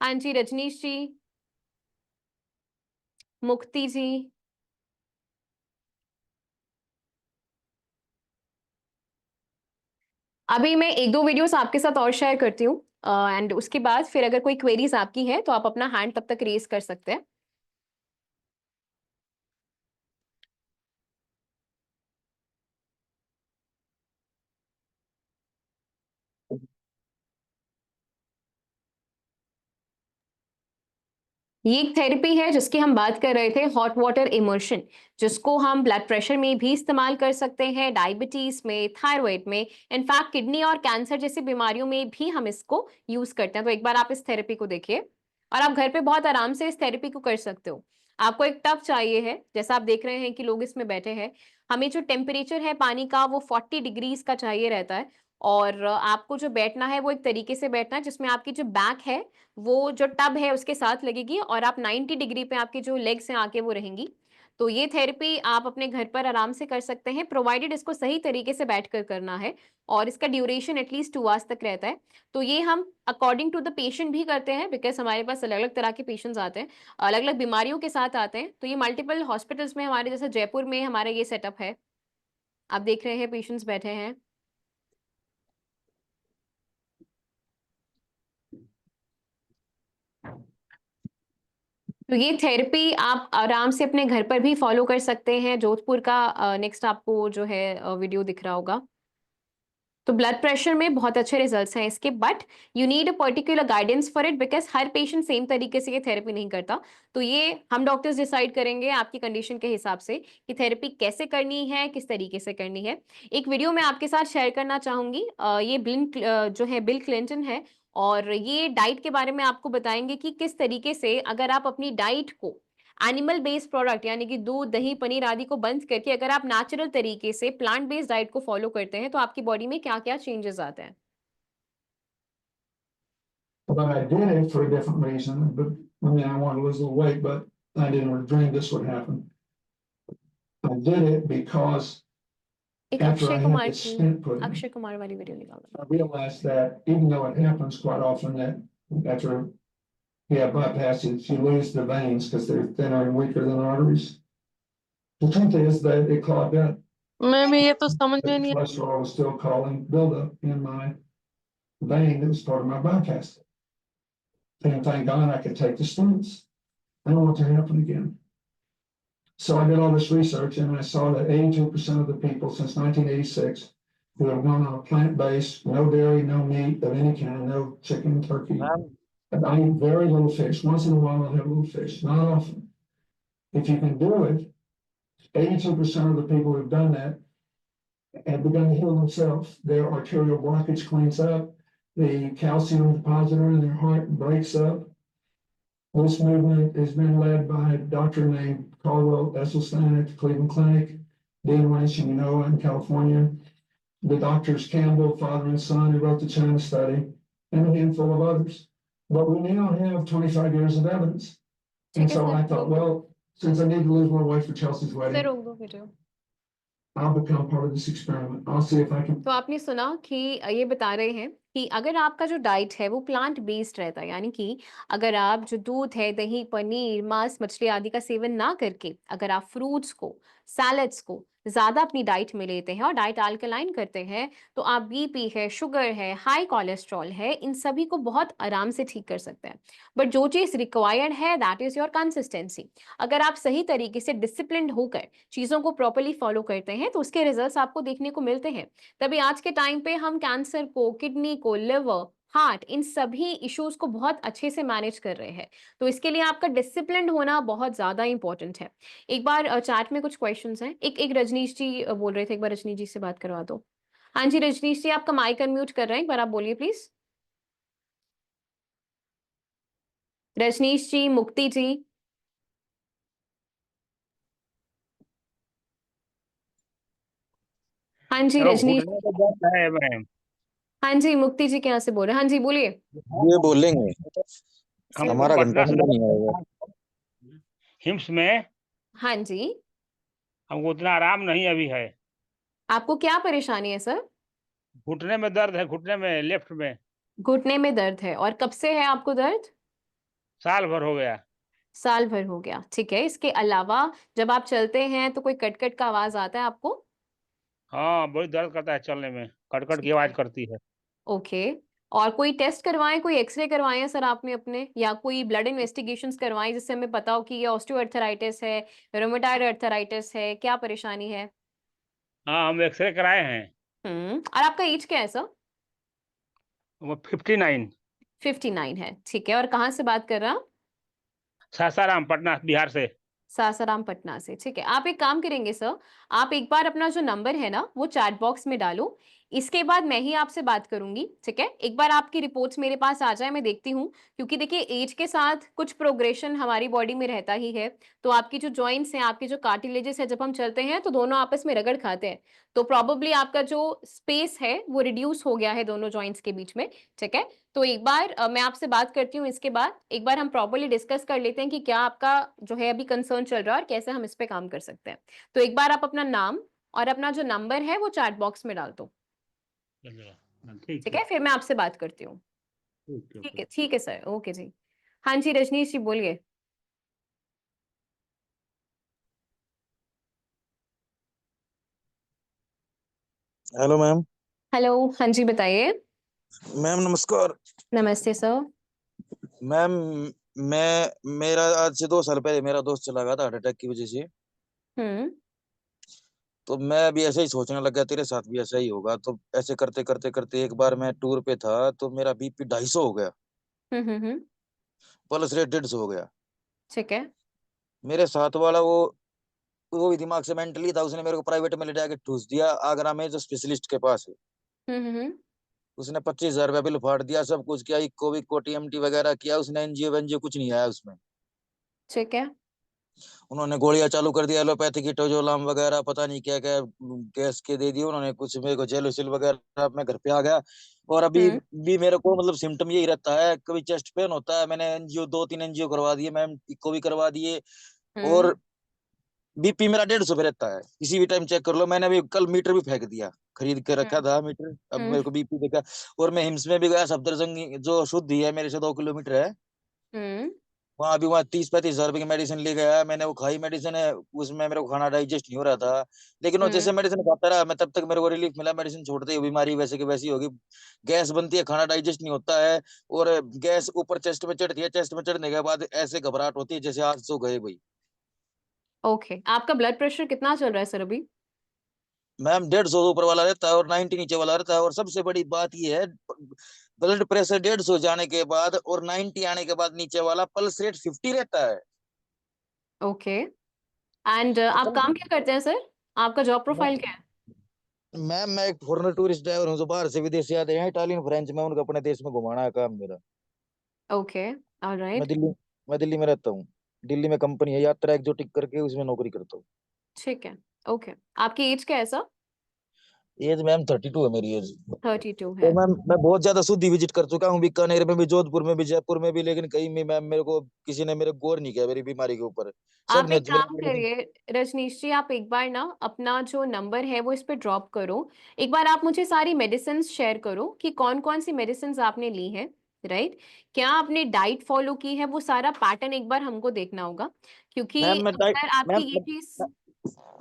हाँ जी रजनीश जी, मुक्ति जी, अभी मैं एक दो वीडियोस आपके साथ और शेयर करती हूँ, एंड उसके बाद फिर अगर कोई क्वेरीज आपकी है तो आप अपना हैंड तब तक रेज कर सकते हैं। ये एक थेरेपी है जिसकी हम बात कर रहे थे, हॉट वाटर इमर्शन, जिसको हम ब्लड प्रेशर में भी इस्तेमाल कर सकते हैं, डायबिटीज में, थायराइड में, इनफैक्ट किडनी और कैंसर जैसी बीमारियों में भी हम इसको यूज करते हैं। तो एक बार आप इस थेरेपी को देखिए, और आप घर पे बहुत आराम से इस थेरेपी को कर सकते हो। आपको एक टब चाहिए है, जैसा आप देख रहे हैं कि लोग इसमें बैठे हैं। हमें जो टेम्परेचर है पानी का वो 40 डिग्रीज का चाहिए रहता है, और आपको जो बैठना है वो एक तरीके से बैठना है जिसमें आपकी जो बैक है वो जो टब है उसके साथ लगेगी, और आप 90 डिग्री पे आपकी जो लेग्स हैं आके वो रहेंगी। तो ये थेरेपी आप अपने घर पर आराम से कर सकते हैं, प्रोवाइडेड इसको सही तरीके से बैठकर करना है, और इसका ड्यूरेशन एटलीस्ट 2 आवर्स तक रहता है। तो ये हम अकॉर्डिंग टू द पेशेंट भी करते हैं, बिकॉज हमारे पास अलग अलग तरह के पेशेंट्स आते हैं, अलग अलग बीमारियों के साथ आते हैं। तो ये मल्टीपल हॉस्पिटल्स में हमारे, जैसे जयपुर में हमारा ये सेटअप है, आप देख रहे हैं पेशेंट्स बैठे हैं। तो ये थेरेपी आप आराम से अपने घर पर भी फॉलो कर सकते हैं। जोधपुर का नेक्स्ट आपको जो है वीडियो दिख रहा होगा। तो ब्लड प्रेशर में बहुत अच्छे रिजल्ट्स हैं इसके, but you need a particular guidance for it, because her patient same तरीके से ये थेरेपी नहीं करता। तो ये हम डॉक्टर्स डिसाइड करेंगे आपकी कंडीशन के हिसाब से कि थेरेपी कैसे करनी है, किस तरीके से करनी है। एक वीडियो मैं आपके साथ शेयर करना चाहूंगी। ये जो है बिल क्लिंटन है, और ये डाइट के बारे में आपको बताएंगे कि किस तरीके से अगर आप अपनी डाइट को एनिमल बेस्ड प्रोडक्ट यानी कि दूध, दही, पनीर आदि को बंद करके अगर आप नेचुरल तरीके से प्लांट बेस्ड डाइट को फॉलो करते हैं तो आपकी बॉडी में क्या क्या चेंजेस आते हैं। But I did it for a different reason, but I mean, I wanted to lose a little weight, but I didn't dream this would happen. I did it because एक after Akshay I had Kumar the की, stent put in, Akshay Kumar वाली video निकालो। I realized that even though it happens quite often that after you have bypasses, you lose the veins because they're thinner and weaker than arteries. The truth is that it clogged up. Ma'am ये तो समझ The में नहीं cholesterol was still causing buildup in my vein that was part of my bypass. And thank God I could take the stents. I don't want it to happen again. So I did all this research and I saw that 82% of the people since 1986 who have gone on a plant-based, no dairy, no meat of any kind, no chicken, turkey. And I eat very little fish. Once in a while I'll have a little fish, not often. If you can do it, 82% of the people who've done that have begun to heal themselves. Their arterial blockage cleans up. The calcium depositor in their heart breaks up. This movement has been led by a doctor named Caldwell Esselstyn at the Cleveland Clinic, Dan Lynch in Genoa in California, the doctors Campbell, father and son, who wrote the China study, and a handful of others. But we now have 25 years of evidence. And so I thought, well, since I need to lose more weight for Chelsea's wedding, I'll become part of this experiment. I'll see if I can. तो आपने सुना कि ये बता रहे हैं कि अगर आपका जो डाइट है वो प्लांट बेस्ड रहता है, यानी कि अगर आप जो दूध है, दही, पनीर, मांस, मछली आदि का सेवन ना करके अगर आप फ्रूट्स को, सैलड्स को ज्यादा अपनी डाइट में लेते हैं और डाइट अल्कलाइन करते हैं तो आप बीपी है, शुगर है, हाई कोलेस्ट्रॉल है, इन सभी को बहुत आराम से ठीक कर सकते हैं। बट जो चीज रिक्वायर्ड है दैट इज योर कंसिस्टेंसी। अगर आप सही तरीके से डिसिप्लिन्ड होकर चीजों को प्रॉपर्ली फॉलो करते हैं तो उसके रिजल्ट्स आपको देखने को मिलते हैं। तभी आज के टाइम पे हम कैंसर को, किडनी को, लिवर, हार्ट, इन सभी इश्यूज को बहुत अच्छे से मैनेज कर रहे हैं। तो इसके लिए आपका डिसिप्लिन्ड होना बहुत ज्यादा इंपॉर्टेंट है। एक बार चैट में कुछ क्वेश्चंस हैं। एक रजनीश जी बोल रहे थे, एक बार रजनीश जी से बात करवा दो। हाँ जी रजनीश जी, आपका माइक अनम्यूट कर रहे हैं, एक बार आप बोलिए प्लीज। रजनीश जी, मुक्ति जी। हाँ जी रजनीश। घुटने में दर्द है मैम। हाँ जी मुक्ति जी कहाँ से बोल रहे हैं? हाँ जी बोलिए। ये बोलेंगे हमारा घंटा पटना नहीं आएगा हिम्स में हाँ जी। हमको उतना आराम नहीं अभी है। आपको क्या परेशानी है सर? घुटने में दर्द है, घुटने में लेफ्ट में। घुटने में दर्द है, और कब से है आपको दर्द? साल भर हो गया। साल भर हो गया, ठीक है। इसके अलावा जब आप चलते हैं तो कोई कट-कट का आवाज आता है आपको? हाँ बड़ी दर्द करता है चलने में, कट-कट की आवाज करती है। ओके। और कोई टेस्ट करवाएं, कोई एक्सरे करवाए हैं सर आपने अपने, या कोई ब्लड इन्वेस्टिगेशंस करवाएं जिससे हमें पता हो कि ये ऑस्टियोआर्थराइटिस है, रोमेटॉइड अर्थराइटिस है, क्या परेशानी है? हाँ हम एक्सरे कराए हैं। और आपका एज क्या है सर? वो 59। 59 है, ठीक है। और कहाँ से बात कर रहा? सासाराम, पटना, बिहार से। सासाराम, पटना से, ठीक है। आप एक काम करेंगे सर, आप एक बार अपना जो नंबर है ना वो चैट बॉक्स में डालो। इसके बाद मैं ही आपसे बात करूंगी, ठीक है। एक बार आपकी रिपोर्ट्स मेरे पास आ जाए, मैं देखती हूँ, क्योंकि देखिए एज के साथ कुछ प्रोग्रेशन हमारी बॉडी में रहता ही है। तो आपकी जो जॉइंट्स हैं, आपके जो कार्टिलेजेस है, जब हम चलते हैं तो दोनों आपस में रगड़ खाते हैं। तो प्रॉबेबली आपका जो स्पेस है वो रिड्यूस हो गया है दोनों जॉइंट्स के बीच में, ठीक है। तो एक बार मैं आपसे बात करती हूँ, इसके बाद एक बार हम प्रॉपर्ली डिस्कस कर लेते हैं कि क्या आपका जो है अभी कंसर्न चल रहा है और कैसे हम इस पे काम कर सकते हैं। तो एक बार आप अपना नाम और अपना जो नंबर है वो चैट बॉक्स में डाल दो, ठीक है। फिर मैं आपसे बात करती हूँ। ठीक है सर, ओके जी। हाँ जी रजनीश जी बोलिए। Hello ma'am. हेलो, हाँ जी बताइए। मैम नमस्कार। नमस्ते सर। मैम मेरा आज से 2 साल पहले मेरा दोस्त चला गया था हार्ट अटैक की वजह से। हम्म। तो मैं अभी ऐसे ही सोचने लग गया तेरे साथ भी ऐसा ही होगा। तो ऐसे करते करते करते एक बार मैं टूर पे था तो मेरा बीपी 250 हो गया, हम्म। पल्स रेट 150 हो गया। ठीक है। मेरे साथ वाला वो भी दिमाग से मेंटली था, उसने मेरे को प्राइवेट में ले जाके ठूस दिया आगरा में जो स्पेशलिस्ट के पास है। हम्म। उसने 25,000 रुपया बिल फाड़ दिया, सब कुछ किया, इको विको टीएमटी वगैरह किया उसने, एनजीओ वेनजीओ कुछ नहीं आया उसमें। ठीक है। उन्होंने गोलियां चालू कर दिया एलोपैथी की, टोजोलाम वगैरह पता नहीं क्या क्या गैस के दे दिए उन्होंने कुछ, मेरे को जेलोसिल वगैरह। मैं घर पे आ गया और अभी भी मेरे को मतलब सिम्टम यही रहता है, कभी चेस्ट पेन होता है, मैंने एनजीओ 2-3 एनजीओ करवा दिए मैम, इको भी करवा दिए। और बीपी मेरा 150 पे रहता है, किसी भी टाइम चेक कर लो। मैंने अभी कल मीटर भी फेंक दिया, खरीद के रखा था मीटर, अब मेरे को बीपी देखा। और मैं हिम्स में भी गया, सफदरजंग जो शुद्ध ही है मेरे से 2 किलोमीटर है, वहां भी वहाँ 30-35 हजार रुपए की मेडिसिन ले गया मैंने, वो खाई मेडिसिन है, उसमें मेरे को खाना डाइजेस्ट नहीं हो रहा था। लेकिन वो जैसे मेडिसिन खाता रहा मैं तब तक मेरे को रिलीफ मिला, मेडिसिन छोड़ते ही बीमारी वैसे की वैसी होगी, गैस बनती है, खाना डाइजेस्ट नहीं होता है। और गैस ऊपर चेस्ट में चढ़ती है, चेस्ट में चढ़ने के बाद ऐसे घबराहट होती है जैसे आज तो गए भाई। ओके, आपका ब्लड प्रेशर कितना चल रहा है सर अभी? मैम 150 ऊपर वाला रहता है और 90 नीचे वाला रहता है। और सबसे बड़ी बात ये है, ब्लड प्रेशर 150 जाने के बाद और 90 आने के बाद नीचे वाला पल्स रेट 50 रहता है। ओके। एंड आप काम क्या करते हैं सर? आपका जॉब प्रोफाइल क्या है? मैम मैं एक फॉरेनर टूरिस्ट ड्राइवर हूँ, जो बाहर से विदेशी आते हैं इटालियन फ्रेंच में, उनको अपने देश में घुमाना है काम मेरा। ओके, मैं ऑलराइट। दिल्ली मैं दिल्ली में रहता हूँ। दिल्ली में कंपनी है यात्रा एक्जोटिक करके, उसमें नौकरी करता हूँ। ठीक है। ओके, आपकी एज क्या है सर? एज मैम 32 है मेरी एज। 32 तो है। मैम मैं बहुत ज्यादा शुद्धि विजिट कर चुका हूँ, बीकानेर में भी, जोधपुर में भी, जयपुर में भी, लेकिन कहीं भी मैम मेरे को किसी ने मेरे गौर नहीं किया मेरी बीमारी के ऊपर। सब आप ने एक मेरे काम करिए रजनीश जी, आप एक बार ना अपना जो नंबर है वो इस पे ड्रॉप करो। एक बार आप मुझे सारी मेडिसिन शेयर करो कि कौन कौन सी मेडिसिन आपने ली है, राइट? क्या आपने डाइट फॉलो की है, वो सारा पैटर्न एक बार हमको देखना होगा, क्योंकि मैम मैं डाइट अगर आपकी मैम ये चीज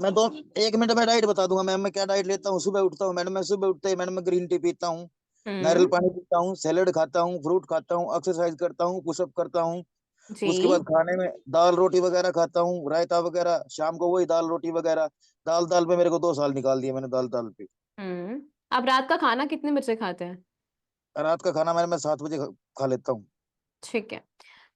मैं तो 1 मिनट में डाइट बता दूंगा मैम। मैं क्या डाइट लेता हूँ, सुबह उठता हूँ मैडम, मैं सुबह उठते ही मैडम मैं ग्रीन टी पीता हूँ, नारियल पानी पीता हूँ, सैलेड खाता हूँ, फ्रूट खाता हूँ, एक्सरसाइज करता हूँ, पुशअप करता हूँ। उसके बाद जी। खाने में दाल रोटी वगैरह खाता हूँ, रायता वगैरह, शाम को वही दाल रोटी वगैरह। दाल दाल पे मेरे को 2 साल निकाल दिए मैंने, दाल दाल पे। आप रात का खाना कितने बजे खाते हैं? रात का खाना मैं 7 बजे खा लेता हूँ। ठीक है,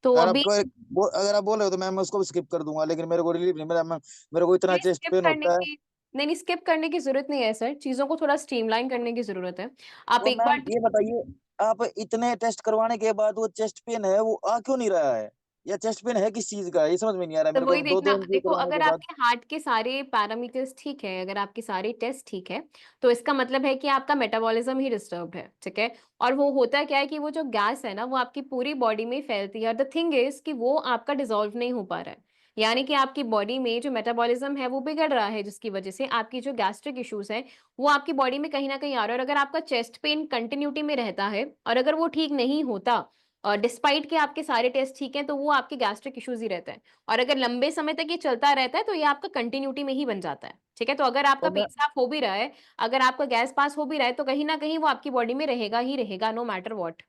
तो अगर अभी अगर आप बोल रहे हो तो मैं उसको भी स्किप कर दूंगा, लेकिन मेरे को रिलीफ नहीं मिला। मेरे को इतना ये चेस्ट स्किप पेन करने होता है। की नहीं, स्किप करने की जरूरत नहीं है सर, चीजों को थोड़ा स्ट्रीमलाइन करने की जरूरत है। आप तो एक मैम बार ये बताइए, आप इतने टेस्ट करवाने के बाद वो चेस्ट पेन है वो आ क्यों नहीं रहा है, या चेस्ट पेन है किस चीज का, ये समझ में नहीं आ रहा है तो मेरे को, वही दो देखना, दो एनजीओ देखो करवाने अगर के बाद। आपके हार्ट के सारे पैरामीटर्स ठीक है, अगर आपके सारे टेस्ट ठीक है, तो इसका मतलब है कि आपका मेटाबॉलिज्म ही डिस्टर्ब्ड है, ठीक है? और वो होता क्या है कि वो जो गैस है ना, वो आपकी पूरी बॉडी में फैलती है, और द थिंग इज कि वो आपका डिसॉल्व नहीं हो पा रहा है। यानी कि आपकी बॉडी में जो मेटाबॉलिज्म है वो बिगड़ रहा है, जिसकी वजह से आपकी जो गैस्ट्रिक इश्यूज है वो आपकी बॉडी में कहीं ना कहीं आ रहा है। और अगर आपका चेस्ट पेन कंटिन्यूटी में रहता है और अगर वो ठीक नहीं होता, और डिस्पाइट के आपके सारे टेस्ट ठीक हैं, तो वो आपके गैस्ट्रिक इश्यूज ही रहता है। और अगर लंबे समय तक ये चलता रहता है तो ये आपका कंटिन्यूटी में ही बन जाता है, ठीक है? तो अगर आपका और मैं पेट साफ हो भी रहा है, अगर आपका गैस पास हो भी रहा है, तो कहीं ना कहीं वो आपकी बॉडी में रहेगा ही रहेगा, नो मैटर व्हाट।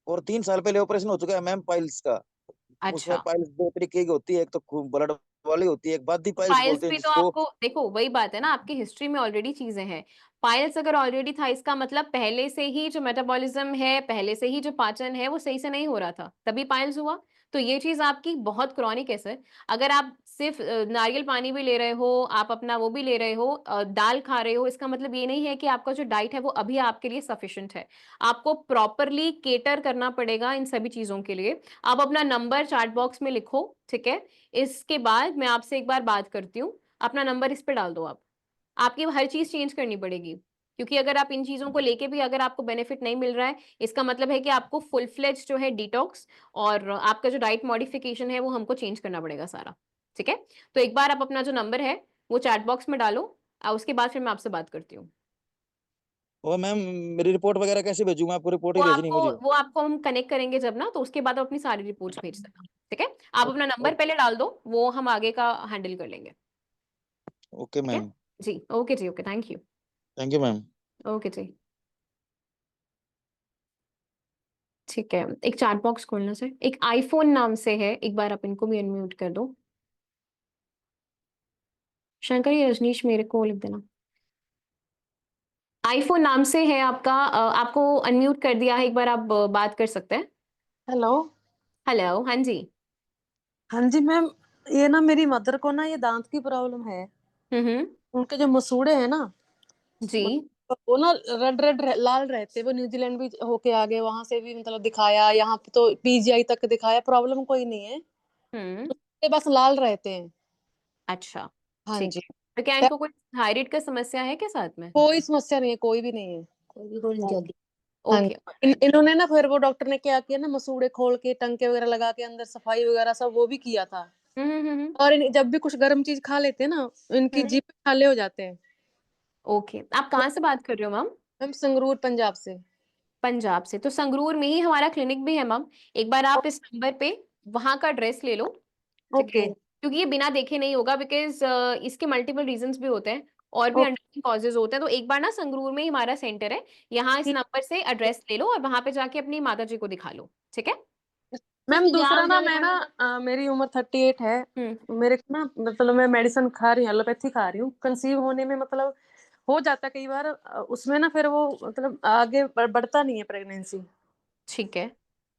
और 3 साल पहले ऑपरेशन हो चुका है मैम पाइल्स का। उसमें अच्छा, पाइल्स 2 तरीके की होती है, एक तो खून ब्लड वाली होती है, एक बादी तो पाइल्स पाइल्स बोलते हैं भी तो जिसको। आपको देखो, वही बात है ना, आपकी हिस्ट्री में ऑलरेडी चीजें हैं। पाइल्स अगर ऑलरेडी था, इसका मतलब पहले से ही जो मेटाबॉलिज्म है, पहले से ही जो पाचन है वो सही से नहीं हो रहा था, तभी पाइल्स हुआ। तो ये चीज आपकी बहुत क्रॉनिक है सर। अगर आप सिर्फ नारियल पानी भी ले रहे हो, आप अपना वो भी ले रहे हो, दाल खा रहे हो, इसका मतलब ये नहीं है कि आपका जो डाइट है वो अभी आपके लिए सफिशिएंट है। आपको प्रॉपरली केटर करना पड़ेगा इन सभी चीजों के लिए। आप अपना नंबर चैट बॉक्स में लिखो, ठीक है? इसके बाद मैं आपसे एक बार बात करती हूँ, अपना नंबर इस पे डाल दो आप। आपकी हर चीज चेंज करनी पड़ेगी, क्योंकि अगर आप इन चीजों को लेके भी अगर आपको बेनिफिट नहीं मिल रहा है, इसका मतलब है कि आपको फुल फ्लेज जो है डिटॉक्स और आपका जो डाइट मॉडिफिकेशन है वो हमको चेंज करना पड़ेगा सारा, ठीक है? तो एक बार आप अपना जो नंबर है वो चैट बॉक्स में डालो, और उसके बाद फिर मैं आपसे बात करती हूँ। और मैम मेरी रिपोर्ट वगैरह कैसे भेजूँ मैं आपको, रिपोर्ट ही भेजनी है मुझे? वो आपको हम कनेक्ट करेंगे जब ना, तो उसके बाद आप अपनी सारी रिपोर्ट्स भेज देना, ठीक है? आप अपना नंबर पहले डाल दो, वो हम आगे का हैंडल कर लेंगे। ओके ठीक है मैम। जी, ओके जी, okay, thank you. Thank you ma'am. Okay जी, ठीक है। एक चैट बॉक्स खोलना सर, एक आईफोन नाम से है, एक बार आप इनको भी अनम्यूट कर दो। शंकर, ये रजनीश मेरे को लिख देना। आईफोन नाम से है आपका, आपको अनम्यूट कर दिया है, एक बार आप बात कर सकते हैं। हेलो। हेलो, हाँ जी। हाँ जी मैम, ये ना मेरी मदर को ना ये दांत की प्रॉब्लम है। उनके जो मसूड़े हैं ना, जी, वो ना रेड रेड लाल रहते। वो न्यूजीलैंड भी होके आ गए, वहां से भी मतलब दिखाया, यहाँ पे तो पीजीआई तक दिखाया, प्रॉब्लम कोई नहीं है, उसके बस लाल रहते हैं। अच्छा, हाँ ठीक जी। है। तो क्या इनको कोई थायराइड का समस्या है क्या साथ में? कोई समस्या नहीं है, कोई भी नहीं है, कोई भी गोली नहीं चलती। हाँ ओके। जी। इन्होंने ना फिर वो डॉक्टर ने क्या किया ना, मसूड़े खोल के टंके वगैरह लगा के अंदर सफाई वगैरह सब वो भी किया था। और जब भी कुछ गर्म चीज खा लेते हैं ना, इनकी जीभ पे छाले हो जाते हैं। ओके, आप कहाँ से बात कर रहे हो मैम? हम संगरूर पंजाब से। पंजाब से? तो संगरूर में ही हमारा क्लिनिक भी है मैम। एक बार आप इस नंबर पे वहां का एड्रेस ले लो, ठीक है? ओके। क्योंकि ये बिना देखे नहीं होगा, बिकॉज इसके मल्टीपल रीजंस भी होते हैं और भी अंडरलाइंग कॉजेज होते हैं। तो एक बार ना संगरूर में ही हमारा सेंटर है, यहाँ इस नंबर से एड्रेस ले लो और वहां पे जाके अपनी माता जी को दिखा लो, ठीक है? मैम दूसरा ना, मैं ना मेरी उम्र 38 है। मेरे को ना मतलब मैं मेडिसिन खा रही हूँ, एलोपैथी खा रही हूँ। कंसीव होने में मतलब हो जाता है कई बार, उसमें ना फिर वो मतलब आगे बढ़ता नहीं है प्रेगनेंसी। ठीक है,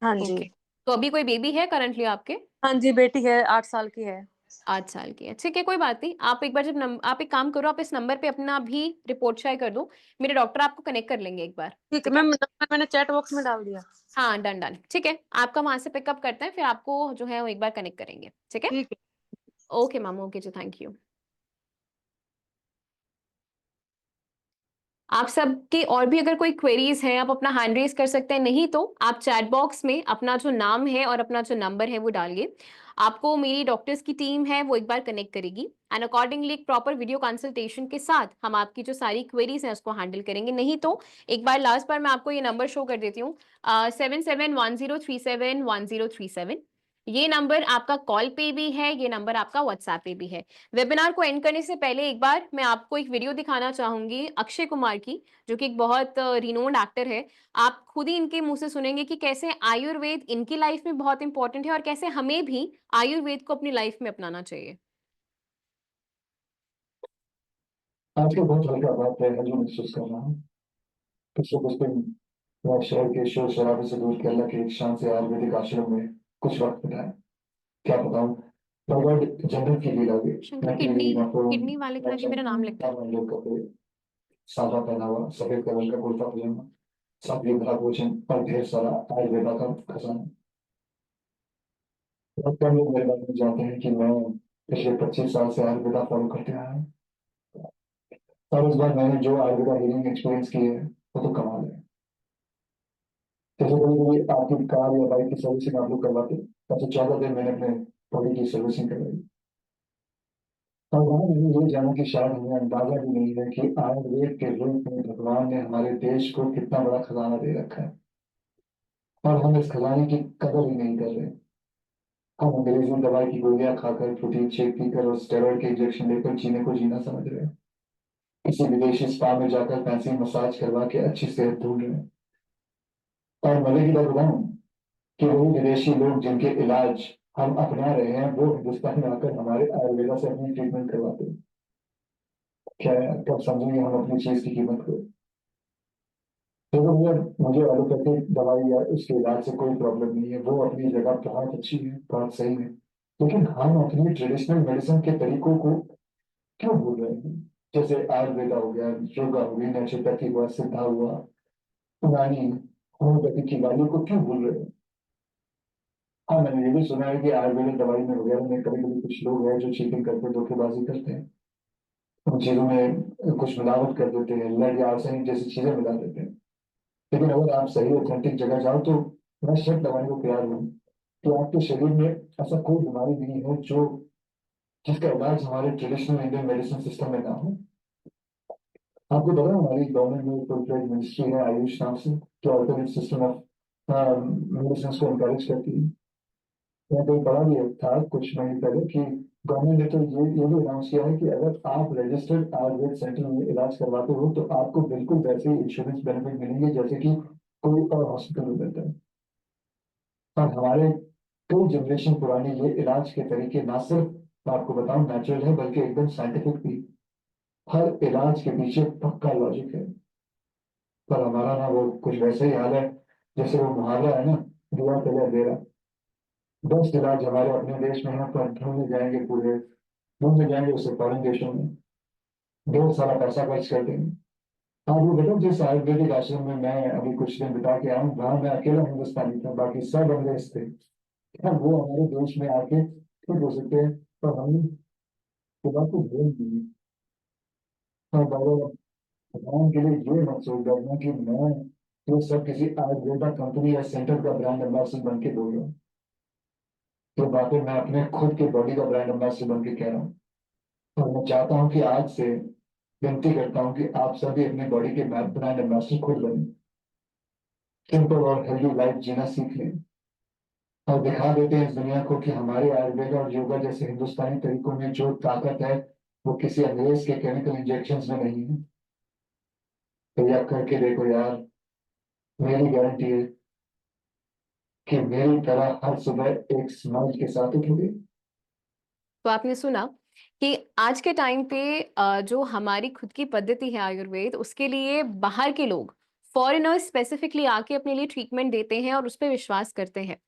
हाँ जी। ओके। तो अभी कोई बेबी है करंटली आपके? हाँ जी, बेटी है, 8 साल की है। 8 साल की है, ठीक है, कोई बात नहीं। आप एक बार जब आप एक काम करो, आप इस नंबर पे अपना भी रिपोर्ट शेयर कर दो, मेरे डॉक्टर आपको कनेक्ट कर लेंगे एक बार। ठीक है मैम, नंबर मैंने चैट बॉक्स में डाल दिया। हाँ, डन डन, ठीक है। आपका वहां से पिकअप करते हैं, फिर आपको जो है वो एक बार कनेक्ट करेंगे, ठीक है? ठीक है। ओके मैम, ओके जी, थैंक यू। आप सबके और भी अगर कोई क्वेरीज हैं, आप अपना हैंड रेज कर सकते हैं, नहीं तो आप चैट बॉक्स में अपना जो नाम है और अपना जो नंबर है वो डालिए। आपको मेरी डॉक्टर्स की टीम है वो एक बार कनेक्ट करेगी एंड अकॉर्डिंगली एक प्रॉपर वीडियो कंसल्टेशन के साथ हम आपकी जो सारी क्वेरीज हैं उसको हैंडल करेंगे। नहीं तो एक बार लास्ट बार मैं आपको ये नंबर शो कर देती हूँ, 7710371037। ये नंबर आपका कॉल पे भी है, ये नंबर आपका व्हाट्सएप पे भी है। वेबिनार को एंड करने से पहले एक बार मैं आपको एक वीडियो दिखाना चाहूंगी अक्षय कुमार की, जो कि एक बहुत रिनोन्ड एक्टर है। आप खुद ही इनके मुंह से सुनेंगे कि कैसे आयुर्वेद इनकी लाइफ में बहुत इंपॉर्टेंट है और कैसे हमें भी आयुर्वेद को अपनी लाइफ में अपनाना चाहिए। आज के बहुत हल्का बात है जो महसूस कर रहा हूँ। पिछले कुछ दिन मैं शहर के शोर शराबे से दूर केरला के एक शांत से आयुर्वेदिक आश्रम में कुछ वक्त बिताया। क्या बताऊं, भगवान जन्नत की लीला हुई। शंकर, न टीवी, न फोन, किडनी वाले के न लगे मेरा नाम लिख दे। महंगे कपड़े, सादा पहनावा, सफेद कलर का कुर्ता पजामा, सादगी भरा भोजन और ढेर सारा आयुर्वेदा का खजाना। बहुत कम लोग मेरे बारे में जानते हैं कि मैं पिछले 25 साल से आयुर्वेदा फॉलो करते आया हूँ। और इस बार मैंने जो आयुर्वेदा हीलिंग एक्सपीरियंस की है वो तो कमाल है। जैसे कभी कभी आपकी कार या बाइक की सर्विसिंग आप लोग करवाते, तब 14 दिन मैंने अपने बॉडी की सर्विसिंग करवाई। और वहां मैंने ये जाना कि शायद हमें अंदाजा भी नहीं है कि आयुर्वेद के रूप में भगवान ने हमारे देश को कितना बड़ा खजाना दे रखा है और हम इस खजाने की कदर ही नहीं कर रहे। हम अंग्रेजी दवाई की गोलियां खाकर, प्रोटीन शेक पीकर और स्टेरॉइड के इंजेक्शन लेकर जीने को जीना समझ रहे हैं। किसी विदेशी स्पा में जाकर फैंसी मसाज करवा के अच्छी सेहत ढूंढ रहे हैं। और मजे की बात बताऊं कि वही विदेशी लोग जिनके इलाज हम अपना रहे हैं, वो हिंदुस्तान में आकर हमारे आयुर्वेदा से अपनी ट्रीटमेंट करवाते हैं। क्या है, कब समझेंगे हम अपनी चीज की कीमत को? तो मुझे एलोपैथिक दवाई या उसके इलाज से कोई प्रॉब्लम नहीं है, वो अपनी जगह बहुत अच्छी है, बहुत सही है। लेकिन हम अपनी ट्रेडिशनल मेडिसिन के तरीकों को क्यों भूल रहे हैं? जैसे आयुर्वेदा हो गया, योगा हो गई, नेचुरोपैथी हुआ, सिद्धा हुआ, पुरानी होम्योपैथी की वाली को क्यों भूल रहे हैं? हाँ, मैंने ये भी सुना है कि आयुर्वेदिक दवाई में वगैरह में कभी कभी कुछ लोग हैं जो चीटिंग करके धोखेबाजी करते हैं, उन चीजों में कुछ मिलावट कर देते हैं, लेड या आर्सेनिक जैसी चीजें मिला देते हैं। लेकिन अगर आप सही ऑथेंटिक जगह जाओ तो मैं शर्त लगाने को तैयार हूँ कि आपके शरीर में ऐसा कोई बीमारी नहीं है जो जिसका इलाज हमारे ट्रेडिशनल इंडियन मेडिसिन सिस्टम में ना हो। आपको पता है हमारी गवर्नमेंट में फुल फ्लेज मिनिस्ट्री है आयुष नाम से, जो अल्टरनेट सिस्टम ऑफ मेडिसिन को एनकरेज करती है। मैं कहीं पढ़ा भी था कुछ महीने पहले कि गवर्नमेंट ने तो ये भी अनाउंस किया है कि अगर आप रजिस्टर्ड आयुर्वेद सेंटर में इलाज करवाते हो तो आपको बिल्कुल वैसे ही इंश्योरेंस बेनिफिट मिलेंगे जैसे कि कोई और हॉस्पिटल में मिलता है। और हमारे कई जनरेशन पुराने ये इलाज के तरीके ना सिर्फ मैं आपको बताऊं नेचुरल है, बल्कि एकदम साइंटिफिक भी। हर इलाज के पीछे पक्का लॉजिक है। पर हमारा ना वो कुछ वैसे ही हाल है, जैसे वो मुहावरा है ना, दुआ तले अंधेरा। 10 इलाज हमारे अपने देश में है, पर ढूंढने जाएंगे पूरे, ढूंढने जाएंगे उसे फॉरेन देशों में, ढेर सारा पैसा खर्च कर देंगे। हाँ, वो बताओ, जिस आयुर्वेदिक आश्रम में मैं अभी कुछ दिन बिता के आया हूँ, वहां मैं अकेला हिंदुस्तानी था, बाकी सब अंग्रेज थे। क्या वो हमारे देश में आके ठीक हो सकते हैं? पर हमने खुदा को बोल दी। और बाबा, भगवान के लिए ये मत सोच बैठना कि मैं ये सब किसी आयुर्वेदा कंपनी या सेंटर का ब्रांड एम्बेसडर बन के बोल रहा हूँ। ये बातें मैं अपने खुद के बॉडी का ब्रांड एम्बेसडर बन के कह रहा हूँ। और मैं चाहता हूँ कि आज से विनती करता हूँ कि आप सभी अपनी बॉडी के ब्रांड एम्बेसडर खुद बने, सिंपल और हेल्दी लाइफ जीना सीख लें, और दिखा देते हैं इस दुनिया को कि हमारे आयुर्वेद और योगा जैसे हिंदुस्तानी तरीकों में जो ताकत है वो किसी अंग्रेज के केमिकल इंजेक्शन में नहीं है। तो ये करके देखो यार, मेरी गारंटी है कि मेरी तरह हर सुबह एक स्माइल के साथ उठोगे। तो आपने सुना कि आज के टाइम पे जो हमारी खुद की पद्धति है आयुर्वेद, उसके लिए बाहर के लोग, फॉरेनर्स स्पेसिफिकली आके अपने लिए ट्रीटमेंट देते हैं और उस पर विश्वास करते हैं।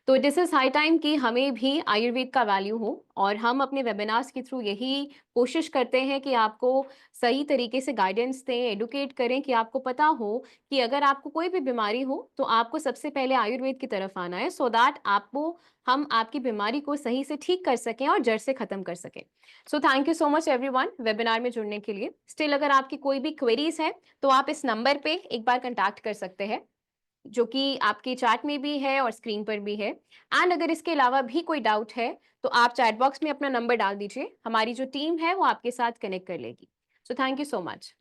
तो दिस इज हाई टाइम कि हमें भी आयुर्वेद का वैल्यू हो, और हम अपने वेबिनार्स के थ्रू यही कोशिश करते हैं कि आपको सही तरीके से गाइडेंस दें, एडुकेट करें, कि आपको पता हो कि अगर आपको कोई भी बीमारी हो तो आपको सबसे पहले आयुर्वेद की तरफ आना है, सो दैट हम आपकी बीमारी को सही से ठीक कर सकें और जड़ से खत्म कर सकें। So thank you so much everyone webinar में जुड़ने के लिए। स्टिल अगर आपकी कोई भी क्वेरीज है तो आप इस नंबर पे एक बार कंटैक्ट कर सकते हैं, जो कि आपके चैट में भी है और स्क्रीन पर भी है। एंड अगर इसके अलावा भी कोई डाउट है तो आप चैट बॉक्स में अपना नंबर डाल दीजिए, हमारी जो टीम है वो आपके साथ कनेक्ट कर लेगी। So thank you so much.